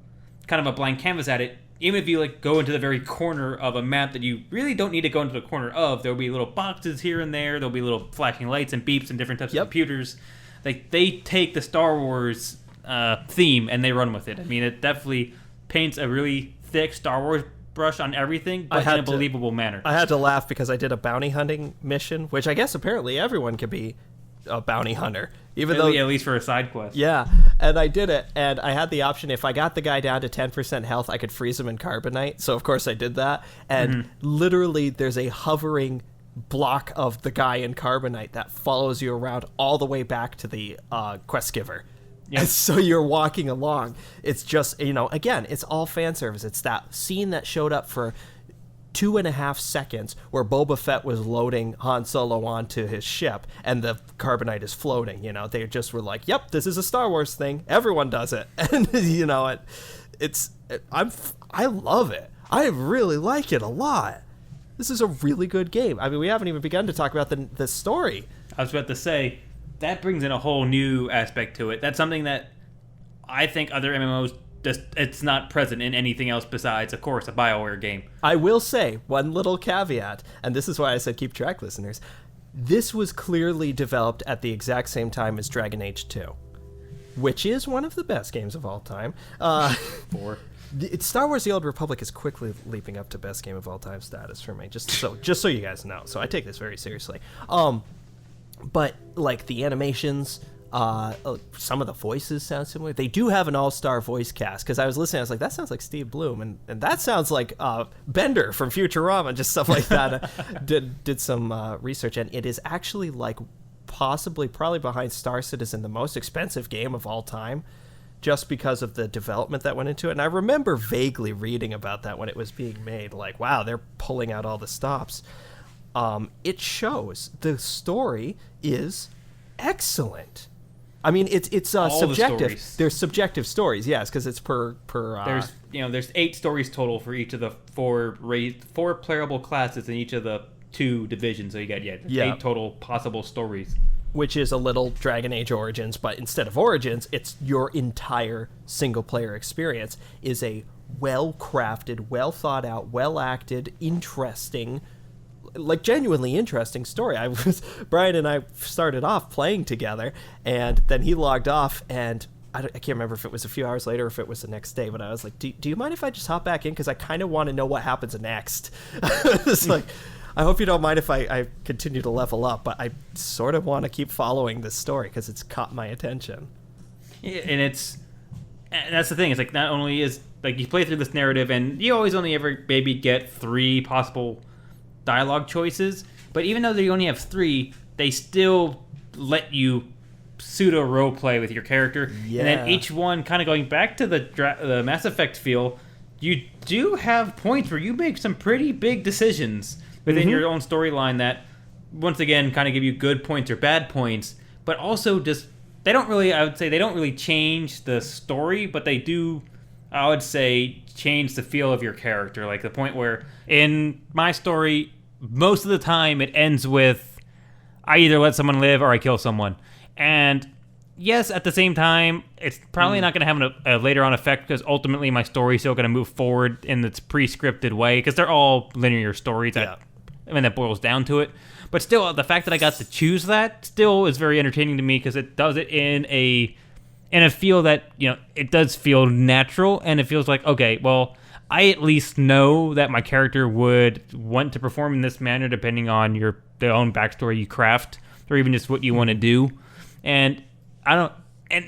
[SPEAKER 1] kind of a blank canvas at it. Even if you, go into the very corner of a map that you really don't need to go into the corner of, there'll be little boxes here and there. There'll be little flashing lights and beeps and different types of computers. Like, they take the Star Wars theme and they run with it. I mean, it definitely paints a really thick Star Wars brush on everything, but in a believable manner.
[SPEAKER 2] I had to laugh because I did a bounty hunting mission, which I guess apparently everyone can be a bounty hunter, even though
[SPEAKER 1] at least for a side quest.
[SPEAKER 2] Yeah, and I did it, and I had the option, if I got the guy down to 10% health, I could freeze him in carbonite. So of course I did that, and literally there's a hovering block of the guy in carbonite that follows you around all the way back to the quest giver. Yep. And so you're walking along. It's just, again, it's all fan service. It's that scene that showed up for 2.5 seconds where Boba Fett was loading Han Solo onto his ship and the carbonite is floating. They just were like, yep, this is a Star Wars thing. Everyone does it. And, I love it. I really like it a lot. This is a really good game. I mean, we haven't even begun to talk about the story.
[SPEAKER 1] I was about to say, that brings in a whole new aspect to it. That's something that I think other MMOs it's not present in anything else besides, of course, a BioWare game.
[SPEAKER 2] I will say one little caveat, and this is why I said keep track, listeners. This was clearly developed at the exact same time as Dragon Age 2, which is one of the best games of all time. Star Wars: The Old Republic is quickly leaping up to best game of all time status for me. Just so you guys know. So I take this very seriously. But the animations. Some of the voices sound similar. They do have an all-star voice cast, because I was listening, I was like, that sounds like Steve Bloom, and that sounds like Bender from Futurama, just stuff like that. Did some research, and it is actually probably behind Star Citizen, the most expensive game of all time, just because of the development that went into it. And I remember vaguely reading about that when it was being made, wow, they're pulling out all the stops. It shows the story is excellent. I mean, it's subjective. There's subjective stories, yes, because it's per.
[SPEAKER 1] There's 8 stories total for each of the 4 playable classes in each of the 2 divisions. So you got 8 total possible stories.
[SPEAKER 2] Which is a little Dragon Age Origins, but instead of Origins, it's your entire single player experience is a well-crafted, well thought out, well-acted, interesting. Genuinely interesting story. Brian and I started off playing together, and then he logged off, and I can't remember if it was a few hours later or if it was the next day, but I was like, do you mind if I just hop back in? Because I kind of want to know what happens next. It's I hope you don't mind if I continue to level up, but I sort of want to keep following this story because it's caught my attention.
[SPEAKER 1] Yeah, and that's the thing. It's not only is, you play through this narrative, and you always only ever maybe get 3 possible dialogue choices, but even though they only have 3, they still let you pseudo role play with your character. Yeah. And then each one, kind of going back to the Mass Effect feel, you do have points where you make some pretty big decisions within your own storyline that, once again, kind of give you good points or bad points, but also just they don't really change the story, but they do, I would say, change the feel of your character. The point where in my story, most of the time it ends with I either let someone live or I kill someone. And yes, at the same time, it's probably not going to have a later on effect, because ultimately my story is still going to move forward in its pre-scripted way, because they're all linear stories. That boils down to it. But still, the fact that I got to choose that still is very entertaining to me, because it does it in a feel that, it does feel natural, and it feels like, okay, well, I at least know that my character would want to perform in this manner depending on the own backstory you craft, or even just what you want to do. And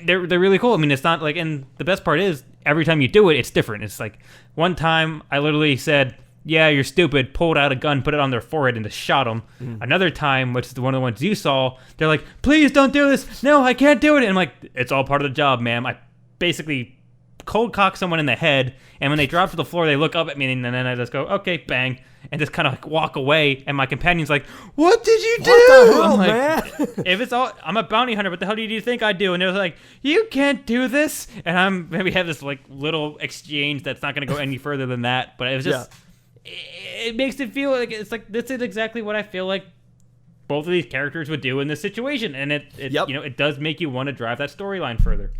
[SPEAKER 1] they're really cool. I mean, it's not and the best part is every time you do it, it's different. It's one time I literally said, yeah, you're stupid, pulled out a gun, put it on their forehead, and just shot them. Another time, which is one of the ones you saw, they're like, please don't do this. No, I can't do it. And I'm like, it's all part of the job, ma'am. I basically cold cock someone in the head, and when they drop to the floor, they look up at me, and then I just go, okay, bang, and just kind of like walk away. And my companion's like, "What did you do?"
[SPEAKER 2] What the hell,
[SPEAKER 1] I'm like,
[SPEAKER 2] man?
[SPEAKER 1] if it's all, I'm a bounty hunter. What the hell do you think I do? And it was like, "You can't do this." And we have this like little exchange that's not going to go any further than that. But it was just, it makes it feel like it's like this is exactly what I feel like both of these characters would do in this situation, and it it does make you want to drive that storyline further.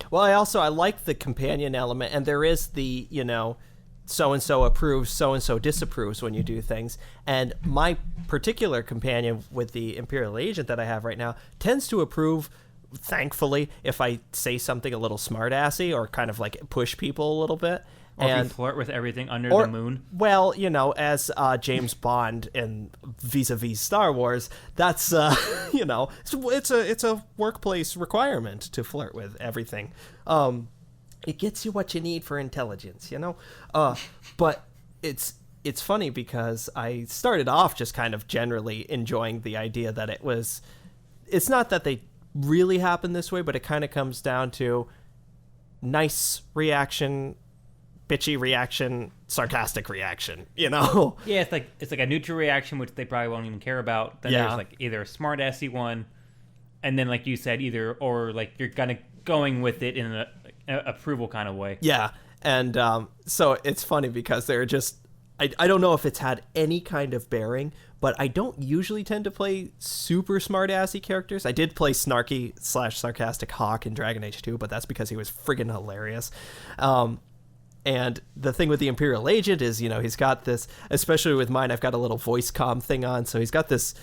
[SPEAKER 2] Well, I like the companion element, and there is the, so-and-so approves, so-and-so disapproves when you do things. And my particular companion with the Imperial Agent that I have right now tends to approve, thankfully, if I say something a little smart-assy or kind of like push people a little bit.
[SPEAKER 1] Or if you flirt with everything under the moon.
[SPEAKER 2] Well, as James Bond in vis-a-vis Star Wars, that's, it's a workplace requirement to flirt with everything. It gets you what you need for intelligence, But it's funny because I started off just kind of generally enjoying the idea that it's not that they really happen this way, but it kind of comes down to nice reaction, bitchy reaction, sarcastic reaction,
[SPEAKER 1] Yeah, it's like a neutral reaction, which they probably won't even care about. Then there's like either a smart-assy one, and then like you said, or like you're kind of going with it in an approval kind of way.
[SPEAKER 2] Yeah, and so it's funny because they're just, I don't know if it's had any kind of bearing, but I don't usually tend to play super smart-assy characters. I did play snarky/sarcastic Hawk in Dragon Age 2, but that's because he was friggin' hilarious. And the thing with the Imperial Agent is, he's got this, especially with mine, I've got a little voice comm thing on, so he's got this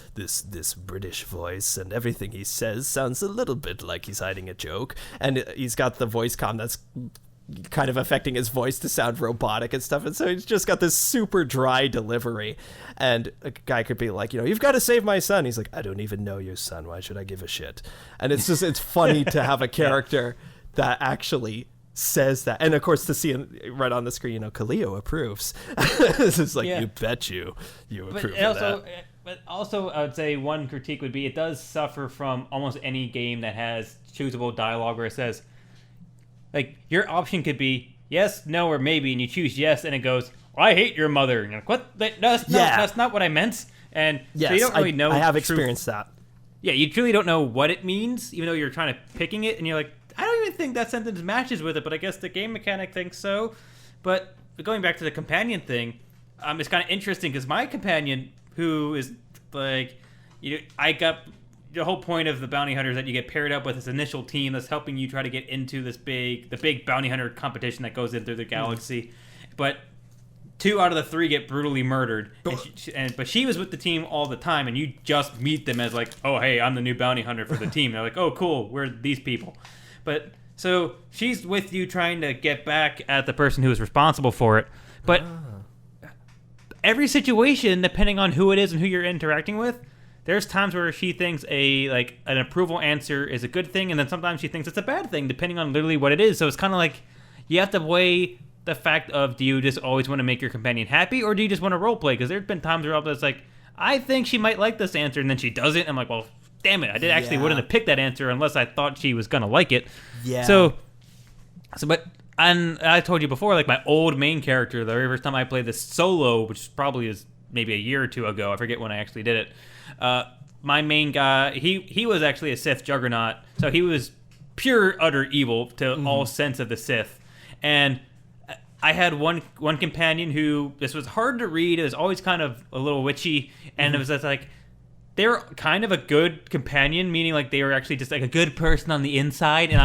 [SPEAKER 2] British voice, and everything he says sounds a little bit like he's hiding a joke. And he's got the voice comm that's kind of affecting his voice to sound robotic and stuff, and so he's just got this super dry delivery. And a guy could be like, "You've got to save my son." He's like, "I don't even know your son. Why should I give a shit?" And it's funny to have a character that actually says that, and of course to see him right on the screen, Kaleo approves. This is like, you bet you approve of that.
[SPEAKER 1] But also, I would say one critique would be it does suffer from almost any game that has choosable dialogue where it says, like, your option could be yes, no, or maybe, and you choose yes, and it goes, "I hate your mother." And you're like, what? That's not what I meant. And
[SPEAKER 2] yes,
[SPEAKER 1] so you don't really know.
[SPEAKER 2] I have experienced that.
[SPEAKER 1] Yeah, you truly don't know what it means, even though you're trying to picking it, and you're like, I don't even think that sentence matches with it, but I guess the game mechanic thinks so. But going back to the companion thing, it's kind of interesting because my companion, who is like, I got the whole point of the bounty hunters that you get paired up with this initial team that's helping you try to get into the big bounty hunter competition that goes in through the galaxy. But 2 out of the 3 get brutally murdered, but she was with the team all the time, and you just meet them as like, oh hey, I'm the new bounty hunter for the team. They're like, oh cool, we're these people. But so she's with you trying to get back at the person who was responsible for it. But every situation, depending on who it is and who you're interacting with, there's times where she thinks an approval answer is a good thing, and then sometimes she thinks it's a bad thing, depending on literally what it is. So it's kind of like you have to weigh the fact of, do you just always want to make your companion happy, or do you just want to roleplay? Because there's been times where it's like, I think she might like this answer, and then she doesn't. I'm like, well, damn it, wouldn't have picked that answer unless I thought she was gonna like it.
[SPEAKER 2] Yeah.
[SPEAKER 1] But I told you before, like my old main character, the very first time I played this solo, which probably is maybe a year or 2 ago, I forget when I actually did it. My main guy, he was actually a Sith juggernaut, so he was pure utter evil to all sense of the Sith. And I had one companion who, this was hard to read. It was always kind of a little witchy, and it was just like, they were kind of a good companion, meaning like they were actually just like a good person on the inside, and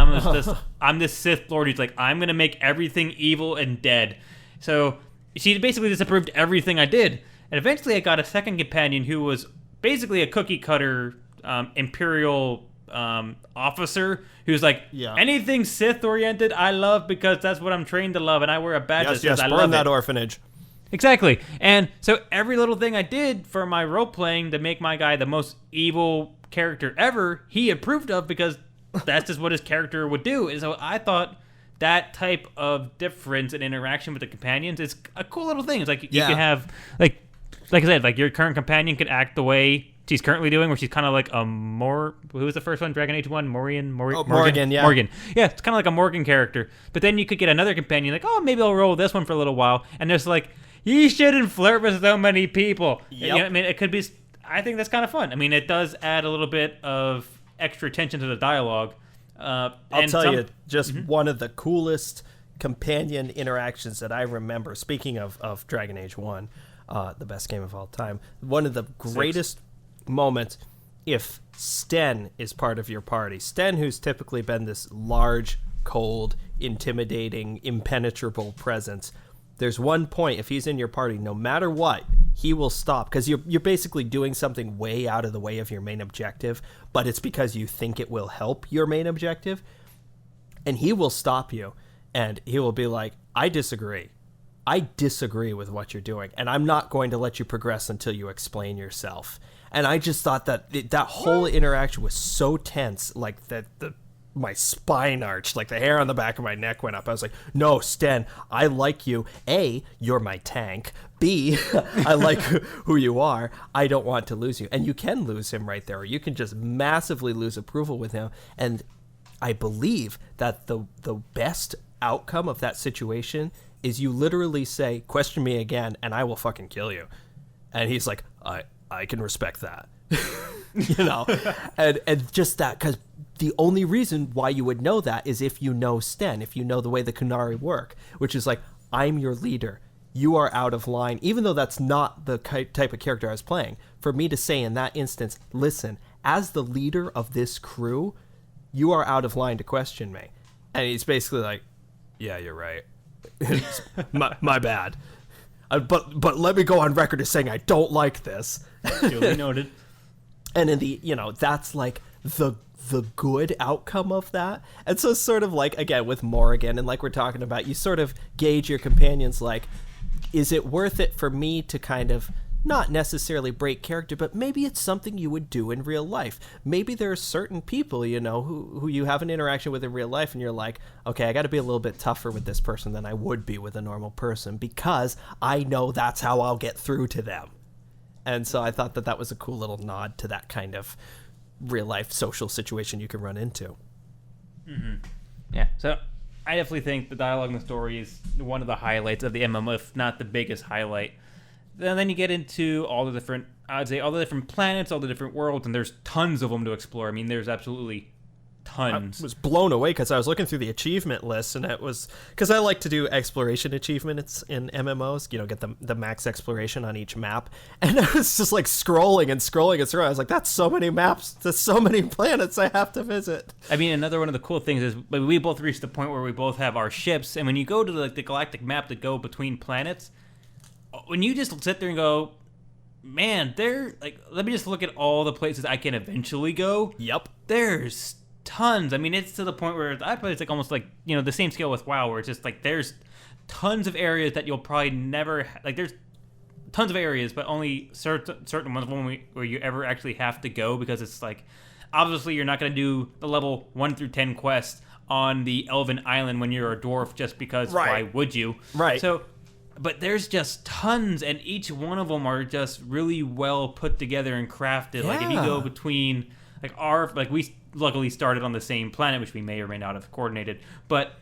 [SPEAKER 1] I'm this Sith Lord who's like, I'm gonna make everything evil and dead. So she basically disapproved everything I did, and eventually I got a second companion who was basically a cookie cutter Imperial officer who's like, anything Sith oriented I love because that's what I'm trained to love, and I wear a badge that says I love
[SPEAKER 2] burn that
[SPEAKER 1] it.
[SPEAKER 2] orphanage.
[SPEAKER 1] Exactly. And so every little thing I did for my role-playing to make my guy the most evil character ever, he approved of because that's just what his character would do. And so I thought that type of difference in interaction with the companions is a cool little thing. It's like you can have, like I said, like your current companion could act the way she's currently doing, where she's kind of like a who was the first one? Dragon Age 1? Morgan,
[SPEAKER 2] yeah.
[SPEAKER 1] Morgan. Yeah, it's kind of like a Morgan character. But then you could get another companion, like, oh, maybe I'll roll this one for a little while. And there's like, you shouldn't flirt with so many people.
[SPEAKER 2] Yep.
[SPEAKER 1] You know what I mean? It could be, I think that's kind of fun. I mean, it does add a little bit of extra tension to the dialogue.
[SPEAKER 2] I'll tell you, just one of the coolest companion interactions that I remember, speaking of Dragon Age 1, the best game of all time, one of the greatest moments, if Sten is part of your party, Sten, who's typically been this large, cold, intimidating, impenetrable presence, there's one point, if he's in your party, no matter what, he will stop, because you're basically doing something way out of the way of your main objective, but it's because you think it will help your main objective, and he will stop you. And he will be like, I disagree with what you're doing, and I'm not going to let you progress until you explain yourself. And I just thought that that whole interaction was so tense, like that my spine arched, like the hair on the back of my neck went up. I was like, no, Sten, I like you. A, you're my tank. B, I like who you are. I don't want to lose you. And you can lose him right there, or you can just massively lose approval with him. And I believe that the best outcome of that situation is you literally say, question me again and I will fucking kill you. And he's like, I can respect that. You know, and just that, because the only reason why you would know that is if you know Sten, if you know the way the Kunari work, which is like, I'm your leader, you are out of line, even though that's not the type of character I was playing. For me to say in that instance, listen, as the leader of this crew, you are out of line to question me. And he's basically like, yeah, you're right. my bad. But let me go on record as saying I don't like this.
[SPEAKER 1] Duly noted.
[SPEAKER 2] And in the, that's like the good outcome of that. And so sort of like, again, with Morrigan, and like we're talking about, you sort of gauge your companions like, is it worth it for me to kind of not necessarily break character, but maybe it's something you would do in real life. Maybe there are certain people, who you have an interaction with in real life, and you're like, okay, I got to be a little bit tougher with this person than I would be with a normal person, because I know that's how I'll get through to them. And so I thought that was a cool little nod to that kind of real life social situation you can run into.
[SPEAKER 1] Mm-hmm. Yeah, so I definitely think the dialogue and the story is one of the highlights of the MMO, if not the biggest highlight. Then you get into all the different planets, all the different worlds, and there's tons of them to explore. I mean, there's absolutely tons.
[SPEAKER 2] I was blown away because I was looking through the achievement list, and it was because I like to do exploration achievements in MMOs, get the max exploration on each map, and I was just like scrolling and through. I was like, that's so many maps, that's so many planets I have to visit.
[SPEAKER 1] I mean, another one of the cool things is we both reached the point where we both have our ships, and when you go to the galactic map to go between planets, when you just sit there and go, man, let me just look at all the places I can eventually go.
[SPEAKER 2] Yep.
[SPEAKER 1] There's tons. I mean, it's to the point where I play it's like almost like, the same scale with WoW, where it's just like there's tons of areas that you'll probably never, there's tons of areas, but only certain ones where you ever actually have to go, because it's like, obviously you're not going to do the level 1 through 10 quest on the Elven Island when you're a dwarf, just because why would you?
[SPEAKER 2] Right.
[SPEAKER 1] So, but there's just tons, and each one of them are just really well put together and crafted.
[SPEAKER 2] Yeah.
[SPEAKER 1] Like if you go between we luckily started on the same planet, which we may or may not have coordinated, but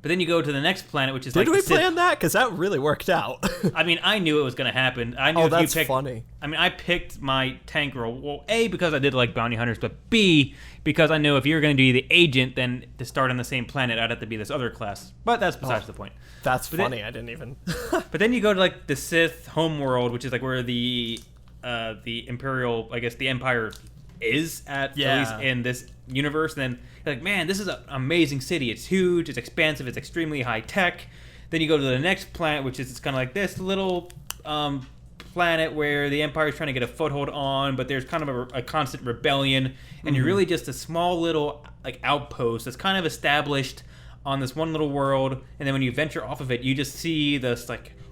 [SPEAKER 1] then you go to the next planet, which is
[SPEAKER 2] Did we plan that? Because that really worked out.
[SPEAKER 1] I mean, I knew it was going to happen. I knew
[SPEAKER 2] that's funny.
[SPEAKER 1] I mean, I picked my tank role. Well, A, because I did like bounty hunters, but B, because I knew if you were going to be the agent, then to start on the same planet, I'd have to be this other class. But that's besides the point.
[SPEAKER 2] That's funny. I didn't even.
[SPEAKER 1] But then you go to the Sith homeworld, which is where the Imperial, I guess the Empire is at least in this universe. And then you're like, man, this is an amazing city. It's huge, it's expansive, it's extremely high tech. Then you go to the next planet, which is it's kind of like this little planet where the Empire is trying to get a foothold on, but there's kind of a constant rebellion, and you're really just a small little outpost that's kind of established on this one little world. And then when you venture off of it, you just see this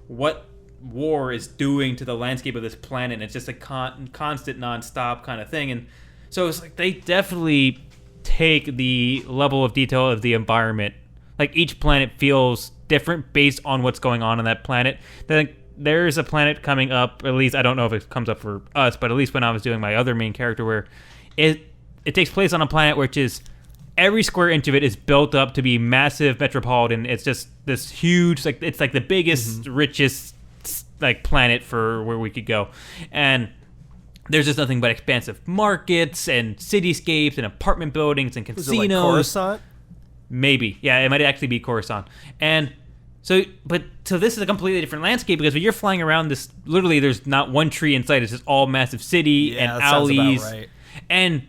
[SPEAKER 1] what war is doing to the landscape of this planet, and it's just a constant non-stop kind of thing. And so it's like they definitely take the level of detail of the environment. Like each planet feels different based on what's going on that planet. Then there's a planet coming up. At least I don't know if it comes up for us, but at least when I was doing my other main character, where it takes place on a planet which is every square inch of it is built up to be massive metropolitan. It's just this huge, like it's like the biggest, richest like planet for where we could go, and there's just nothing but expansive markets and cityscapes and apartment buildings and casinos.
[SPEAKER 2] Is it like Coruscant?
[SPEAKER 1] Maybe, yeah, it might actually be Coruscant. And so this is a completely different landscape, because when you're flying around this, literally there's not one tree in sight. It's just all massive city and alleys. Sounds about right. And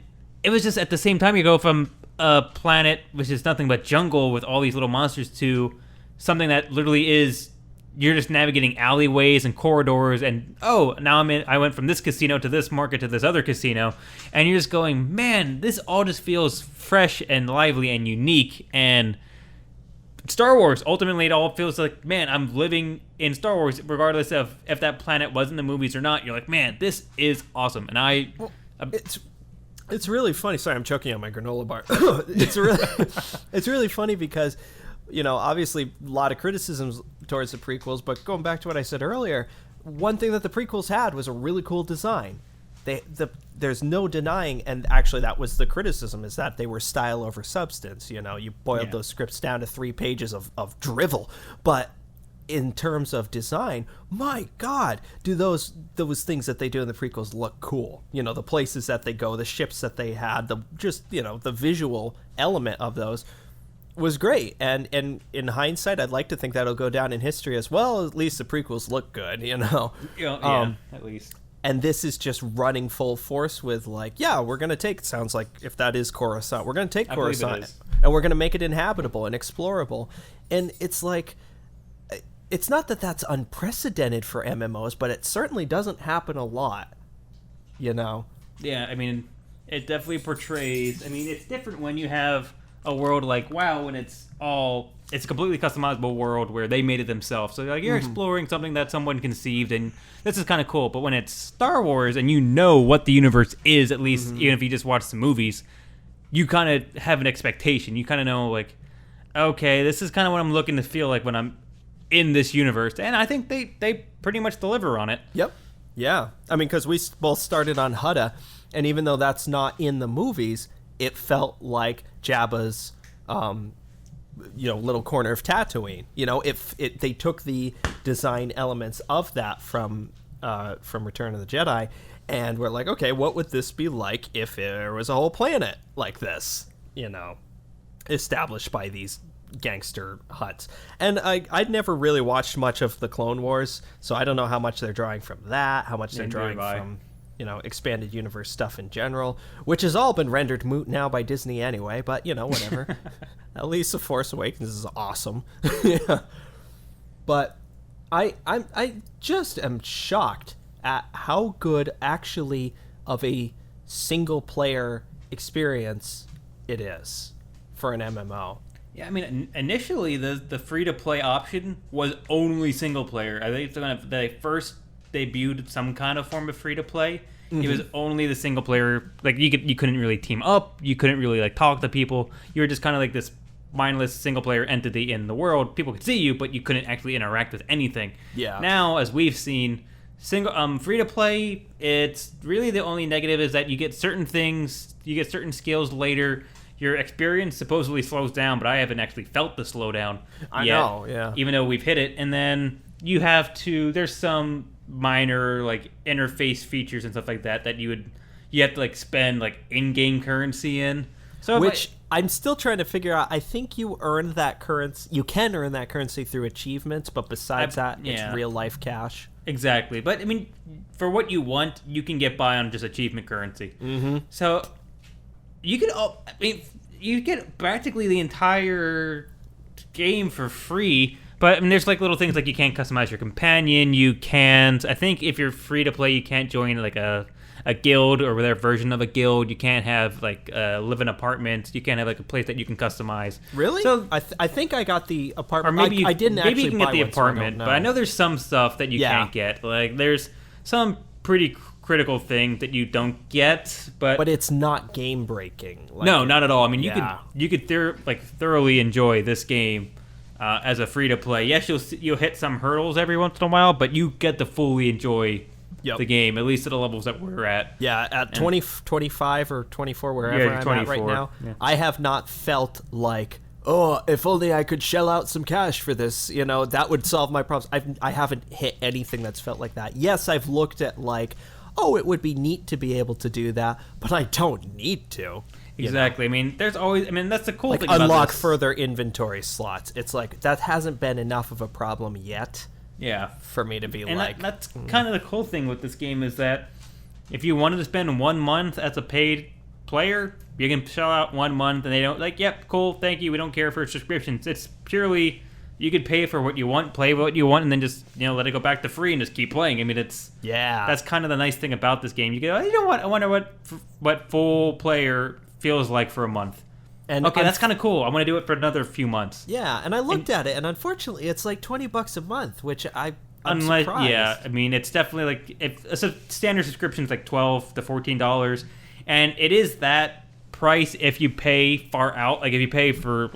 [SPEAKER 1] it was just at the same time you go from a planet which is nothing but jungle with all these little monsters to something that literally is, you're just navigating alleyways and corridors, and now I went from this casino to this market to this other casino, and you're just going, man, this all just feels fresh and lively and unique. And Star Wars, ultimately, it all feels like, man, I'm living in Star Wars, regardless of if that planet was in the movies or not. You're like, man, this is awesome. And
[SPEAKER 2] it's really funny. Sorry, I'm choking on my granola bar. It's really funny because, obviously a lot of criticisms towards the prequels, but going back to what I said earlier, one thing that the prequels had was a really cool design. There's no denying, and actually that was the criticism, is that they were style over substance. You boiled those scripts down to 3 pages of drivel, but in terms of design, my God, do those things that they do in the prequels look cool. The places that they go, the ships that they had, the visual element of those was great. And in hindsight, I'd like to think that'll go down in history as well. At least the prequels look good,
[SPEAKER 1] at least.
[SPEAKER 2] And this is just running full force with we're going to take, it sounds like, if that is Coruscant, we're going to take Coruscant and we're going to make it inhabitable and explorable. And it's like, it's not that that's unprecedented for MMOs, but it certainly doesn't happen a lot,
[SPEAKER 1] Yeah, I mean, it definitely portrays, it's different when you have a world like WoW, when it's a completely customizable world where they made it themselves. So you're exploring something that someone conceived, and this is kind of cool. But when it's Star Wars and you know what the universe is, at least even if you just watch the movies, you kind of have an expectation. You kind of know, okay, this is kind of what I'm looking to feel like when I'm in this universe. And I think they pretty much deliver on it.
[SPEAKER 2] Yep. Yeah. because we both started on Hutta, and even though that's not in the movies, it felt like Jabba's, little corner of Tatooine. They took the design elements of that from Return of the Jedi, and we're like, okay, what would this be like if there was a whole planet like this, established by these gangster huts? And I'd never really watched much of the Clone Wars, so I don't know how much they're drawing from that, how much they're drawing from expanded universe stuff in general, which has all been rendered moot now by Disney anyway, but whatever. At least The Force Awakens is awesome. Yeah. But I just am shocked at how good actually of a single player experience it is for an MMO.
[SPEAKER 1] Yeah, initially the free-to-play option was only single player. I think they first debuted some kind of form of free-to-play. It was only the single player. You couldn't really team up. You couldn't really talk to people. You were just kind of this mindless single player entity in the world. People could see you, but you couldn't actually interact with anything.
[SPEAKER 2] Yeah.
[SPEAKER 1] Now, as we've seen, free-to-play, it's really the only negative is that you get certain things, you get certain skills later. Your experience supposedly slows down, but I haven't actually felt the slowdown yet.
[SPEAKER 2] I know, yeah.
[SPEAKER 1] Even though we've hit it. And then there's some minor interface features and stuff like that you have to spend in-game currency in. So
[SPEAKER 2] which I'm still trying to figure out. I think you earn that currency. You can earn that currency through achievements, but besides that, it's real life cash.
[SPEAKER 1] Exactly. But for what you want, you can get by on just achievement currency. So you get practically the entire game for free. But there's little things you can't customize your companion. You can't. I think if you're free to play, you can't join a guild or their version of a guild. You can't have live in apartments. You can't have a place that you can customize.
[SPEAKER 2] Really? So I think I got the apartment.
[SPEAKER 1] Or maybe
[SPEAKER 2] I didn't.
[SPEAKER 1] Maybe
[SPEAKER 2] actually
[SPEAKER 1] you can get
[SPEAKER 2] buy
[SPEAKER 1] the
[SPEAKER 2] one,
[SPEAKER 1] apartment,
[SPEAKER 2] so
[SPEAKER 1] but I know there's some stuff that you can't get. There's some pretty critical thing that you don't get, but
[SPEAKER 2] it's not game breaking.
[SPEAKER 1] No, not at all. You could thoroughly enjoy this game as a free to play. Yes, you'll hit some hurdles every once in a while, but you get to fully enjoy the game, at least at the levels that we're at.
[SPEAKER 2] Yeah, at 25 or 24, wherever I'm 24, at right now, I have not felt like, oh, if only I could shell out some cash for this, that would solve my problems. I haven't hit anything that's felt like that. Yes, I've looked at like, oh, it would be neat to be able to do that, but I don't need to.
[SPEAKER 1] Exactly. I mean, that's the cool thing about
[SPEAKER 2] unlock
[SPEAKER 1] this.
[SPEAKER 2] further inventory slots. It's like, that hasn't been enough of a problem yet.
[SPEAKER 1] Yeah.
[SPEAKER 2] For me to be
[SPEAKER 1] and
[SPEAKER 2] like...
[SPEAKER 1] that's kind of the cool thing with this game is that if you wanted to spend 1 month as a paid player, you can shell out 1 month and they don't yep, cool, thank you, we don't care for subscriptions. It's purely, you could pay for what you want, play what you want, and then just, let it go back to free and just keep playing. I mean, that's kind of the nice thing about this game. You go, you know what, I wonder what full player feels like for a month. And okay, that's kind of cool. I want to do it for another few months.
[SPEAKER 2] Yeah, and I looked at it, and unfortunately, it's like $20 a month, which I'm surprised.
[SPEAKER 1] Yeah, I mean, it's definitely like if a standard subscription is like $12 to $14, and it is that price if you pay far out. Like if you pay for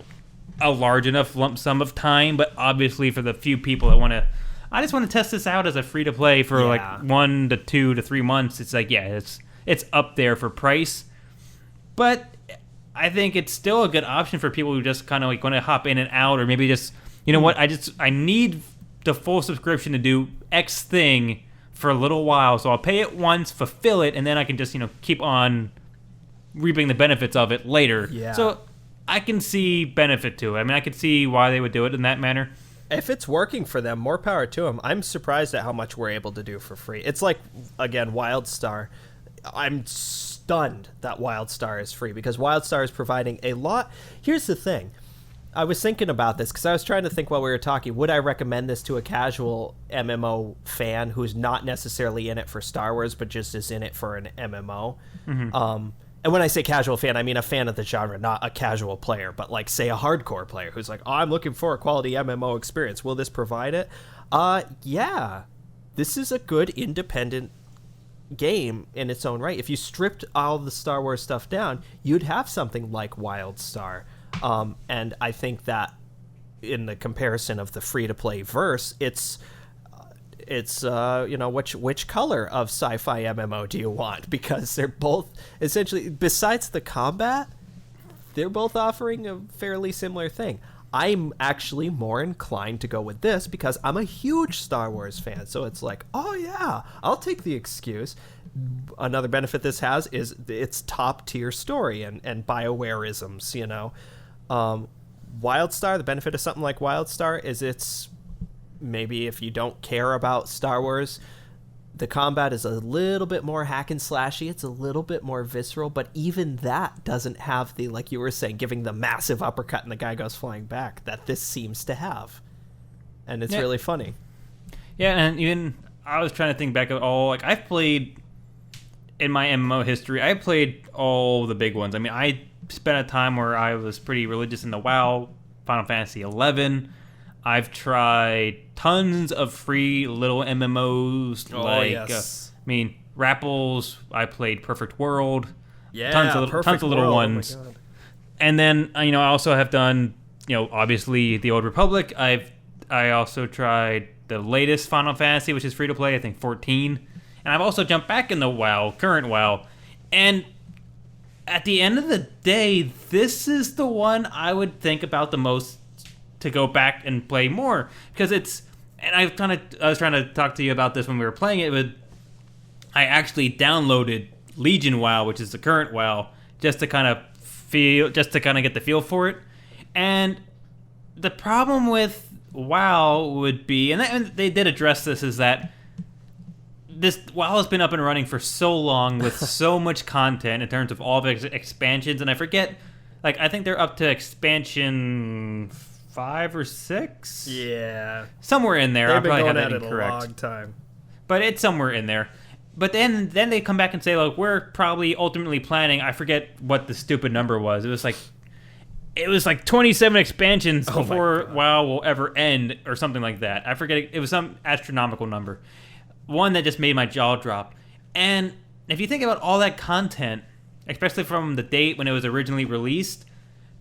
[SPEAKER 1] a large enough lump sum of time, but obviously for the few people that I just want to test this out as a free to play for like 1 to 2 to 3 months. It's like it's up there for price, but I think it's still a good option for people who just kind of like want to hop in and out, or maybe just, what, I need the full subscription to do X thing for a little while, so I'll pay it once, fulfill it, and then I can just, keep on reaping the benefits of it later.
[SPEAKER 2] Yeah.
[SPEAKER 1] So I can see benefit to it. I mean, I can see why they would do it in that manner.
[SPEAKER 2] If it's working for them, more power to them. I'm surprised at how much we're able to do for free. It's like, again, WildStar. I'm stunned that WildStar is free because WildStar is providing a lot. Here's the thing. I was thinking about this because I was trying to think while we were talking, would I recommend this to a casual MMO fan who's not necessarily in it for Star Wars, but just is in it for an MMO? Mm-hmm. And when I say casual fan, I mean a fan of the genre, not a casual player, but like, say, a hardcore player who's like, oh, I'm looking for a quality MMO experience. Will this provide it? Yeah. This is a good independent game in its own right. If you stripped all the Star Wars stuff down, you'd have something like WildStar. And I think that in the comparison of the free-to-play verse, it's which color of sci-fi MMO do you want? Because they're both essentially, besides the combat, they're both offering a fairly similar thing. I'm actually more inclined to go with this because I'm a huge Star Wars fan. So it's like, oh yeah, I'll take the excuse. Another benefit this has is its top tier story and BioWare-isms, WildStar, the benefit of something like WildStar is it's, maybe if you don't care about Star Wars, the combat is a little bit more hack and slashy. It's a little bit more visceral, but even that doesn't have the, like you were saying, giving the massive uppercut and the guy goes flying back that this seems to have. And it's really funny.
[SPEAKER 1] Yeah, and even I was trying to think back at all, like I've played in my MMO history, I played all the big ones. I mean, I spent a time where I was pretty religious in the WoW, Final Fantasy 11. I've tried tons of free little MMOs, Rapples. I played Perfect World.
[SPEAKER 2] Yeah,
[SPEAKER 1] tons of little ones. Oh my God. And then I also have done obviously the Old Republic. I also tried the latest Final Fantasy, which is free to play. I think 14. And I've also jumped back in the current WoW, and at the end of the day, this is the one I would think about the most to go back and play more, because it's, and I was trying to talk to you about this when we were playing it, but I actually downloaded Legion WoW, which is the current WoW, just to kind of get the feel for it. And the problem with WoW would be, and they did address this, is that this WoW has been up and running for so long with so much content in terms of all of its expansions, and I forget, I think they're up to expansion 5 or 6?
[SPEAKER 2] Yeah.
[SPEAKER 1] Somewhere in there.
[SPEAKER 2] They've
[SPEAKER 1] I
[SPEAKER 2] been
[SPEAKER 1] probably
[SPEAKER 2] going
[SPEAKER 1] have that
[SPEAKER 2] at it
[SPEAKER 1] incorrect.
[SPEAKER 2] a long time.
[SPEAKER 1] But it's somewhere in there. But then they come back and say, we're probably ultimately planning, I forget what the stupid number was. It was like 27 expansions before WoW will ever end, or something like that. I forget. It was some astronomical number. One that just made my jaw drop. And if you think about all that content, especially from the date when it was originally released,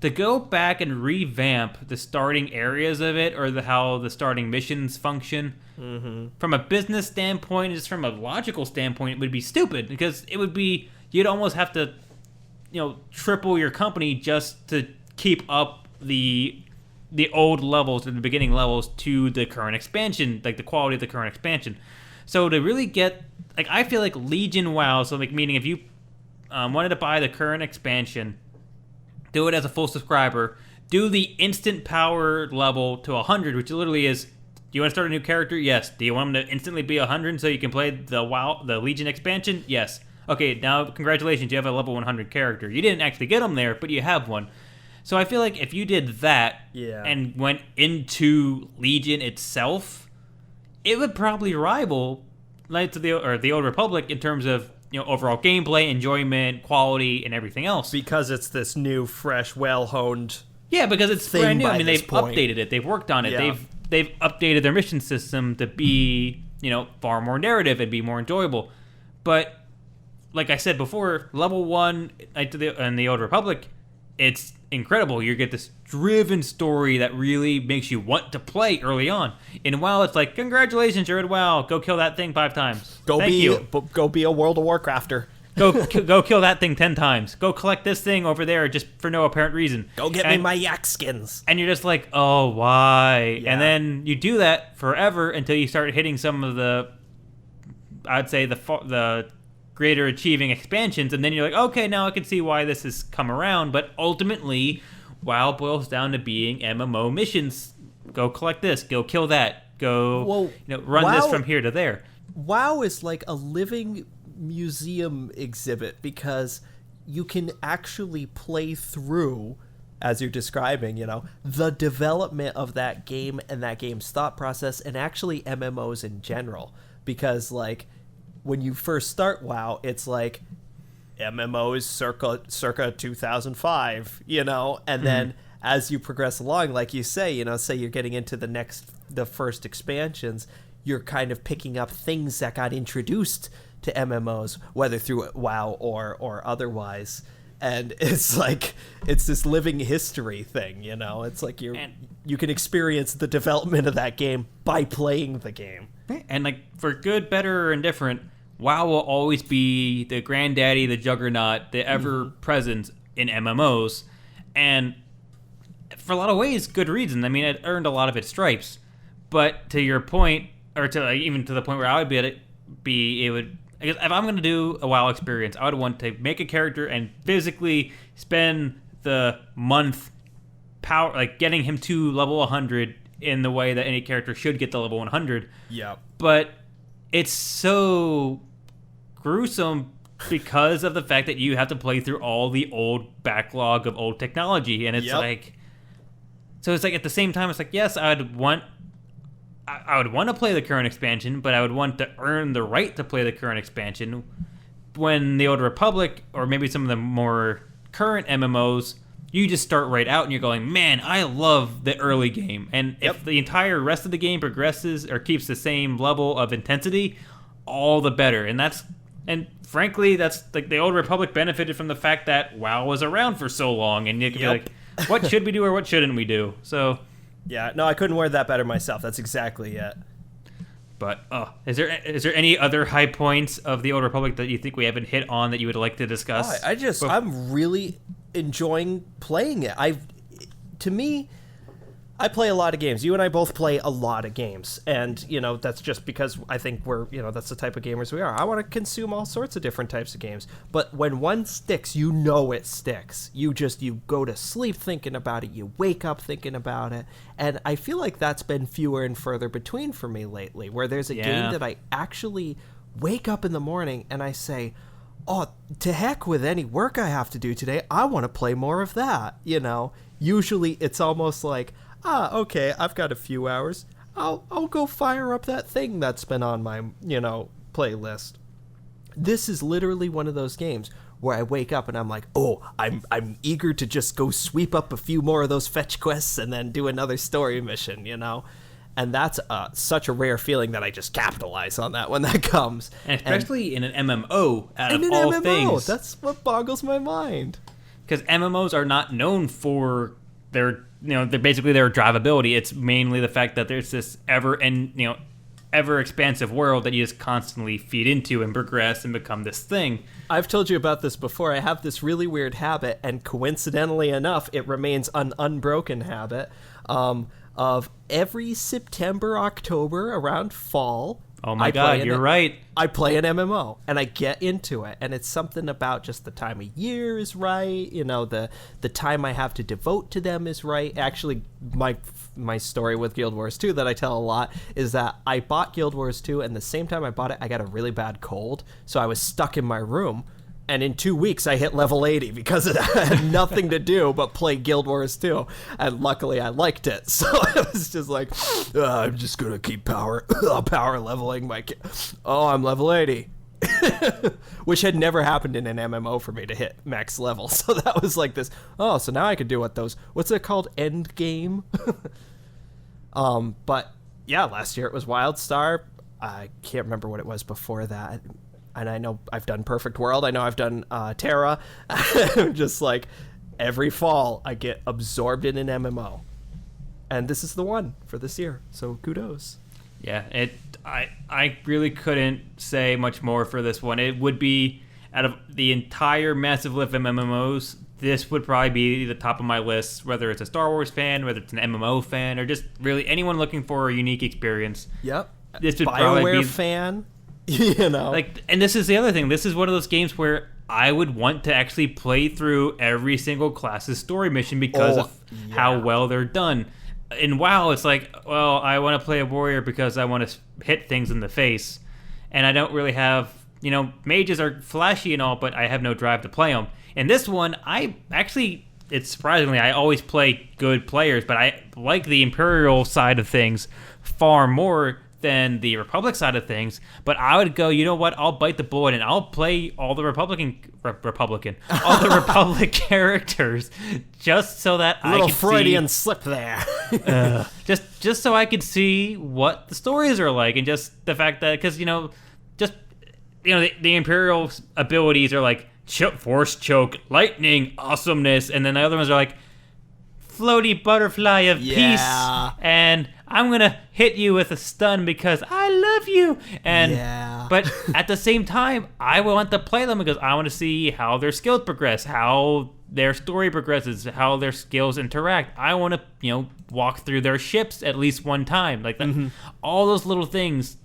[SPEAKER 1] to go back and revamp the starting areas of it, or how the starting missions function, from a business standpoint, just from a logical standpoint, it would be stupid, because it would be, you'd almost have to, triple your company just to keep up the old levels and the beginning levels to the current expansion, like the quality of the current expansion. So to really get, like, I feel like Legion WoW, so like meaning if you wanted to buy the current expansion, do it as a full subscriber, do the instant power level to 100, which literally is, do you want to start a new character? Yes. Do you want them to instantly be 100 so you can play the Legion expansion? Yes. Okay, now congratulations, you have a level 100 character. You didn't actually get them there, but you have one. So I feel like if you did that and went into Legion itself, it would probably rival Knights of the Old Republic in terms of overall gameplay, enjoyment, quality, and everything else.
[SPEAKER 2] Because it's this new, fresh, well-honed.
[SPEAKER 1] Yeah, because it's brand new. I mean, they've updated it. They've worked on it.
[SPEAKER 2] Yeah.
[SPEAKER 1] They've updated their mission system to be far more narrative and be more enjoyable. But like I said before, level 1 in the Old Republic, it's incredible. You get this driven story that really makes you want to play early on. In WoW, it's like, congratulations, you're at WoW. Go kill that thing 5 times.
[SPEAKER 2] Go be a World of Warcrafter.
[SPEAKER 1] Go kill that thing 10 times. Go collect this thing over there just for no apparent reason.
[SPEAKER 2] Go get me my yak skins.
[SPEAKER 1] And you're just like, oh, why? Yeah. And then you do that forever until you start hitting some of the, I'd say, the greater achieving expansions, and then you're like, okay, now I can see why this has come around. But ultimately, WoW boils down to being MMO missions. Go collect this, go kill that, go run this from here to there.
[SPEAKER 2] WoW is like a living museum exhibit, because you can actually play through, as you're describing, the development of that game and that game's thought process, and actually MMOs in general. Because like, when you first start WoW, it's like MMOs circa 2005, and then as you progress along, like you say, say you're getting into the first expansions, you're kind of picking up things that got introduced to MMOs, whether through WoW or otherwise. And it's like, it's this living history thing, It's like you can experience the development of that game by playing the game.
[SPEAKER 1] And like, for good, better, or indifferent, WoW will always be the granddaddy, the juggernaut, the ever-present in MMOs. And for a lot of ways, good reason. I mean, it earned a lot of its stripes. But to your point, or to even to the point where I would be, it would, I guess, if I'm going to do a WoW experience, I would want to make a character and physically spend the month getting him to level 100 in the way that any character should get to level 100.
[SPEAKER 2] Yeah.
[SPEAKER 1] But it's so gruesome because of the fact that you have to play through all the old backlog of old technology, and it's like, so it's like, at the same time, it's like, yes, I would want to play the current expansion, but I would want to earn the right to play the current expansion. When the Old Republic, or maybe some of the more current MMOs, you just start right out and you're going, man, I love the early game. And if the entire rest of the game progresses or keeps the same level of intensity, all the better. And frankly, that's like, the Old Republic benefited from the fact that WoW was around for so long, and you could be like, what should we do or what shouldn't we do? So
[SPEAKER 2] yeah, no, I couldn't word that better myself. That's exactly it.
[SPEAKER 1] But is there any other high points of the Old Republic that you think we haven't hit on that you would like to discuss?
[SPEAKER 2] I'm really enjoying playing it. To me, I play a lot of games. You and I both play a lot of games. And, that's just because I think that's the type of gamers we are. I want to consume all sorts of different types of games. But when one sticks, it sticks. You go to sleep thinking about it. You wake up thinking about it. And I feel like that's been fewer and further between for me lately, where there's a game that I actually wake up in the morning and I say, oh, to heck with any work I have to do today. I want to play more of that. Usually it's almost like, okay, I've got a few hours. I'll go fire up that thing that's been on my, playlist. This is literally one of those games where I wake up and I'm like, oh, I'm eager to just go sweep up a few more of those fetch quests and then do another story mission, And that's such a rare feeling that I just capitalize on that when that comes.
[SPEAKER 1] And especially in an MMO, out of all things.
[SPEAKER 2] That's what boggles my mind.
[SPEAKER 1] because MMOs are not known for their they're basically their drivability. It's mainly the fact that there's this ever expansive world that you just constantly feed into and progress and become this thing.
[SPEAKER 2] I've told you about this before. I have this really weird habit, and coincidentally enough, it remains an unbroken habit, of every September, October, around fall.
[SPEAKER 1] Oh my God, you're right.
[SPEAKER 2] I play an MMO, and I get into it, and it's something about just the time of year is right, the time I have to devote to them is right. Actually, my story with Guild Wars 2 that I tell a lot is that I bought Guild Wars 2, and the same time I bought it, I got a really bad cold, so I was stuck in my room, and in 2 weeks I hit level 80 because I had nothing to do but play Guild Wars 2, and luckily I liked it, so it was just like, I'm just gonna keep power leveling I'm level 80. Which had never happened in an MMO for me to hit max level, so that was like this, so now I could do what's it called, end game? But yeah, last year it was WildStar. I can't remember what it was before that. And I know I've done Perfect World. I know I've done Terra. Just like every fall, I get absorbed in an MMO. And this is the one for this year. So kudos.
[SPEAKER 1] Yeah, I really couldn't say much more for this one. It would be, out of the entire massive list of MMOs, this would probably be the top of my list, whether it's a Star Wars fan, whether it's an MMO fan, or just really anyone looking for a unique experience.
[SPEAKER 2] Yep.
[SPEAKER 1] This would
[SPEAKER 2] BioWare
[SPEAKER 1] probably be
[SPEAKER 2] fan.
[SPEAKER 1] And this is the other thing. This is one of those games where I would want to actually play through every single class's story mission because of how well they're done. In WoW, it's like, well, I want to play a warrior because I want to hit things in the face, and I don't really have, mages are flashy and all, but I have no drive to play them. In this one, it's surprisingly, I always play good players, but I like the Imperial side of things far more than the Republic side of things. But I would go, you know what, I'll bite the bullet and I'll play all the all the Republic characters just so that I can
[SPEAKER 2] Freudian slip there.
[SPEAKER 1] just so I could see what the stories are like, and just the fact that, because the Imperial abilities are like force choke, lightning, awesomeness, and then the other ones are like floaty butterfly of peace, and I'm gonna hit you with a stun because I love you. But at the same time, I want to play them because I want to see how their skills progress, how their story progresses, how their skills interact. I want to, walk through their ships at least one time, like that. Mm-hmm. All those little things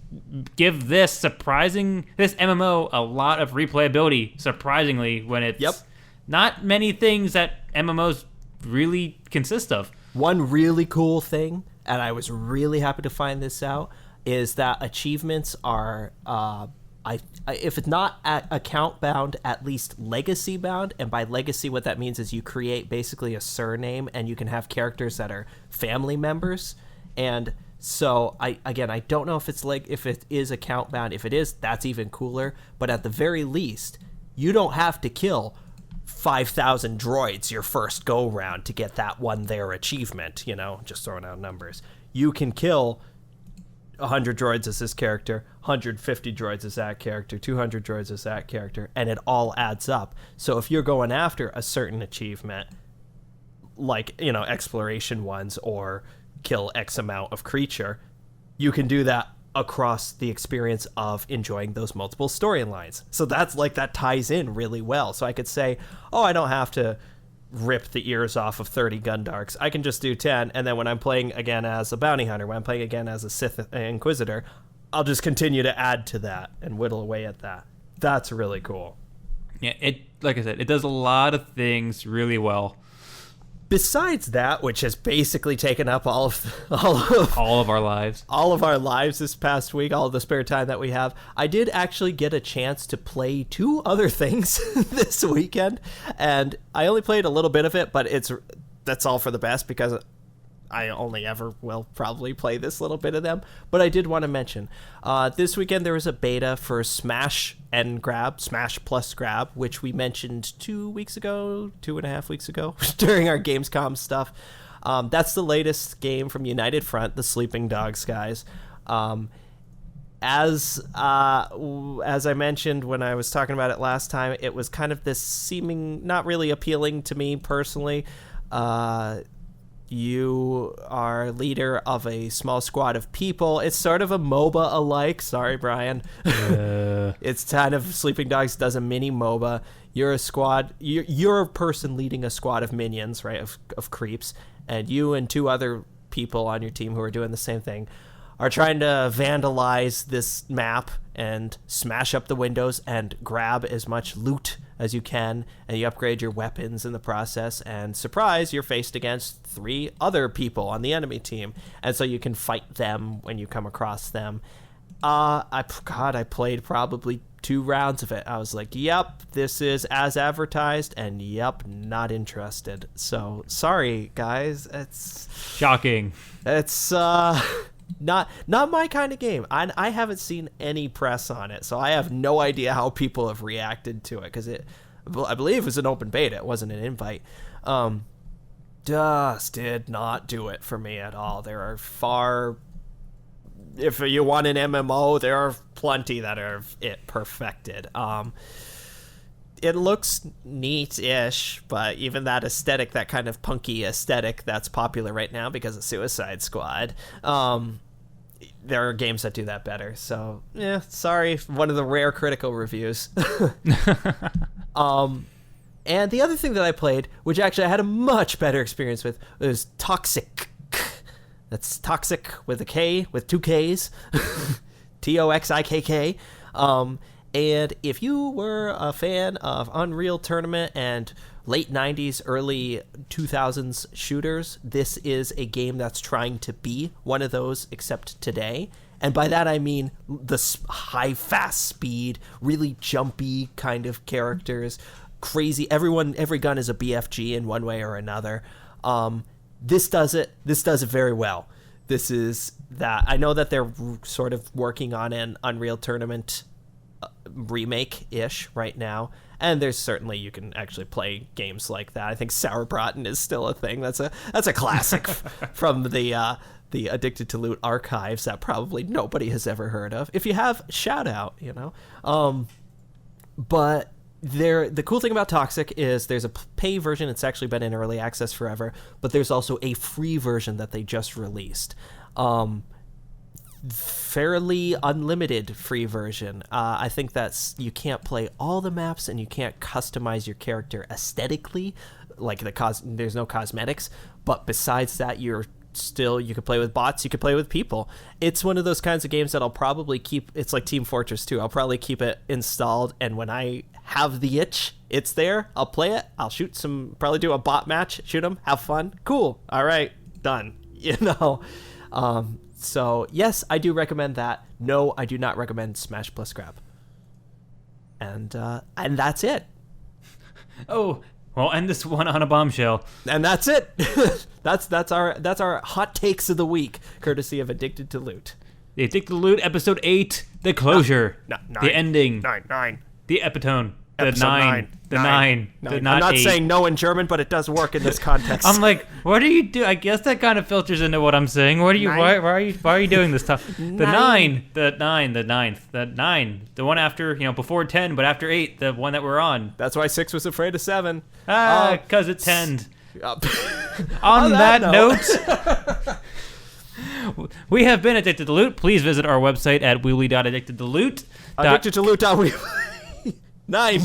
[SPEAKER 1] give this MMO a lot of replayability. Surprisingly, when it's not many things that MMOs really consist of.
[SPEAKER 2] One really cool thing, and I was really happy to find this out, is that achievements are, if it's not account bound, at least legacy bound. And by legacy, what that means is you create basically a surname, and you can have characters that are family members. And so I don't know if it is account bound. If it is, that's even cooler. But at the very least, you don't have to kill 5,000 droids your first go round to get that one there achievement, just throwing out numbers. You can kill 100 droids as this character, 150 droids as that character, 200 droids as that character, and it all adds up. So if you're going after a certain achievement, like, exploration ones or kill X amount of creature, you can do that across the experience of enjoying those multiple storylines. So that ties in really well. So I could say, I don't have to rip the ears off of 30 Gundarks. I can just do 10, and then when I'm playing again as a bounty hunter, when I'm playing again as a Sith Inquisitor, I'll just continue to add to that and whittle away at that. That's really cool.
[SPEAKER 1] Yeah, like I said, it does a lot of things really well.
[SPEAKER 2] Besides that, which has basically taken up all of
[SPEAKER 1] our lives.
[SPEAKER 2] All of our lives this past week, all of the spare time that we have, I did actually get a chance to play 2 other things this weekend, and I only played a little bit of it, but that's all for the best because I only ever will probably play this little bit of them. But I did want to mention, this weekend there was a beta for Smash Plus Grab, which we mentioned 2.5 weeks ago, during our Gamescom stuff. That's the latest game from United Front, the Sleeping Dogs guys. as I mentioned when I was talking about it last time, it was kind of this seeming not really appealing to me personally. You are leader of a small squad of people. It's sort of a MOBA alike. Sorry, Brian. It's kind of Sleeping Dogs does a mini MOBA. You're a squad. You're a person leading a squad of minions, right? Of creeps, and you and 2 other people on your team who are doing the same thing are trying to vandalize this map and smash up the windows and grab as much loot as you can, and you upgrade your weapons in the process, and surprise, you're faced against 3 other people on the enemy team, and so you can fight them when you come across them. I played probably 2 rounds of it. I was like, yep, this is as advertised, and yep, not interested. So sorry, guys. It's
[SPEAKER 1] shocking.
[SPEAKER 2] It's not my kind of game. I haven't seen any press on it, so I have no idea how people have reacted to it, because I believe it was an open beta. It wasn't an invite. Just did not do it for me at all. There are if you want an MMO, there are plenty that are it perfected. It looks neat-ish, but even that aesthetic, that kind of punky aesthetic that's popular right now because of Suicide Squad, there are games that do that better. So, yeah, sorry, one of the rare critical reviews. And the other thing that I played, which actually I had a much better experience with, was Toxic. That's Toxic with a K, with 2 Ks. Toxikk. And if you were a fan of Unreal Tournament and late 90s, early 2000s shooters, this is a game that's trying to be one of those, except today. And by that I mean the high, fast speed, really jumpy kind of characters, crazy. Every gun is a BFG in one way or another. This does it very well. This is that. I know that they're sort of working on an Unreal Tournament remake-ish right now, and there's certainly you can actually play games like that. I think Sauerbraten is still a thing. That's a classic from the Addicted to Loot archives that probably nobody has ever heard of. If you have, shout out, you know. But the cool thing about Toxic is there's a pay version. It's actually been in early access forever, but there's also a free version that they just released. Fairly unlimited free version. I think that's you can't play all the maps and you can't customize your character aesthetically, like there's no cosmetics, but besides that you can play with bots, you can play with people. It's one of those kinds of games that I'll probably keep. It's like Team Fortress 2. I'll probably keep it installed, and when I have the itch, it's there. I'll play it. I'll probably do a bot match, shoot them, have fun. Cool. All right, done. You know. So yes, I do recommend that. No, I do not recommend Smash Plus Scrap. And that's it.
[SPEAKER 1] Oh, well, end this one on a bombshell.
[SPEAKER 2] And that's it. that's our hot takes of the week, courtesy of Addicted to Loot.
[SPEAKER 1] The Addicted to Loot, episode 8, the closure,
[SPEAKER 2] nine.
[SPEAKER 1] the ending,
[SPEAKER 2] 9.
[SPEAKER 1] The epitone. The
[SPEAKER 2] Episode
[SPEAKER 1] 9. The 9. The
[SPEAKER 2] I'm
[SPEAKER 1] not
[SPEAKER 2] not
[SPEAKER 1] 8.
[SPEAKER 2] saying no in German, but it does work in this context.
[SPEAKER 1] I'm like, what do you do? I guess that kind of filters into what I'm saying. What are you? Why are you doing this stuff? The 9, the 9th, the 9, the one after, before 10, but after 8, the one that we're on.
[SPEAKER 2] That's why 6 was afraid of 7.
[SPEAKER 1] Because it 10'd. On that note, we have been Addicted to Loot. Please visit our website at wheelie.addictedtoloot.
[SPEAKER 2] Addicted to Loot. 9.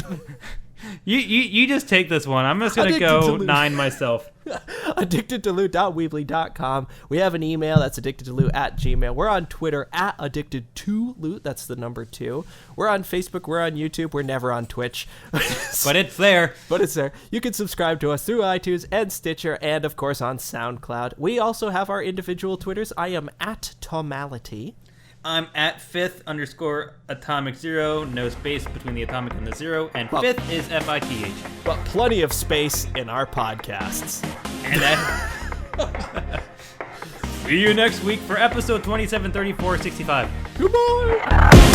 [SPEAKER 1] You just take this one. I'm just going to go 9 myself.
[SPEAKER 2] addictedtoloot.weebly.com. We have an email. That's addictedtoloot@gmail. We're on Twitter @addictedtoloot. That's the number 2. We're on Facebook. We're on YouTube. We're never on Twitch.
[SPEAKER 1] But it's there.
[SPEAKER 2] You can subscribe to us through iTunes and Stitcher and, of course, on SoundCloud. We also have our individual Twitters. I am @Tomality.
[SPEAKER 1] I'm at @5_atomic0, no space between the atomic and the 0, and fifth is FITH.
[SPEAKER 2] But plenty of space in our podcasts.
[SPEAKER 1] And see you next week for episode 273465.
[SPEAKER 2] Goodbye!